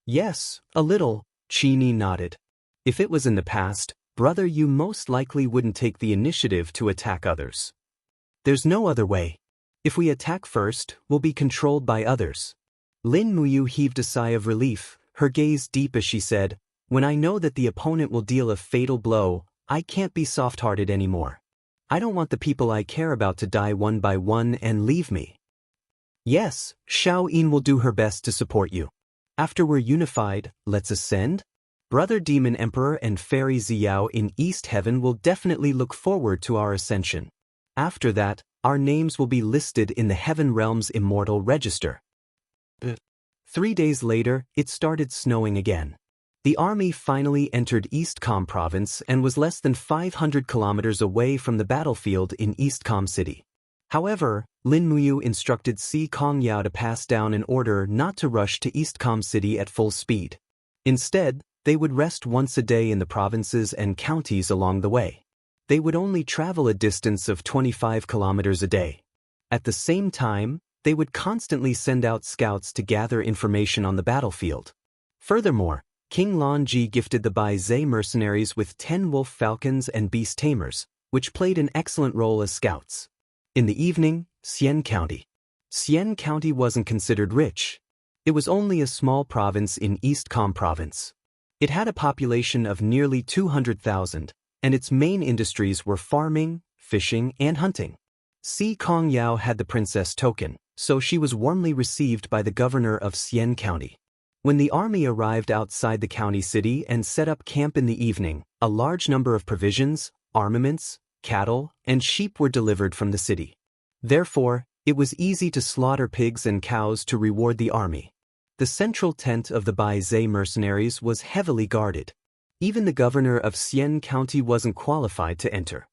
"Yes, a little," Qin Yin nodded. "If it was in the past, brother, you most likely wouldn't take the initiative to attack others. There's no other way. If we attack first, we'll be controlled by others." Lin Muyu heaved a sigh of relief, her gaze deep as she said, "When I know that the opponent will deal a fatal blow, I can't be soft-hearted anymore. I don't want the people I care about to die one by one and leave me. Yes, Xiao Yin will do her best to support you. After we're unified, let's ascend? Brother Demon Emperor and Fairy Xiao in East Heaven will definitely look forward to our ascension. After that, our names will be listed in the Heaven Realm's Immortal Register. 3 days later, it started snowing again. The army finally entered Eastcom province and was less than 500 kilometers away from the battlefield in Eastcom City. However, Lin Muyu instructed Si Kongyao to pass down an order not to rush to Eastcom City at full speed. Instead, they would rest once a day in the provinces and counties along the way. They would only travel a distance of 25 kilometers a day. At the same time, they would constantly send out scouts to gather information on the battlefield. Furthermore, King Lanji gifted the Bai Zhe mercenaries with 10 wolf falcons and beast tamers, which played an excellent role as scouts. In the evening, Xian County. Xian County wasn't considered rich. It was only a small province in Eastcom province. It had a population of nearly 200,000, and its main industries were farming, fishing, and hunting. Si Kongyao had the princess token, so she was warmly received by the governor of Xian County. When the army arrived outside the county city and set up camp in the evening, a large number of provisions, armaments, cattle, and sheep were delivered from the city. Therefore, it was easy to slaughter pigs and cows to reward the army. The central tent of the Bai Zhe mercenaries was heavily guarded. Even the governor of Xian County wasn't qualified to enter.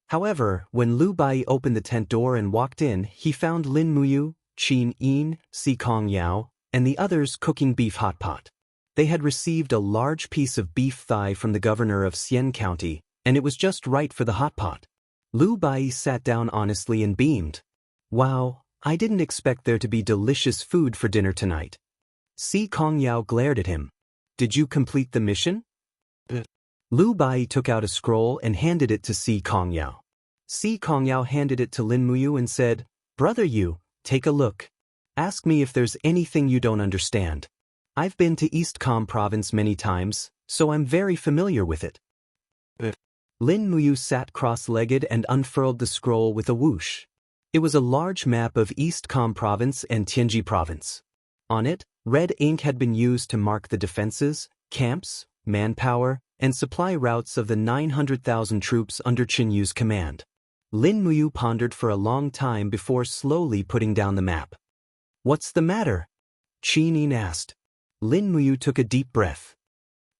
However, when Lu Bai opened the tent door and walked in, he found Lin Muyu, Qin Yin, Si Kongyao, and the others cooking beef hot pot. They had received a large piece of beef thigh from the governor of Xian County, and it was just right for the hot pot. Lu Bai sat down honestly and beamed. Wow, I didn't expect there to be delicious food for dinner tonight. Si Kongyao glared at him. Did you complete the mission? Lu Bai took out a scroll and handed it to Si Kongyao. Si Kongyao handed it to Lin Muyu and said, Brother Yu, take a look. Ask me if there's anything you don't understand. I've been to Eastcom province many times, so I'm very familiar with it. Lin Muyu sat cross-legged and unfurled the scroll with a whoosh. It was a large map of Eastcom province and Tianji province. On it, red ink had been used to mark the defenses, camps, manpower, and supply routes of the 900,000 troops under Qin Yu's command. Lin Muyu pondered for a long time before slowly putting down the map. What's the matter? Qin Yin asked. Lin Muyu took a deep breath.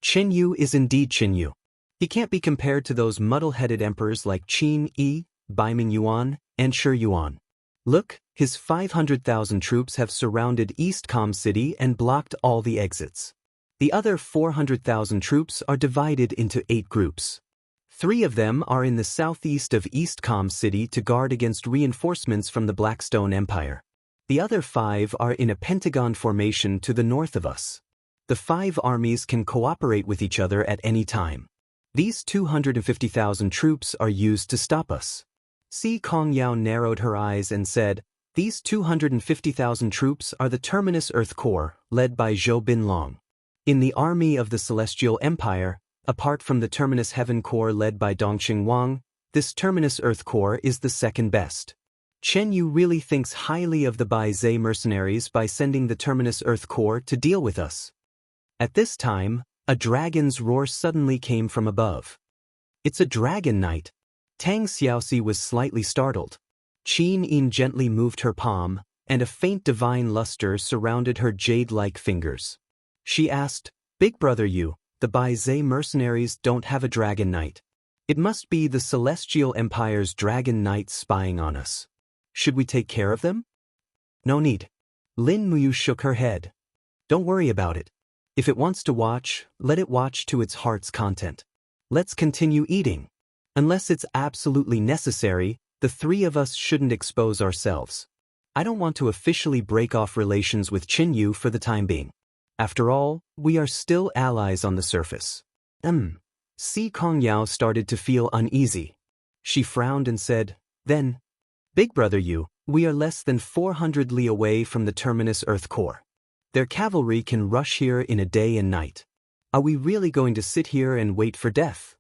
Qin Yu is indeed Qin Yu. He can't be compared to those muddle-headed emperors like Qin Yi, Baiming Yuan, and Shi Yuan. Look, his 500,000 troops have surrounded Eastcom City and blocked all the exits. The other 400,000 troops are divided into 8 groups. 3 of them are in the southeast of Eastcom City to guard against reinforcements from the Blackstone Empire. The other 5 are in a pentagon formation to the north of us. The 5 armies can cooperate with each other at any time. These 250,000 troops are used to stop us. Si Kongyao narrowed her eyes and said, These 250,000 troops are the Terminus Earth Corps, led by Zhou Binlong. In the army of the Celestial Empire, apart from the Terminus Heaven Corps led by Dongxing Wang, this Terminus Earth Corps is the second best. Chen Yu really thinks highly of the Bai Zhe mercenaries by sending the Terminus Earth Corps to deal with us. At this time, a dragon's roar suddenly came from above. It's a dragon knight. Tang Xiaoxi was slightly startled. Qin Yin gently moved her palm, and a faint divine luster surrounded her jade-like fingers. She asked, Big Brother Yu, the Bai Zhe mercenaries don't have a dragon knight. It must be the Celestial Empire's dragon knight spying on us. Should we take care of them? No need. Lin Muyu shook her head. Don't worry about it. If it wants to watch, let it watch to its heart's content. Let's continue eating. Unless it's absolutely necessary, the 3 of us shouldn't expose ourselves. I don't want to officially break off relations with Qin Yu for the time being. After all, we are still allies on the surface. Si Kongyao started to feel uneasy. She frowned and said, Then, Big Brother Yu, we are less than 400 li away from the Terminus Earth Corps. Their cavalry can rush here in a day and night. Are we really going to sit here and wait for death?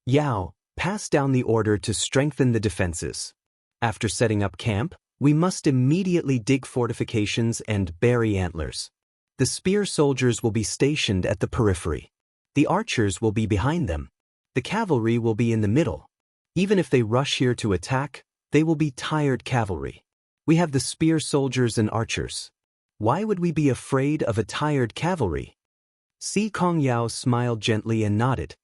Yao, pass down the order to strengthen the defenses. After setting up camp, we must immediately dig fortifications and bury antlers. The spear soldiers will be stationed at the periphery. The archers will be behind them. The cavalry will be in the middle. Even if they rush here to attack, they will be tired cavalry. We have the spear soldiers and archers. Why would we be afraid of a tired cavalry? Si Kong Yao smiled gently and nodded.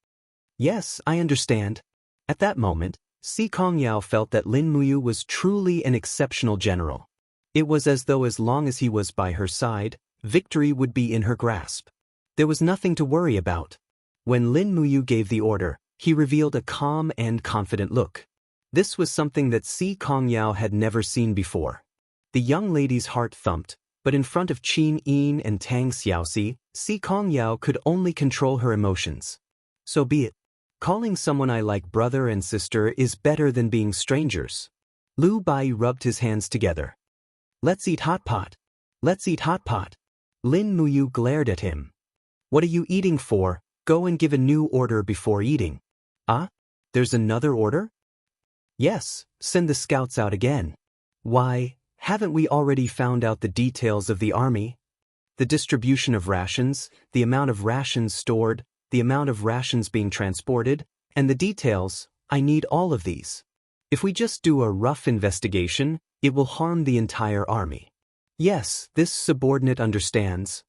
Yes, I understand. At that moment, Si Kong Yao felt that Lin Muyu was truly an exceptional general. It was as though as long as he was by her side, victory would be in her grasp. There was nothing to worry about. When Lin Muyu gave the order, he revealed a calm and confident look. This was something that Si Kong Yao had never seen before. The young lady's heart thumped, but in front of Qin Yin and Tang Xiaoxi, Si Kong Yao could only control her emotions. So be it. Calling someone I like brother and sister is better than being strangers. Lu Bai rubbed his hands together. Let's eat hot pot. Let's eat hot pot. Lin Muyu glared at him. What are you eating for? Go and give a new order before eating. Ah? There's another order? Yes, send the scouts out again. Why, haven't we already found out the details of the army? The distribution of rations, the amount of rations stored, the amount of rations being transported, and the details. I need all of these. If we just do a rough investigation, it will harm the entire army. Yes, this subordinate understands.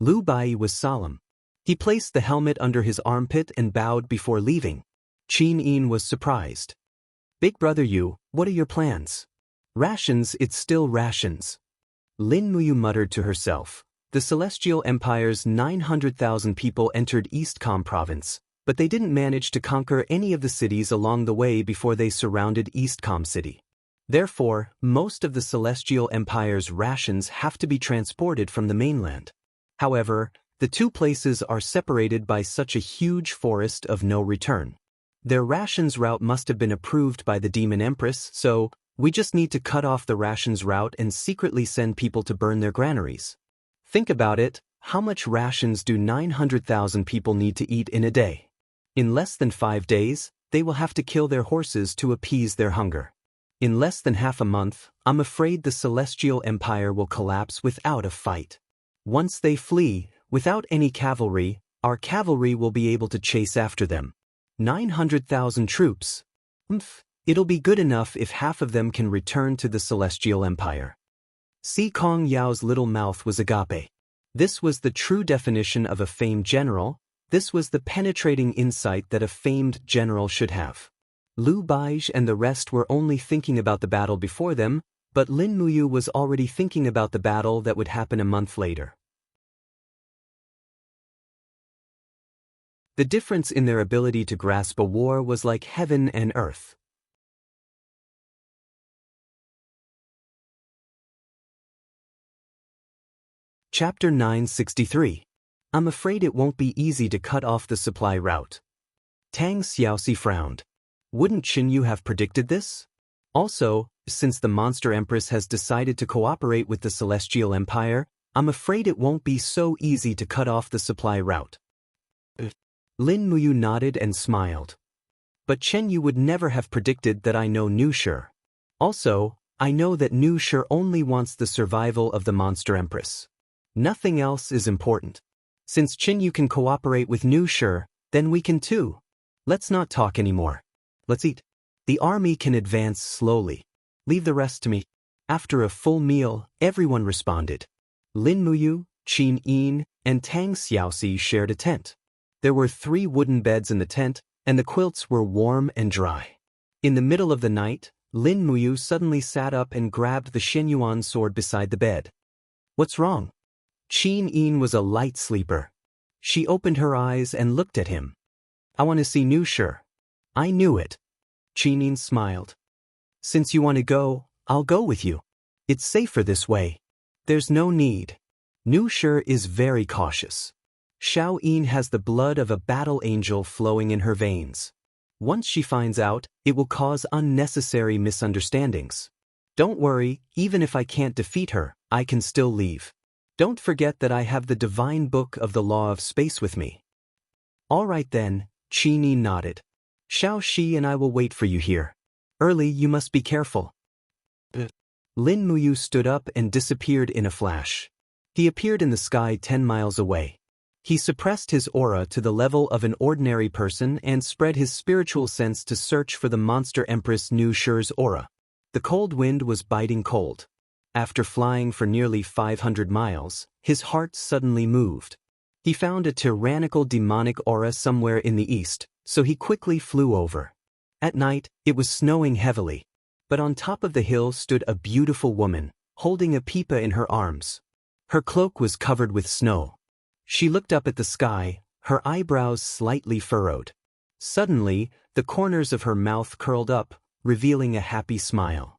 Lu Bai was solemn. He placed the helmet under his armpit and bowed before leaving. Qin Yin was surprised. Big brother Yu, what are your plans? Rations, it's still rations. Lin Muyu muttered to herself. The Celestial Empire's 900,000 people entered Eastcom province, but they didn't manage to conquer any of the cities along the way before they surrounded Eastcom city. Therefore, most of the Celestial Empire's rations have to be transported from the mainland. However, the two places are separated by such a huge forest of no return. Their rations route must have been approved by the Demon Empress, so we just need to cut off the rations route and secretly send people to burn their granaries. Think about it, how much rations do 900,000 people need to eat in a day? In less than 5 days, they will have to kill their horses to appease their hunger. In less than half a month, I'm afraid the Celestial Empire will collapse without a fight. Once they flee, without any cavalry, our cavalry will be able to chase after them. 900,000 troops. It'll be good enough if half of them can return to the Celestial Empire. Si Kong Yao's little mouth was agape. This was the true definition of a famed general. This was the penetrating insight that a famed general should have. Lu Baizh and the rest were only thinking about the battle before them, but Lin Muyu was already thinking about the battle that would happen a month later. The difference in their ability to grasp a war was like heaven and earth. Chapter 963. I'm afraid it won't be easy to cut off the supply route. Tang Xiaoxi frowned. Wouldn't Xinyu have predicted this? Also, since the Monster Empress has decided to cooperate with the Celestial Empire, I'm afraid it won't be so easy to cut off the supply route. Lin Muyu nodded and smiled. But Chen Yu would never have predicted that I know Nu Shi. Also, I know that Nu Shi only wants the survival of the Monster Empress. Nothing else is important. Since Chen Yu can cooperate with Nu Shi, then we can too. Let's not talk anymore. Let's eat. The army can advance slowly. Leave the rest to me. After a full meal, everyone responded. Lin Muyu, Qin Yin, and Tang Xiaoxi shared a tent. There were 3 wooden beds in the tent, and the quilts were warm and dry. In the middle of the night, Lin Muyu suddenly sat up and grabbed the Shenyuan sword beside the bed. What's wrong? Qin Yin was a light sleeper. She opened her eyes and looked at him. I want to see Nu Shi. I knew it. Qin Yin smiled. Since you want to go, I'll go with you. It's safer this way. There's no need. Nu Shi is very cautious. Xiao Yin has the blood of a battle angel flowing in her veins. Once she finds out, it will cause unnecessary misunderstandings. Don't worry, even if I can't defeat her, I can still leave. Don't forget that I have the divine book of the law of space with me. All right then, Qin Yin nodded. Xiao Shi and I will wait for you here. Early, you must be careful. Lin Muyu stood up and disappeared in a flash. He appeared in the sky 10 miles away. He suppressed his aura to the level of an ordinary person and spread his spiritual sense to search for the monster Empress Nu Shi's aura. The cold wind was biting cold. After flying for nearly 500 miles, his heart suddenly moved. He found a tyrannical demonic aura somewhere in the east, so he quickly flew over. At night, it was snowing heavily. But on top of the hill stood a beautiful woman, holding a pipa in her arms. Her cloak was covered with snow. She looked up at the sky, her eyebrows slightly furrowed. Suddenly, the corners of her mouth curled up, revealing a happy smile.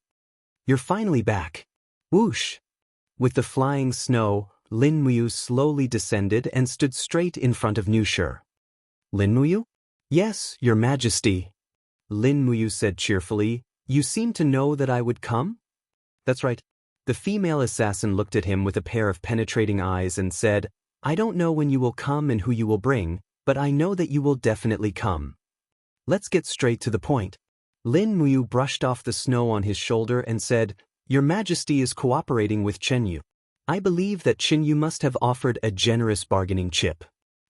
You're finally back. Whoosh! With the flying snow, Lin Muyu slowly descended and stood straight in front of Nu Shi. Lin Muyu? Yes, Your Majesty. Lin Muyu said cheerfully, You seem to know that I would come? That's right. The female assassin looked at him with a pair of penetrating eyes and said, I don't know when you will come and who you will bring, but I know that you will definitely come. Let's get straight to the point. Lin Muyu brushed off the snow on his shoulder and said, Your Majesty is cooperating with Chen Yu. I believe that Chen Yu must have offered a generous bargaining chip.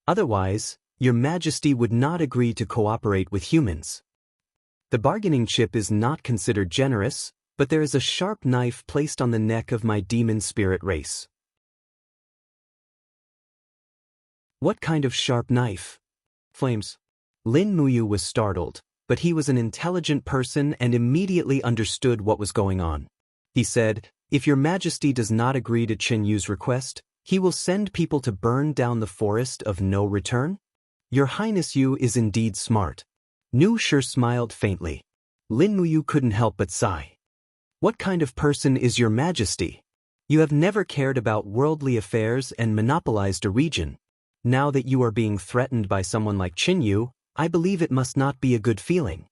Otherwise, Your Majesty would not agree to cooperate with humans. The bargaining chip is not considered generous, but there is a sharp knife placed on the neck of my demon spirit race. What kind of sharp knife? Flames. Lin Muyu was startled, but he was an intelligent person and immediately understood what was going on. He said, If Your Majesty does not agree to Chen Yu's request, he will send people to burn down the forest of no return? Your Highness Yu is indeed smart. Nu Shi smiled faintly. Lin Muyu couldn't help but sigh. What kind of person is Your Majesty? You have never cared about worldly affairs and monopolized a region. Now that you are being threatened by someone like Chen Yu, I believe it must not be a good feeling.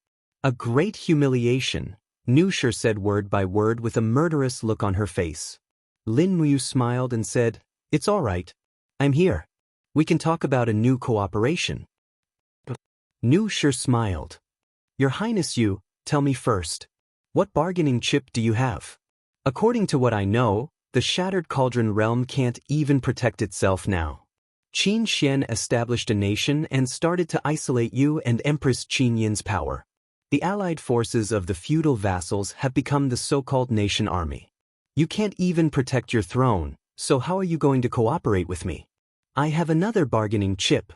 A great humiliation, Nu Shi said word by word with a murderous look on her face. Lin Muyu smiled and said, It's all right. I'm here. We can talk about a new cooperation. Nu Shi smiled. Your Highness Yu, tell me first. What bargaining chip do you have? According to what I know, the Shattered Cauldron realm can't even protect itself now. Qin Xian established a nation and started to isolate you and Empress Qin Yin's power. The allied forces of the feudal vassals have become the so-called nation army. You can't even protect your throne, so how are you going to cooperate with me? I have another bargaining chip.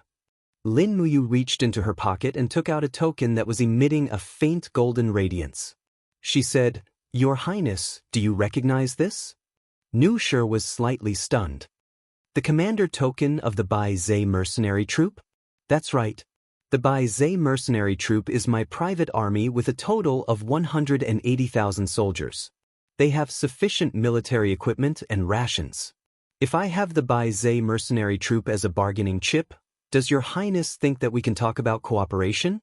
Lin Muyu reached into her pocket and took out a token that was emitting a faint golden radiance. She said, Your Highness, do you recognize this? Nu Shi was slightly stunned. The commander token of the Bai Zhe mercenary troop? That's right. The Bai Zhe mercenary troop is my private army with a total of 180,000 soldiers. They have sufficient military equipment and rations. If I have the Bai Zhe mercenary troop as a bargaining chip, does Your Highness think that we can talk about cooperation?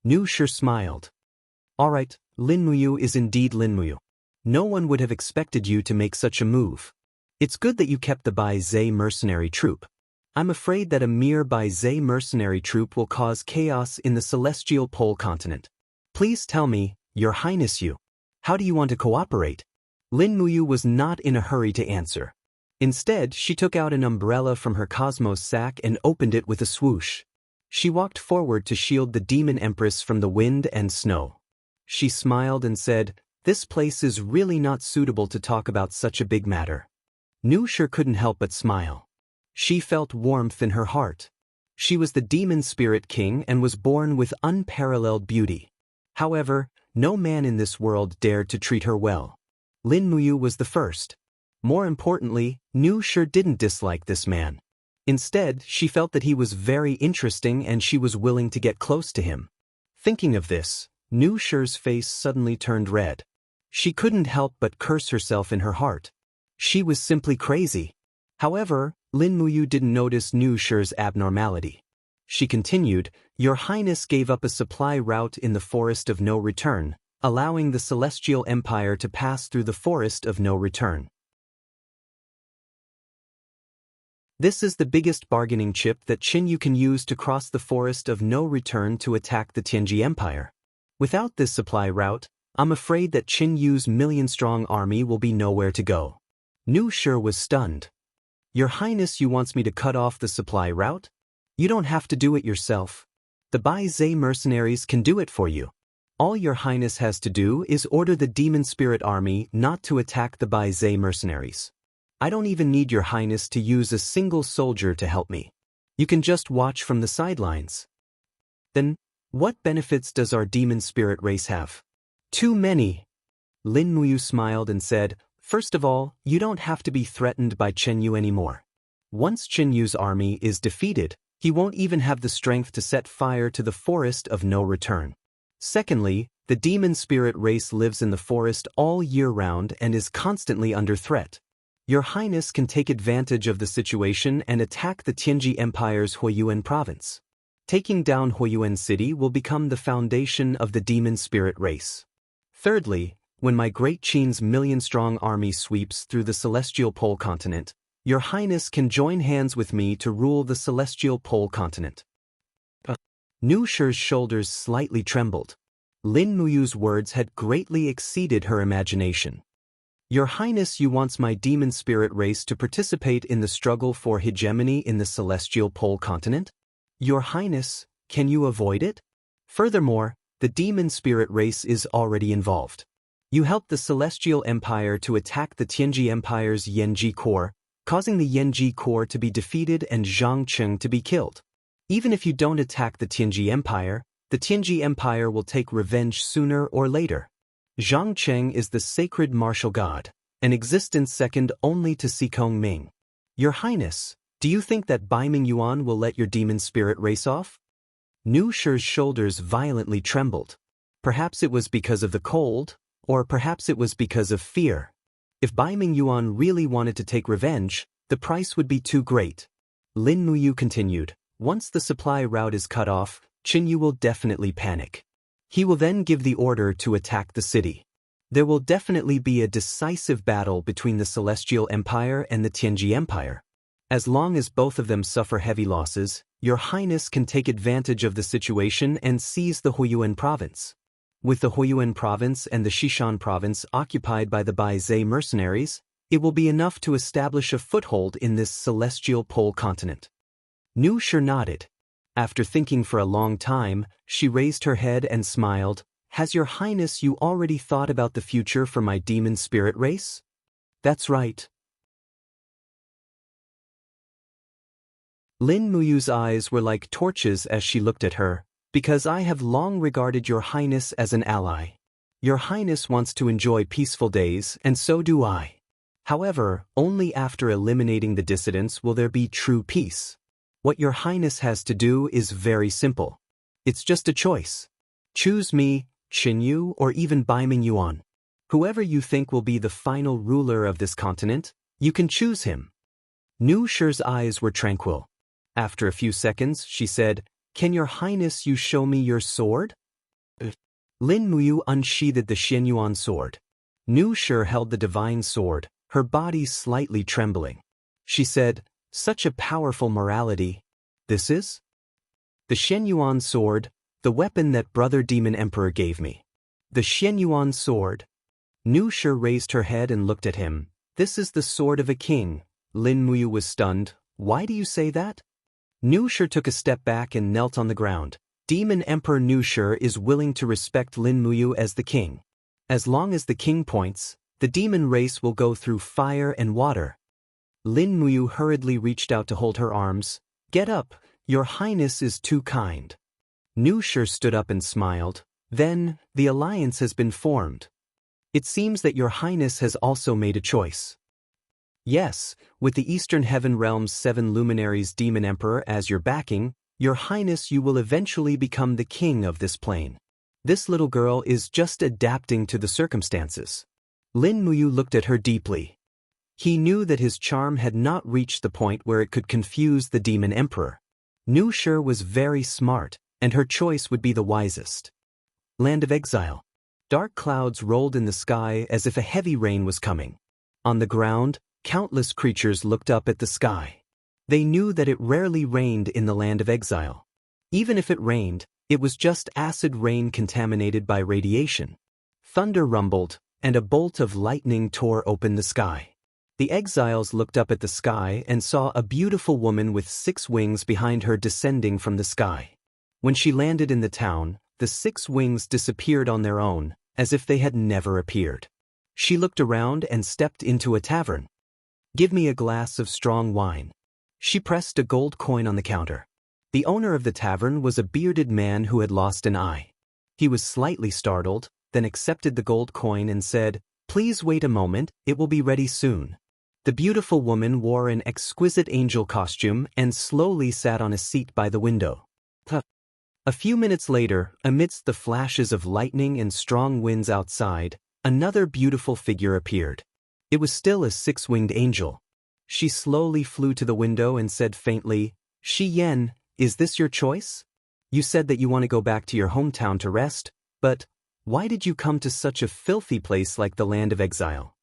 Nu Shi smiled. All right, Lin Muyu is indeed Lin Muyu. No one would have expected you to make such a move. It's good that you kept the Bai Zhe mercenary troop. I'm afraid that a mere Bai Zhe mercenary troop will cause chaos in the celestial pole continent. Please tell me, Your Highness Yu, how do you want to cooperate? Lin Muyu was not in a hurry to answer. Instead, she took out an umbrella from her cosmos sack and opened it with a swoosh. She walked forward to shield the demon empress from the wind and snow. She smiled and said, This place is really not suitable to talk about such a big matter. Nu Shi couldn't help but smile. She felt warmth in her heart. She was the demon spirit king and was born with unparalleled beauty. However, no man in this world dared to treat her well. Lin Muyu was the first. More importantly, Nu Shi didn't dislike this man. Instead, she felt that he was very interesting and she was willing to get close to him. Thinking of this, Nu Shi's face suddenly turned red. She couldn't help but curse herself in her heart. She was simply crazy. However, Lin Muyu didn't notice Nu Shi's abnormality. She continued, Your Highness gave up a supply route in the Forest of No Return, allowing the Celestial Empire to pass through the Forest of No Return. This is the biggest bargaining chip that Qinyu can use to cross the forest of no return to attack the Tianji Empire. Without this supply route, I'm afraid that Qinyu's million-strong army will be nowhere to go. Nu Shi was stunned. Your Highness, you wants me to cut off the supply route? You don't have to do it yourself. The Bai Zhe mercenaries can do it for you. All your Highness has to do is order the demon spirit army not to attack the Bai Zhe mercenaries. I don't even need your Highness to use a single soldier to help me. You can just watch from the sidelines. Then, what benefits does our demon spirit race have? Too many. Lin Muyu smiled and said, first of all, you don't have to be threatened by Qianyu anymore. Once Qianyu's army is defeated, he won't even have the strength to set fire to the forest of no return. Secondly, the demon spirit race lives in the forest all year round and is constantly under threat. Your Highness can take advantage of the situation and attack the Tianji Empire's Huiyuan province. Taking down Huiyuan City will become the foundation of the demon spirit race. Thirdly, when my great Qin's million-strong army sweeps through the celestial pole continent, your Highness can join hands with me to rule the celestial pole continent. Nu Shi's shoulders slightly trembled. Lin Muyu's words had greatly exceeded her imagination. Your Highness, you wants my demon spirit race to participate in the struggle for hegemony in the celestial pole continent? Your Highness, can you avoid it? Furthermore, the demon spirit race is already involved. You helped the Celestial Empire to attack the Tianji Empire's Yanji Corps, causing the Yanji Corps to be defeated and Zhang Cheng to be killed. Even if you don't attack the Tianji Empire, the Tianji Empire will take revenge sooner or later. Zhang Cheng is the sacred martial god, an existence second only to Sikong Ming. Your Highness, do you think that Bai Mingyuan will let your demon spirit race off? Nu Shi's shoulders violently trembled. Perhaps it was because of the cold, or perhaps it was because of fear. If Bai Mingyuan really wanted to take revenge, the price would be too great. Lin Muyu continued, once the supply route is cut off, Qinyu will definitely panic. He will then give the order to attack the city. There will definitely be a decisive battle between the Celestial Empire and the Tianji Empire. As long as both of them suffer heavy losses, your Highness can take advantage of the situation and seize the Huiyuan province. With the Huiyuan province and the Xishan province occupied by the Bai Zhe mercenaries, it will be enough to establish a foothold in this celestial pole continent. Nu Shi nodded. After thinking for a long time, she raised her head and smiled. Has your Highness you already thought about the future for my demon spirit race? That's right. Lin Muyu's eyes were like torches as she looked at her, because I have long regarded your Highness as an ally. Your Highness wants to enjoy peaceful days, and so do I. However, only after eliminating the dissidents will there be true peace. What your Highness has to do is very simple. It's just a choice. Choose me, Qinyu, or even Bai Mingyuan. Whoever you think will be the final ruler of this continent, you can choose him. Nu Shi's eyes were tranquil. After a few seconds, she said, Can your Highness you show me your sword? Lin Muyu unsheathed the Xianyuan sword. Nu Shi held the divine sword, her body slightly trembling. She said, Such a powerful morality. This is? The Xianyuan sword, the weapon that Brother Demon Emperor gave me. The Xianyuan sword. Nu Shi raised her head and looked at him. This is the sword of a king. Lin Muyu was stunned. Why do you say that? Nu Shi took a step back and knelt on the ground. Demon Emperor Nu Shi is willing to respect Lin Muyu as the king. As long as the king points, the demon race will go through fire and water. Lin Muyu hurriedly reached out to hold her arms. Get up, your Highness is too kind. Nu Shi stood up and smiled. Then, the alliance has been formed. It seems that your Highness has also made a choice. Yes, with the Eastern Heaven Realm's 7 luminaries Demon Emperor as your backing, your Highness you will eventually become the king of this plane. This little girl is just adapting to the circumstances. Lin Muyu looked at her deeply. He knew that his charm had not reached the point where it could confuse the Demon Emperor. Nu Shi was very smart, and her choice would be the wisest. Land of Exile. Dark clouds rolled in the sky as if a heavy rain was coming. On the ground, countless creatures looked up at the sky. They knew that it rarely rained in the land of exile. Even if it rained, it was just acid rain contaminated by radiation. Thunder rumbled, and a bolt of lightning tore open the sky. The exiles looked up at the sky and saw a beautiful woman with 6 wings behind her descending from the sky. When she landed in the town, the 6 wings disappeared on their own, as if they had never appeared. She looked around and stepped into a tavern. "Give me a glass of strong wine." She pressed a gold coin on the counter. The owner of the tavern was a bearded man who had lost an eye. He was slightly startled, then accepted the gold coin and said, "Please wait a moment, it will be ready soon." The beautiful woman wore an exquisite angel costume and slowly sat on a seat by the window. A few minutes later, amidst the flashes of lightning and strong winds outside, another beautiful figure appeared. It was still a 6-winged angel. She slowly flew to the window and said faintly, "Shi Yan, is this your choice? You said that you want to go back to your hometown to rest, but why did you come to such a filthy place like the land of exile?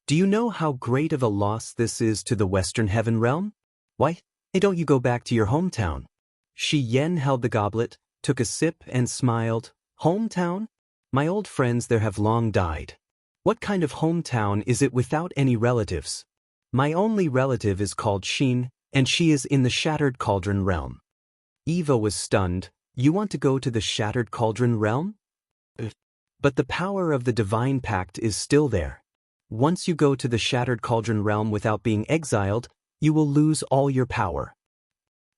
Do you know how great of a loss this is to the Western Heaven Realm? Why don't you go back to your hometown?" Shi Yan held the goblet, took a sip and smiled. "Hometown? My old friends there have long died. What kind of hometown is it without any relatives? My only relative is called Xin, and she is in the Shattered Cauldron Realm." Eva was stunned. "You want to go to the Shattered Cauldron Realm? But the power of the Divine Pact is still there. Once you go to the Shattered Cauldron Realm without being exiled, you will lose all your power."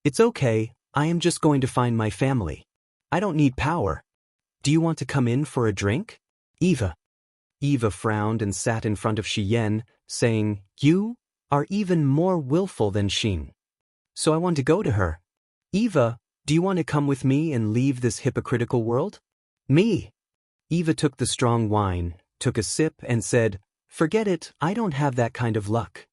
"It's okay, I am just going to find my family. I don't need power. Do you want to come in for a drink?" Eva frowned and sat in front of Shi Yan, saying, "You are even more willful than Xin. So I want to go to her. Eva, do you want to come with me and leave this hypocritical world?" "Me?" Eva took the strong wine, took a sip and said, "Forget it, I don't have that kind of luck."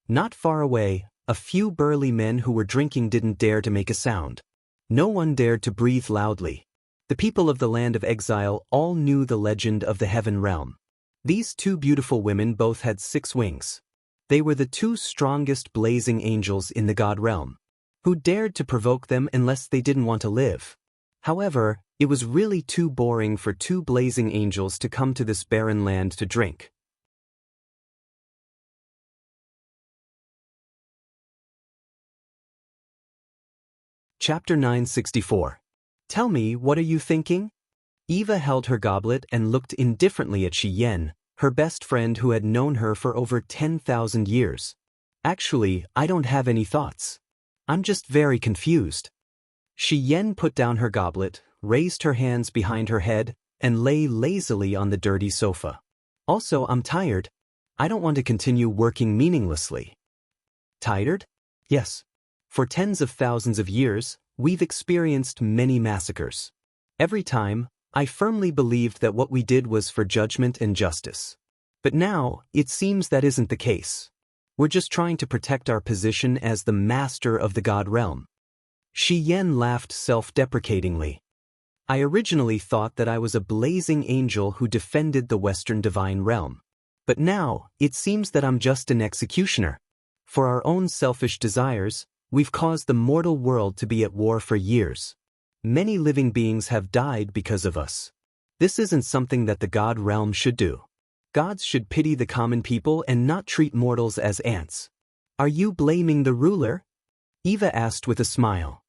Not far away, a few burly men who were drinking didn't dare to make a sound. No one dared to breathe loudly. The people of the land of exile all knew the legend of the Heaven Realm. These 2 beautiful women both had 6 wings. They were the 2 strongest blazing angels in the God Realm. Who dared to provoke them unless they didn't want to live? However, it was really too boring for 2 blazing angels to come to this barren land to drink. Chapter 964. Tell me, what are you thinking? Eva held her goblet and looked indifferently at Shi Yan, her best friend who had known her for over 10,000 years. "Actually, I don't have any thoughts. I'm just very confused." Shi Yan put down her goblet, raised her hands behind her head, and lay lazily on the dirty sofa. "Also, I'm tired. I don't want to continue working meaninglessly." "Tired?" "Yes. For tens of thousands of years, we've experienced many massacres. Every time, I firmly believed that what we did was for judgment and justice. But now, it seems that isn't the case. We're just trying to protect our position as the master of the God Realm." Shi Yan laughed self-deprecatingly. "I originally thought that I was a blazing angel who defended the Western Divine Realm. But now, it seems that I'm just an executioner. For our own selfish desires, we've caused the mortal world to be at war for years. Many living beings have died because of us. This isn't something that the God Realm should do. Gods should pity the common people and not treat mortals as ants." "Are you blaming the ruler?" Eva asked with a smile.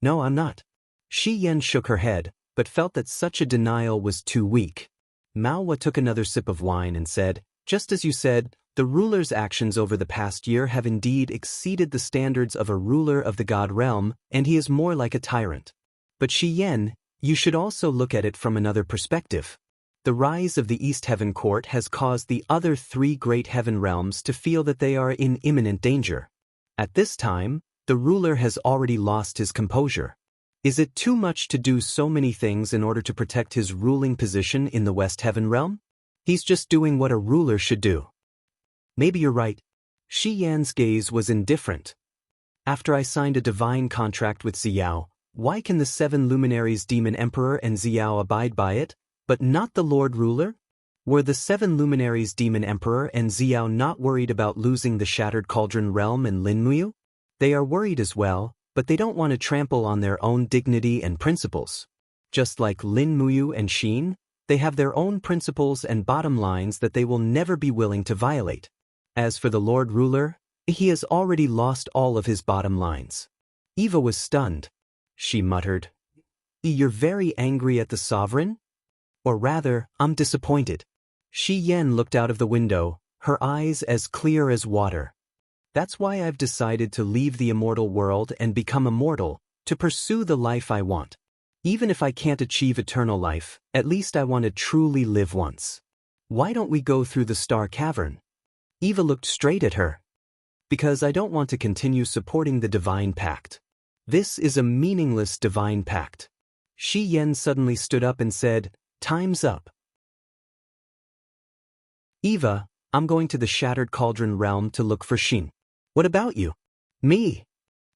"No, I'm not." Shi Yan shook her head, but felt that such a denial was too weak. Maowa took another sip of wine and said, "Just as you said, the ruler's actions over the past year have indeed exceeded the standards of a ruler of the God Realm, and he is more like a tyrant. But Shi Yan, you should also look at it from another perspective. The rise of the East Heaven Court has caused the other 3 great heaven realms to feel that they are in imminent danger. At this time, the ruler has already lost his composure. Is it too much to do so many things in order to protect his ruling position in the West Heaven Realm? He's just doing what a ruler should do." "Maybe you're right." Shi Yan's gaze was indifferent. "After I signed a divine contract with Xiao, why can the 7 luminaries Demon Emperor and Xiao abide by it, but not the Lord Ruler? Were the seven luminaries Demon Emperor and Xiao not worried about losing the Shattered Cauldron realm in Linmuyu? They are worried as well, but they don't want to trample on their own dignity and principles. Just like Linmuyu and Xin, they have their own principles and bottom lines that they will never be willing to violate. As for the Lord Ruler, he has already lost all of his bottom lines. Eva was stunned. She muttered, "You're very angry at the sovereign? Or rather, I'm disappointed." Shi Yan looked out of the window, her eyes as clear as water. "That's why I've decided to leave the immortal world and become immortal, to pursue the life I want. Even if I can't achieve eternal life, at least I want to truly live once. Why don't we go through the Star Cavern?" Eva looked straight at her. "Because I don't want to continue supporting the Divine Pact. This is a meaningless Divine Pact." Shi Yan suddenly stood up and said, "Time's up." "Eva, I'm going to the Shattered Cauldron realm to look for Xin. What about you?" "Me?"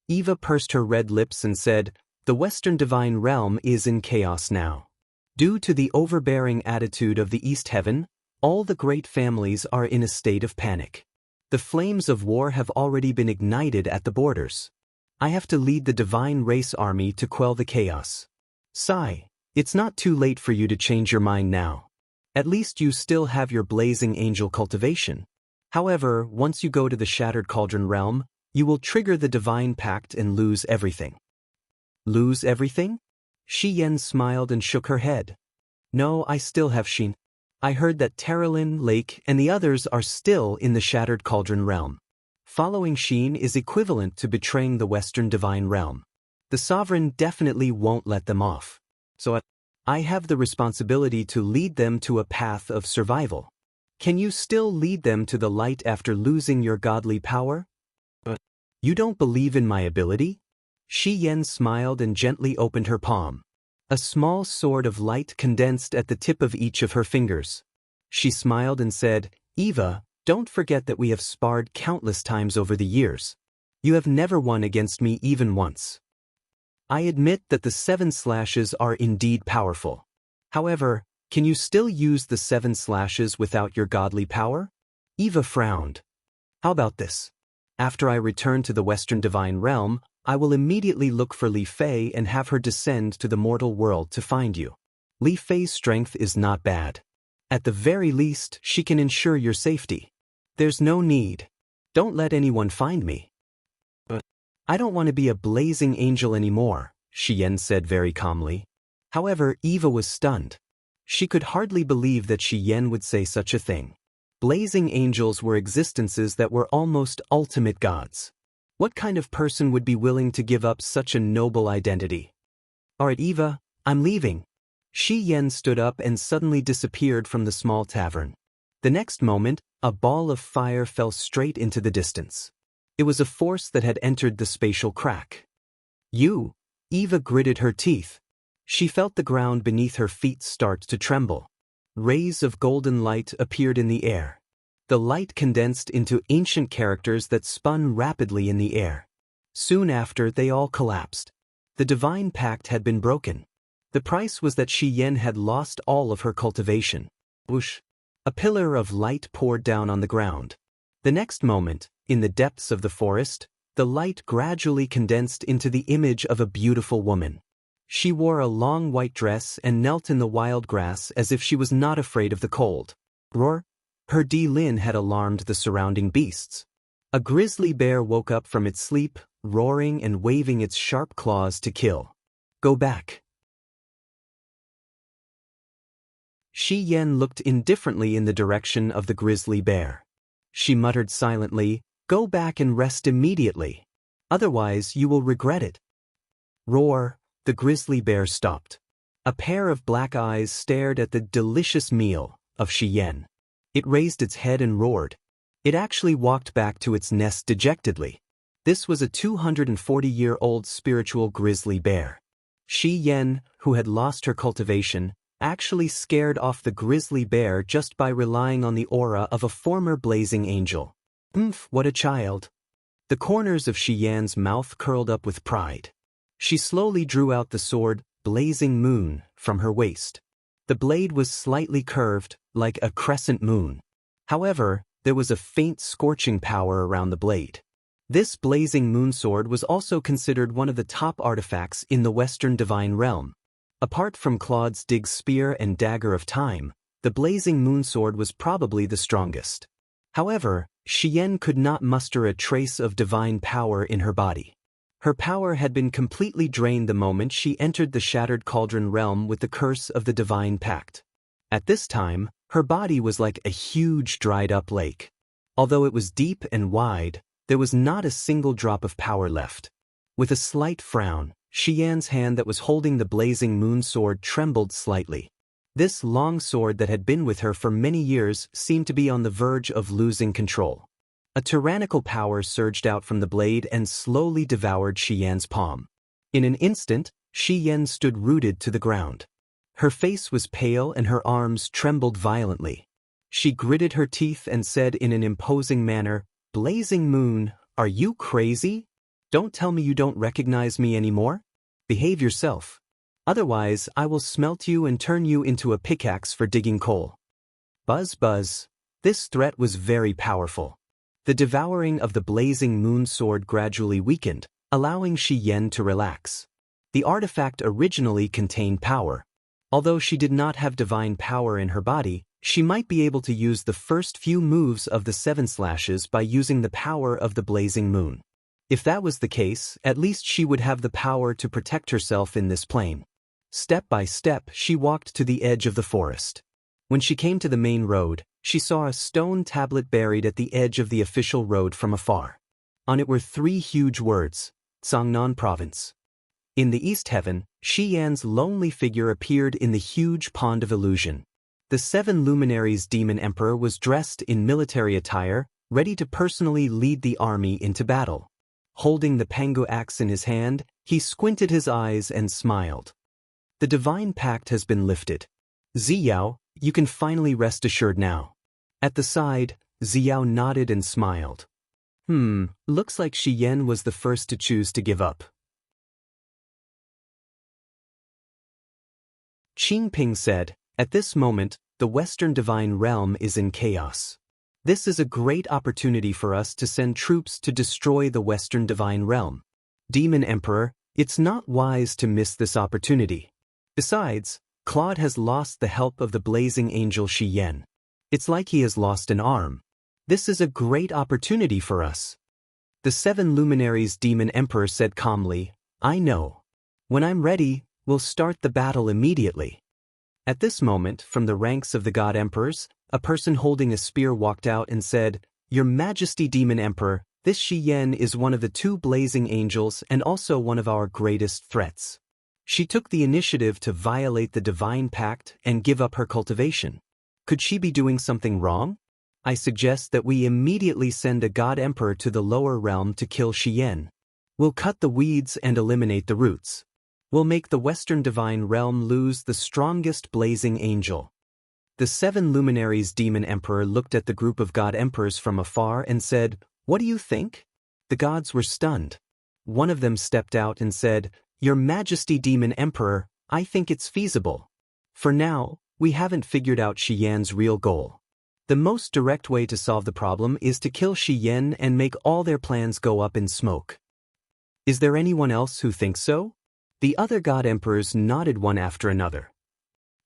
Eva pursed her red lips and said, "The Western Divine Realm is in chaos now. Due to the overbearing attitude of the East Heaven, all the great families are in a state of panic. The flames of war have already been ignited at the borders. I have to lead the Divine Race Army to quell the chaos. Sai, it's not too late for you to change your mind now. At least you still have your blazing angel cultivation. However, once you go to the Shattered Cauldron realm, you will trigger the Divine Pact and lose everything." "Lose everything?" Shi Yan smiled and shook her head. "No, I still have Xin. I heard that Terralin, Lake, and the others are still in the Shattered Cauldron realm. Following Xin is equivalent to betraying the Western Divine Realm. The Sovereign definitely won't let them off. So I have the responsibility to lead them to a path of survival. Can you still lead them to the light after losing your godly power?" "But you don't believe in my ability?" Shi Yan smiled and gently opened her palm. A small sword of light condensed at the tip of each of her fingers. She smiled and said, "Eva, don't forget that we have sparred countless times over the years. You have never won against me even once. I admit that the 7 slashes are indeed powerful. However, can you still use the 7 slashes without your godly power?" Eva frowned. "How about this? After I return to the Western Divine Realm, I will immediately look for Li Fei and have her descend to the mortal world to find you. Li Fei's strength is not bad. At the very least, she can ensure your safety. There's no need. Don't let anyone find me." "But I don't want to be a blazing angel anymore," Shi Yan said very calmly. However, Eva was stunned. She could hardly believe that Shi Yan would say such a thing. Blazing angels were existences that were almost ultimate gods. What kind of person would be willing to give up such a noble identity? "Alright, Eva, I'm leaving." Shi Yan stood up and suddenly disappeared from the small tavern. The next moment, a ball of fire fell straight into the distance. It was a force that had entered the spatial crack. "You!" Eva gritted her teeth. She felt the ground beneath her feet start to tremble. Rays of golden light appeared in the air. The light condensed into ancient characters that spun rapidly in the air. Soon after, they all collapsed. The Divine Pact had been broken. The price was that Shi Yan had lost all of her cultivation. Whoosh! A pillar of light poured down on the ground. The next moment, in the depths of the forest, the light gradually condensed into the image of a beautiful woman. She wore a long white dress and knelt in the wild grass as if she was not afraid of the cold. Roar! Her Lin had alarmed the surrounding beasts. A grizzly bear woke up from its sleep, roaring and waving its sharp claws to kill. "Go back." Shi Yan looked indifferently in the direction of the grizzly bear. She muttered silently, "Go back and rest immediately. Otherwise you will regret it." Roar! The grizzly bear stopped. A pair of black eyes stared at the delicious meal of Shi Yan. It raised its head and roared. It actually walked back to its nest dejectedly. This was a 240-year-old spiritual grizzly bear. Shi Yan, who had lost her cultivation, actually scared off the grizzly bear just by relying on the aura of a former blazing angel. What a child. The corners of Shi Yan's mouth curled up with pride. She slowly drew out the sword, Blazing Moon, from her waist. The blade was slightly curved, like a crescent moon. However, there was a faint scorching power around the blade. This blazing moon sword was also considered one of the top artifacts in the Western divine realm. Apart from Claude's Dig's spear and dagger of time, the blazing moon sword was probably the strongest. However, Xian could not muster a trace of divine power in her body. Her power had been completely drained the moment she entered the Shattered Cauldron realm with the curse of the Divine Pact. At this time, her body was like a huge dried-up lake. Although it was deep and wide, there was not a single drop of power left. With a slight frown, Xian's hand that was holding the blazing moon sword trembled slightly. This long sword that had been with her for many years seemed to be on the verge of losing control. A tyrannical power surged out from the blade and slowly devoured Xian's palm. In an instant, Xian stood rooted to the ground. Her face was pale and her arms trembled violently. She gritted her teeth and said in an imposing manner, "Blazing Moon, are you crazy? Don't tell me you don't recognize me anymore? Behave yourself. Otherwise, I will smelt you and turn you into a pickaxe for digging coal." Buzz buzz. This threat was very powerful. The devouring of the blazing moon sword gradually weakened, allowing Xian to relax. The artifact originally contained power. Although she did not have divine power in her body, she might be able to use the first few moves of the 7 slashes by using the power of the blazing moon. If that was the case, at least she would have the power to protect herself in this plane. Step by step, she walked to the edge of the forest. When she came to the main road, she saw a stone tablet buried at the edge of the official road from afar. On it were 3 huge words, Zhangnan Province. In the East Heaven, Xian's lonely figure appeared in the huge pond of illusion. The 7 luminaries' demon emperor was dressed in military attire, ready to personally lead the army into battle. Holding the Pangu axe in his hand, he squinted his eyes and smiled. "The divine pact has been lifted. Ziyao, you can finally rest assured now." At the side, Ziyao nodded and smiled. Looks like Xian was the first to choose to give up. Qingping said, "At this moment, the Western Divine Realm is in chaos. This is a great opportunity for us to send troops to destroy the Western Divine Realm. Demon Emperor, it's not wise to miss this opportunity. Besides, Claude has lost the help of the blazing angel Xian. It's like he has lost an arm. This is a great opportunity for us." The 7 luminaries' demon emperor said calmly, "I know. When I'm ready, we'll start the battle immediately." At this moment, from the ranks of the god emperors, a person holding a spear walked out and said, "Your Majesty Demon Emperor, this Xian is one of the 2 blazing angels and also one of our greatest threats. She took the initiative to violate the divine pact and give up her cultivation. Could she be doing something wrong? I suggest that we immediately send a god emperor to the lower realm to kill Xian. We'll cut the weeds and eliminate the roots. We'll make the Western Divine Realm lose the strongest blazing angel." The 7 luminaries' demon emperor looked at the group of god emperors from afar and said, "What do you think?" The gods were stunned. One of them stepped out and said, "Your Majesty Demon Emperor, I think it's feasible. For now, we haven't figured out Xian's real goal. The most direct way to solve the problem is to kill Xian and make all their plans go up in smoke. Is there anyone else who thinks so?" The other god emperors nodded one after another.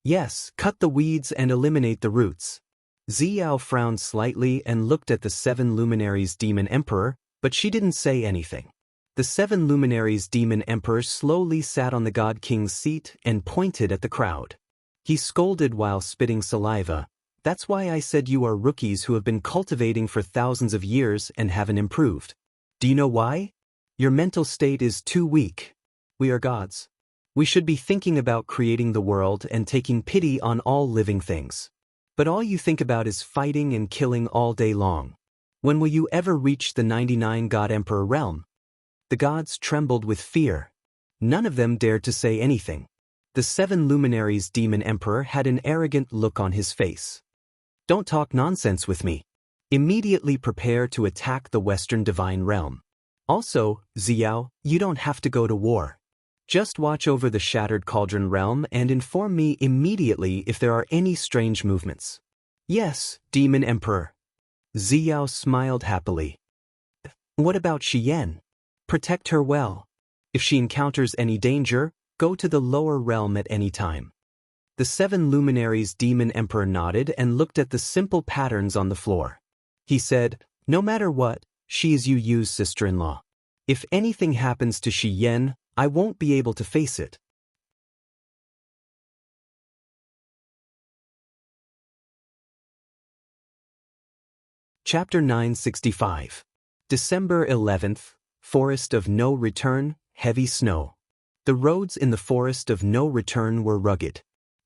"Yes, cut the weeds and eliminate the roots." Ziyao frowned slightly and looked at the 7 luminaries' demon emperor, but she didn't say anything. The 7 luminaries' demon emperor slowly sat on the god king's seat and pointed at the crowd. He scolded while spitting saliva. "That's why I said you are rookies who have been cultivating for thousands of years and haven't improved. Do you know why? Your mental state is too weak. We are gods. We should be thinking about creating the world and taking pity on all living things. But all you think about is fighting and killing all day long. When will you ever reach the 99 God Emperor realm?" The gods trembled with fear. None of them dared to say anything. The 7 luminaries' demon emperor had an arrogant look on his face. "Don't talk nonsense with me. Immediately prepare to attack the Western Divine Realm. Also, Ziyao, you don't have to go to war. Just watch over the Shattered Cauldron realm and inform me immediately if there are any strange movements. Yes, Demon Emperor. Ziyao smiled happily. What about Xian? Protect her well. If she encounters any danger, go to the lower realm at any time. The 7 luminaries Demon Emperor nodded and looked at the simple patterns on the floor. He said, no matter what, she is Yu Yu's sister-in-law. If anything happens to Xian, I won't be able to face it. Chapter 965. December 11th, Forest of No Return, Heavy Snow. The roads in the Forest of No Return were rugged.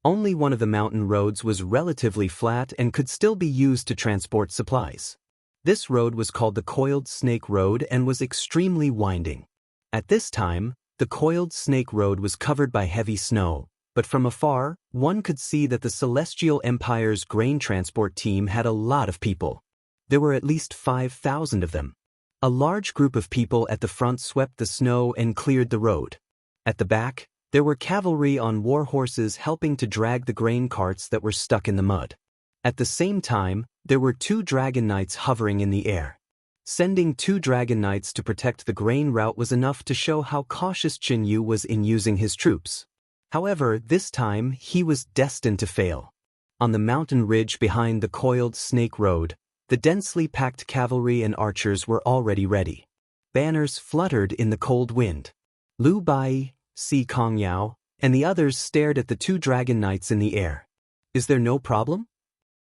Only one of the mountain roads was relatively flat and could still be used to transport supplies. This road was called the Coiled Snake Road and was extremely winding. At this time, the Coiled Snake Road was covered by heavy snow, but from afar, one could see that the Celestial Empire's grain transport team had a lot of people. There were at least 5,000 of them. A large group of people at the front swept the snow and cleared the road. At the back, there were cavalry on war horses helping to drag the grain carts that were stuck in the mud. At the same time, there were 2 dragon knights hovering in the air. Sending 2 dragon knights to protect the grain route was enough to show how cautious Jianghu was in using his troops. However, this time, he was destined to fail. On the mountain ridge behind the Coiled Snake Road, the densely packed cavalry and archers were already ready. Banners fluttered in the cold wind. Lu Bai, Si Kongyao, and the others stared at the 2 dragon knights in the air. Is there no problem?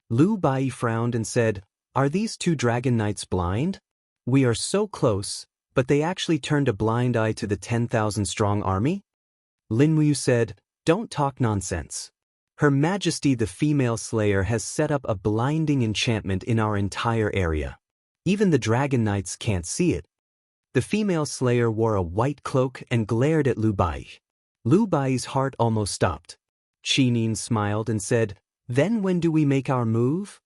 Lu Bai frowned and said, are these 2 dragon knights blind? We are so close, but they actually turned a blind eye to the 10,000-strong army? Lin Wu said, don't talk nonsense. Her Majesty the Female Slayer has set up a blinding enchantment in our entire area. Even the Dragon Knights can't see it. The Female Slayer wore a white cloak and glared at Lu Bai. Lu Bai's heart almost stopped. Qinin smiled and said, then when do we make our move?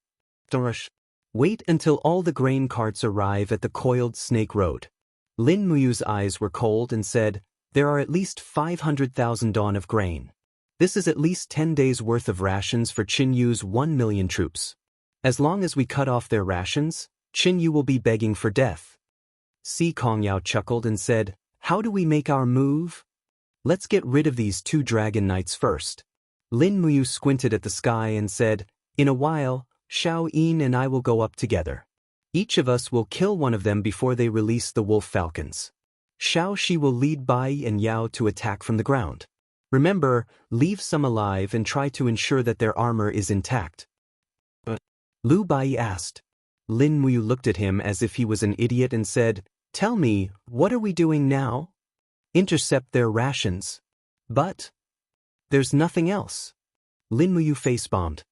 Dorosh. Wait until all the grain carts arrive at the Coiled Snake Road. Lin Muyu's eyes were cold and said, there are at least 500,000 dawn of grain. This is at least 10 days' worth of rations for Jianghu's 1 million troops. As long as we cut off their rations, Jianghu will be begging for death. Si Kongyao chuckled and said, how do we make our move? Let's get rid of these 2 dragon knights first. Lin Muyu squinted at the sky and said, in a while, Xiao Yin and I will go up together. Each of us will kill one of them before they release the wolf falcons. Xiao Shi will lead Bai and Yao to attack from the ground. Remember, leave some alive and try to ensure that their armor is intact. But Lu Bai asked. Lin Muyu looked at him as if he was an idiot and said, tell me, what are we doing now? Intercept their rations. But there's nothing else. Lin Muyu face-bombed.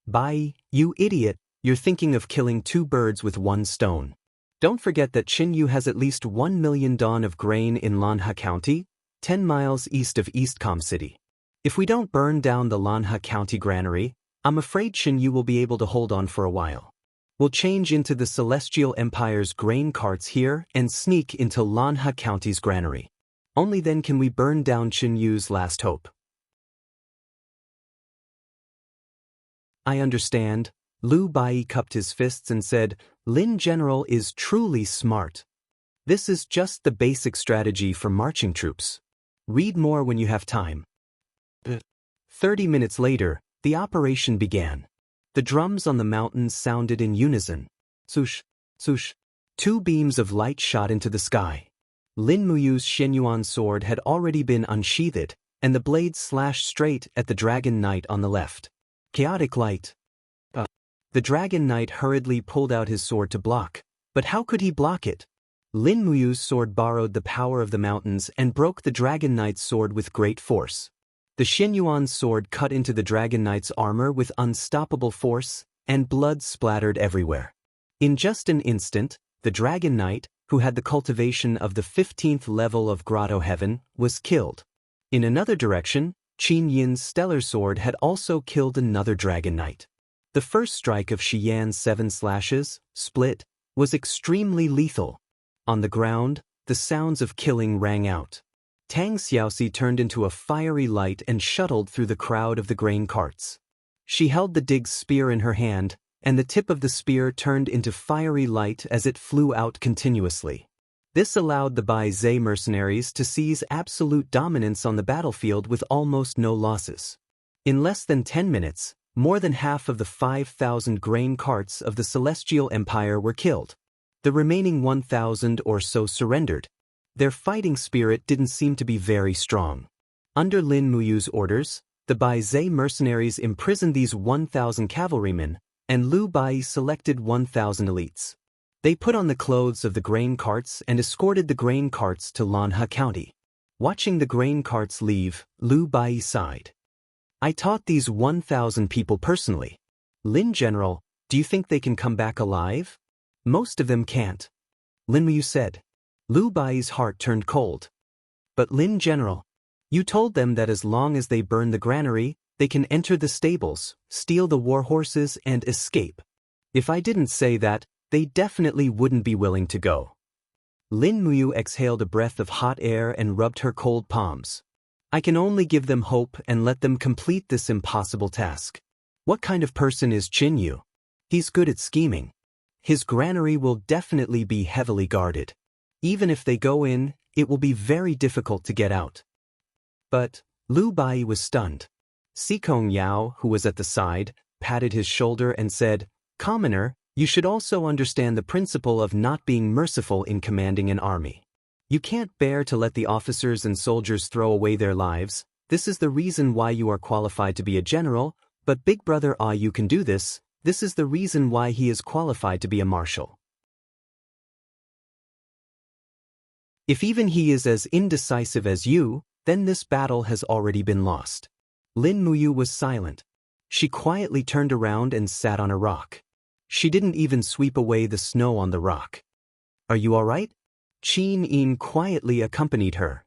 Bai, you idiot, you're thinking of killing 2 birds with 1 stone. Don't forget that Jianghu has at least 1 million dawn of grain in Lanhe County, 10 miles east of Eastcom City. If we don't burn down the Lanhe County granary, I'm afraid Jianghu will be able to hold on for a while. We'll change into the Celestial Empire's grain carts here and sneak into Lanhe County's granary. Only then can we burn down Jianghu's last hope. I understand. Lu Bai cupped his fists and said, Lin General is truly smart. This is just the basic strategy for marching troops. Read more when you have time. 30 minutes later, the operation began. The drums on the mountains sounded in unison. Swoosh, swoosh. 2 beams of light shot into the sky. Lin Muyu's Shenyuan sword had already been unsheathed, and the blade slashed straight at the Dragon Knight on the left. Chaotic light. The Dragon Knight hurriedly pulled out his sword to block. But how could he block it? Lin Muyu's sword borrowed the power of the mountains and broke the Dragon Knight's sword with great force. The Shenyuan sword cut into the Dragon Knight's armor with unstoppable force, and blood splattered everywhere. In just an instant, the Dragon Knight, who had the cultivation of the 15th level of Grotto Heaven, was killed. In another direction, Qin Yin's stellar sword had also killed another Dragon Knight. The first strike of Xian's 7 slashes, split, was extremely lethal. On the ground, the sounds of killing rang out. Tang Xiaoxi turned into a fiery light and shuttled through the crowd of the grain carts. She held the Dig's spear in her hand, and the tip of the spear turned into fiery light as it flew out continuously. This allowed the Bai Zhe mercenaries to seize absolute dominance on the battlefield with almost no losses. In less than 10 minutes, more than half of the 5,000 grain carts of the Celestial Empire were killed. The remaining 1,000 or so surrendered. Their fighting spirit didn't seem to be very strong. Under Lin Muyu's orders, the Bai Zhe mercenaries imprisoned these 1,000 cavalrymen, and Liu Bai selected 1,000 elites. They put on the clothes of the grain carts and escorted the grain carts to Lanhe County. Watching the grain carts leave, Liu Bai sighed. I taught these 1,000 people personally. Lin General, do you think they can come back alive? Most of them can't. Lin Muyu said. Liu Bai's heart turned cold. But Lin General, you told them that as long as they burn the granary, they can enter the stables, steal the war horses, and escape. If I didn't say that, they definitely wouldn't be willing to go. Lin Muyu exhaled a breath of hot air and rubbed her cold palms. I can only give them hope and let them complete this impossible task. What kind of person is Qin Yu? He's good at scheming. His granary will definitely be heavily guarded. Even if they go in, it will be very difficult to get out. But Liu Bai was stunned. Sikong Yao, who was at the side, patted his shoulder and said, Commoner, you should also understand the principle of not being merciful in commanding an army. You can't bear to let the officers and soldiers throw away their lives. This is the reason why you are qualified to be a general, but Big Brother you can do this. This is the reason why he is qualified to be a marshal. If even he is as indecisive as you, then this battle has already been lost. Lin Muyu was silent. She quietly turned around and sat on a rock. She didn't even sweep away the snow on the rock. Are you all right? Qin Yin quietly accompanied her.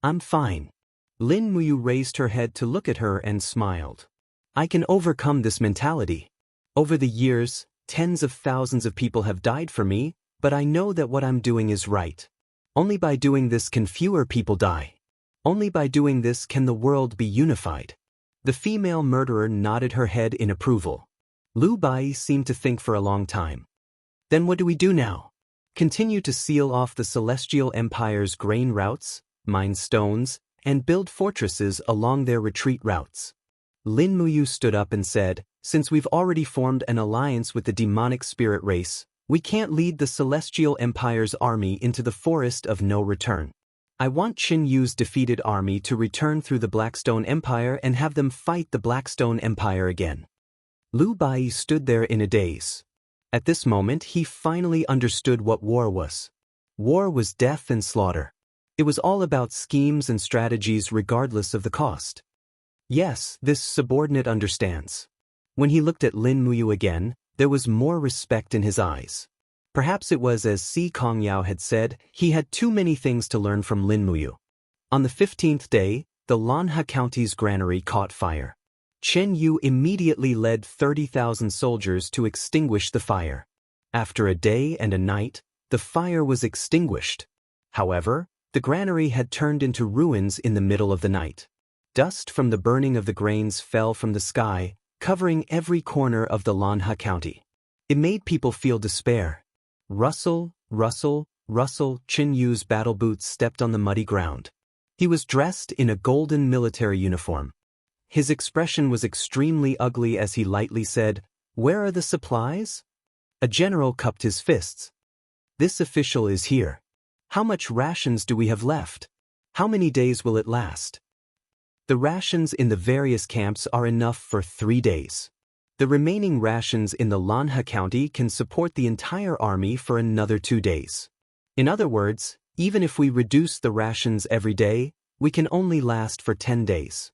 I'm fine. Lin Muyu raised her head to look at her and smiled. I can overcome this mentality. Over the years, tens of thousands of people have died for me, but I know that what I'm doing is right. Only by doing this can fewer people die. Only by doing this can the world be unified. The female murderer nodded her head in approval. Liu Bai seemed to think for a long time. Then what do we do now? Continue to seal off the Celestial Empire's grain routes, mine stones, and build fortresses along their retreat routes. Lin Muyu stood up and said, Since we've already formed an alliance with the demonic spirit race, we can't lead the Celestial Empire's army into the forest of no return. I want Qin Yu's defeated army to return through the Blackstone Empire and have them fight the Blackstone Empire again. Liu Bai stood there in a daze. At this moment he finally understood what war was. War was death and slaughter. It was all about schemes and strategies regardless of the cost. Yes, this subordinate understands. When he looked at Lin Muyu again, there was more respect in his eyes. Perhaps it was as Si Kongyao had said, he had too many things to learn from Lin Muyu. On the 15th day, the Lanhe County's granary caught fire. Chen Yu immediately led 30,000 soldiers to extinguish the fire. After a day and a night, the fire was extinguished. However, the granary had turned into ruins in the middle of the night. Dust from the burning of the grains fell from the sky, covering every corner of the Lanhe County. It made people feel despair. Rustle, rustle, rustle, Qin Yu's battle boots stepped on the muddy ground. He was dressed in a golden military uniform. His expression was extremely ugly as he lightly said, Where are the supplies? A general cupped his fists. This official is here. How much rations do we have left? How many days will it last? The rations in the various camps are enough for 3 days. The remaining rations in the Lanhe County can support the entire army for another 2 days. In other words, even if we reduce the rations every day, we can only last for 10 days.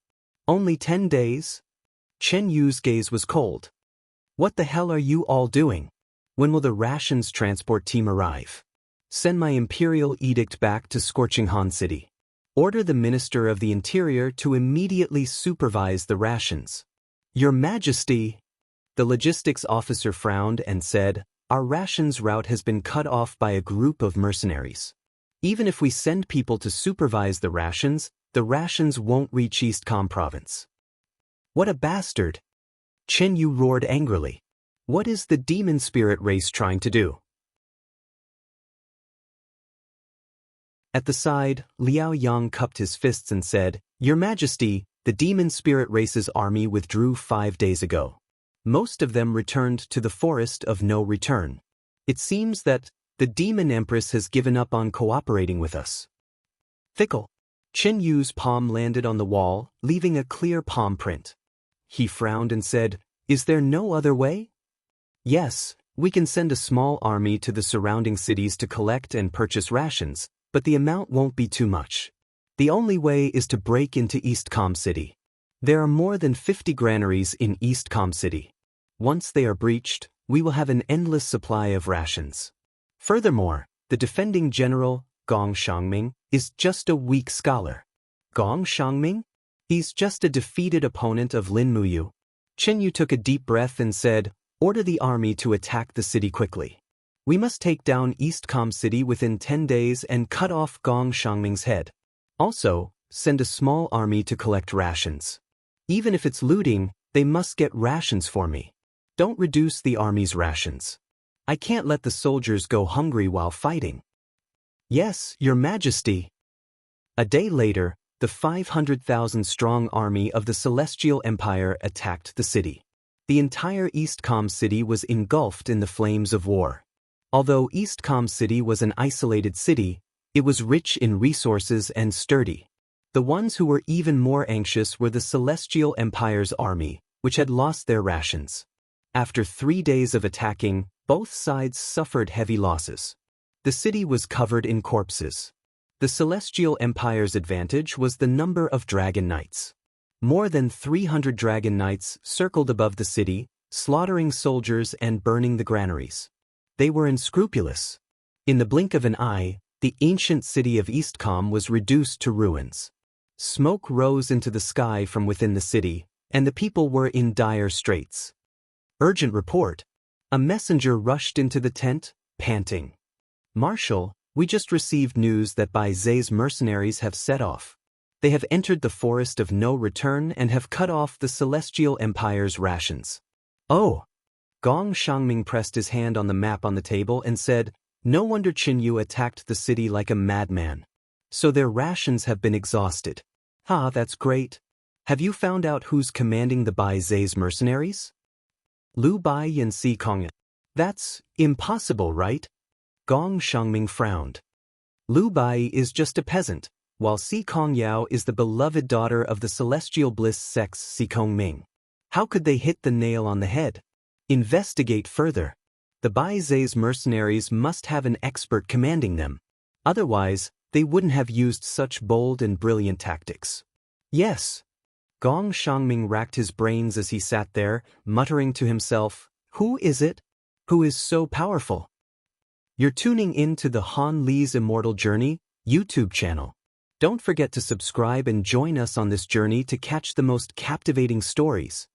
Only 10 days? Chen Yu's gaze was cold. What the hell are you all doing? When will the rations transport team arrive? Send my imperial edict back to Scorching Han City. Order the Minister of the Interior to immediately supervise the rations. Your Majesty! The logistics officer frowned and said, Our rations route has been cut off by a group of mercenaries. Even if we send people to supervise the rations won't reach East Com Province. What a bastard! Chen Yu roared angrily. What is the demon spirit race trying to do? At the side, Liao Yang cupped his fists and said, Your Majesty, the demon spirit race's army withdrew 5 days ago. Most of them returned to the forest of no return. It seems that the demon empress has given up on cooperating with us. Fickle. Chen Yu's palm landed on the wall, leaving a clear palm print. He frowned and said, Is there no other way? Yes, we can send a small army to the surrounding cities to collect and purchase rations, but the amount won't be too much. The only way is to break into Eastcom City. There are more than 50 granaries in Eastcom City. Once they are breached, we will have an endless supply of rations. Furthermore, the defending general, Gong Shangming, is just a weak scholar. Gong Shangming? He's just a defeated opponent of Lin Muyu. Chen Yu took a deep breath and said, Order the army to attack the city quickly. We must take down Eastcom City within 10 days and cut off Gong Shangming's head. Also, send a small army to collect rations. Even if it's looting, they must get rations for me. Don't reduce the army's rations. I can't let the soldiers go hungry while fighting. Yes, Your Majesty. A day later, the 500,000-strong army of the Celestial Empire attacked the city. The entire Eastcom City was engulfed in the flames of war. Although Eastcom City was an isolated city, it was rich in resources and sturdy. The ones who were even more anxious were the Celestial Empire's army, which had lost their rations. After 3 days of attacking, both sides suffered heavy losses. The city was covered in corpses. The Celestial Empire's advantage was the number of dragon knights. More than 300 dragon knights circled above the city, slaughtering soldiers and burning the granaries. They were unscrupulous. In the blink of an eye, the ancient city of Eastcom was reduced to ruins. Smoke rose into the sky from within the city, and the people were in dire straits. Urgent report. A messenger rushed into the tent, panting. Marshal, we just received news that Bai Zhe's mercenaries have set off. They have entered the forest of no return and have cut off the Celestial Empire's rations. Oh! Gong Shangming pressed his hand on the map on the table and said, No wonder Qin Yu attacked the city like a madman. So their rations have been exhausted. Ah, that's great. Have you found out who's commanding the Bai Zhe's mercenaries? Lu Bai and Si Kong. That's impossible, right? Gong Shangming frowned. Lu Bai is just a peasant, while Si Kong Yao is the beloved daughter of the celestial bliss sex Si Kong Ming. How could they hit the nail on the head? Investigate further. The Bai Zhe's mercenaries must have an expert commanding them. Otherwise, they wouldn't have used such bold and brilliant tactics. Yes. Gong Shangming racked his brains as he sat there, muttering to himself, Who is it? Who is so powerful? You're tuning in to the Han Li's Immortal Journey YouTube channel. Don't forget to subscribe and join us on this journey to catch the most captivating stories.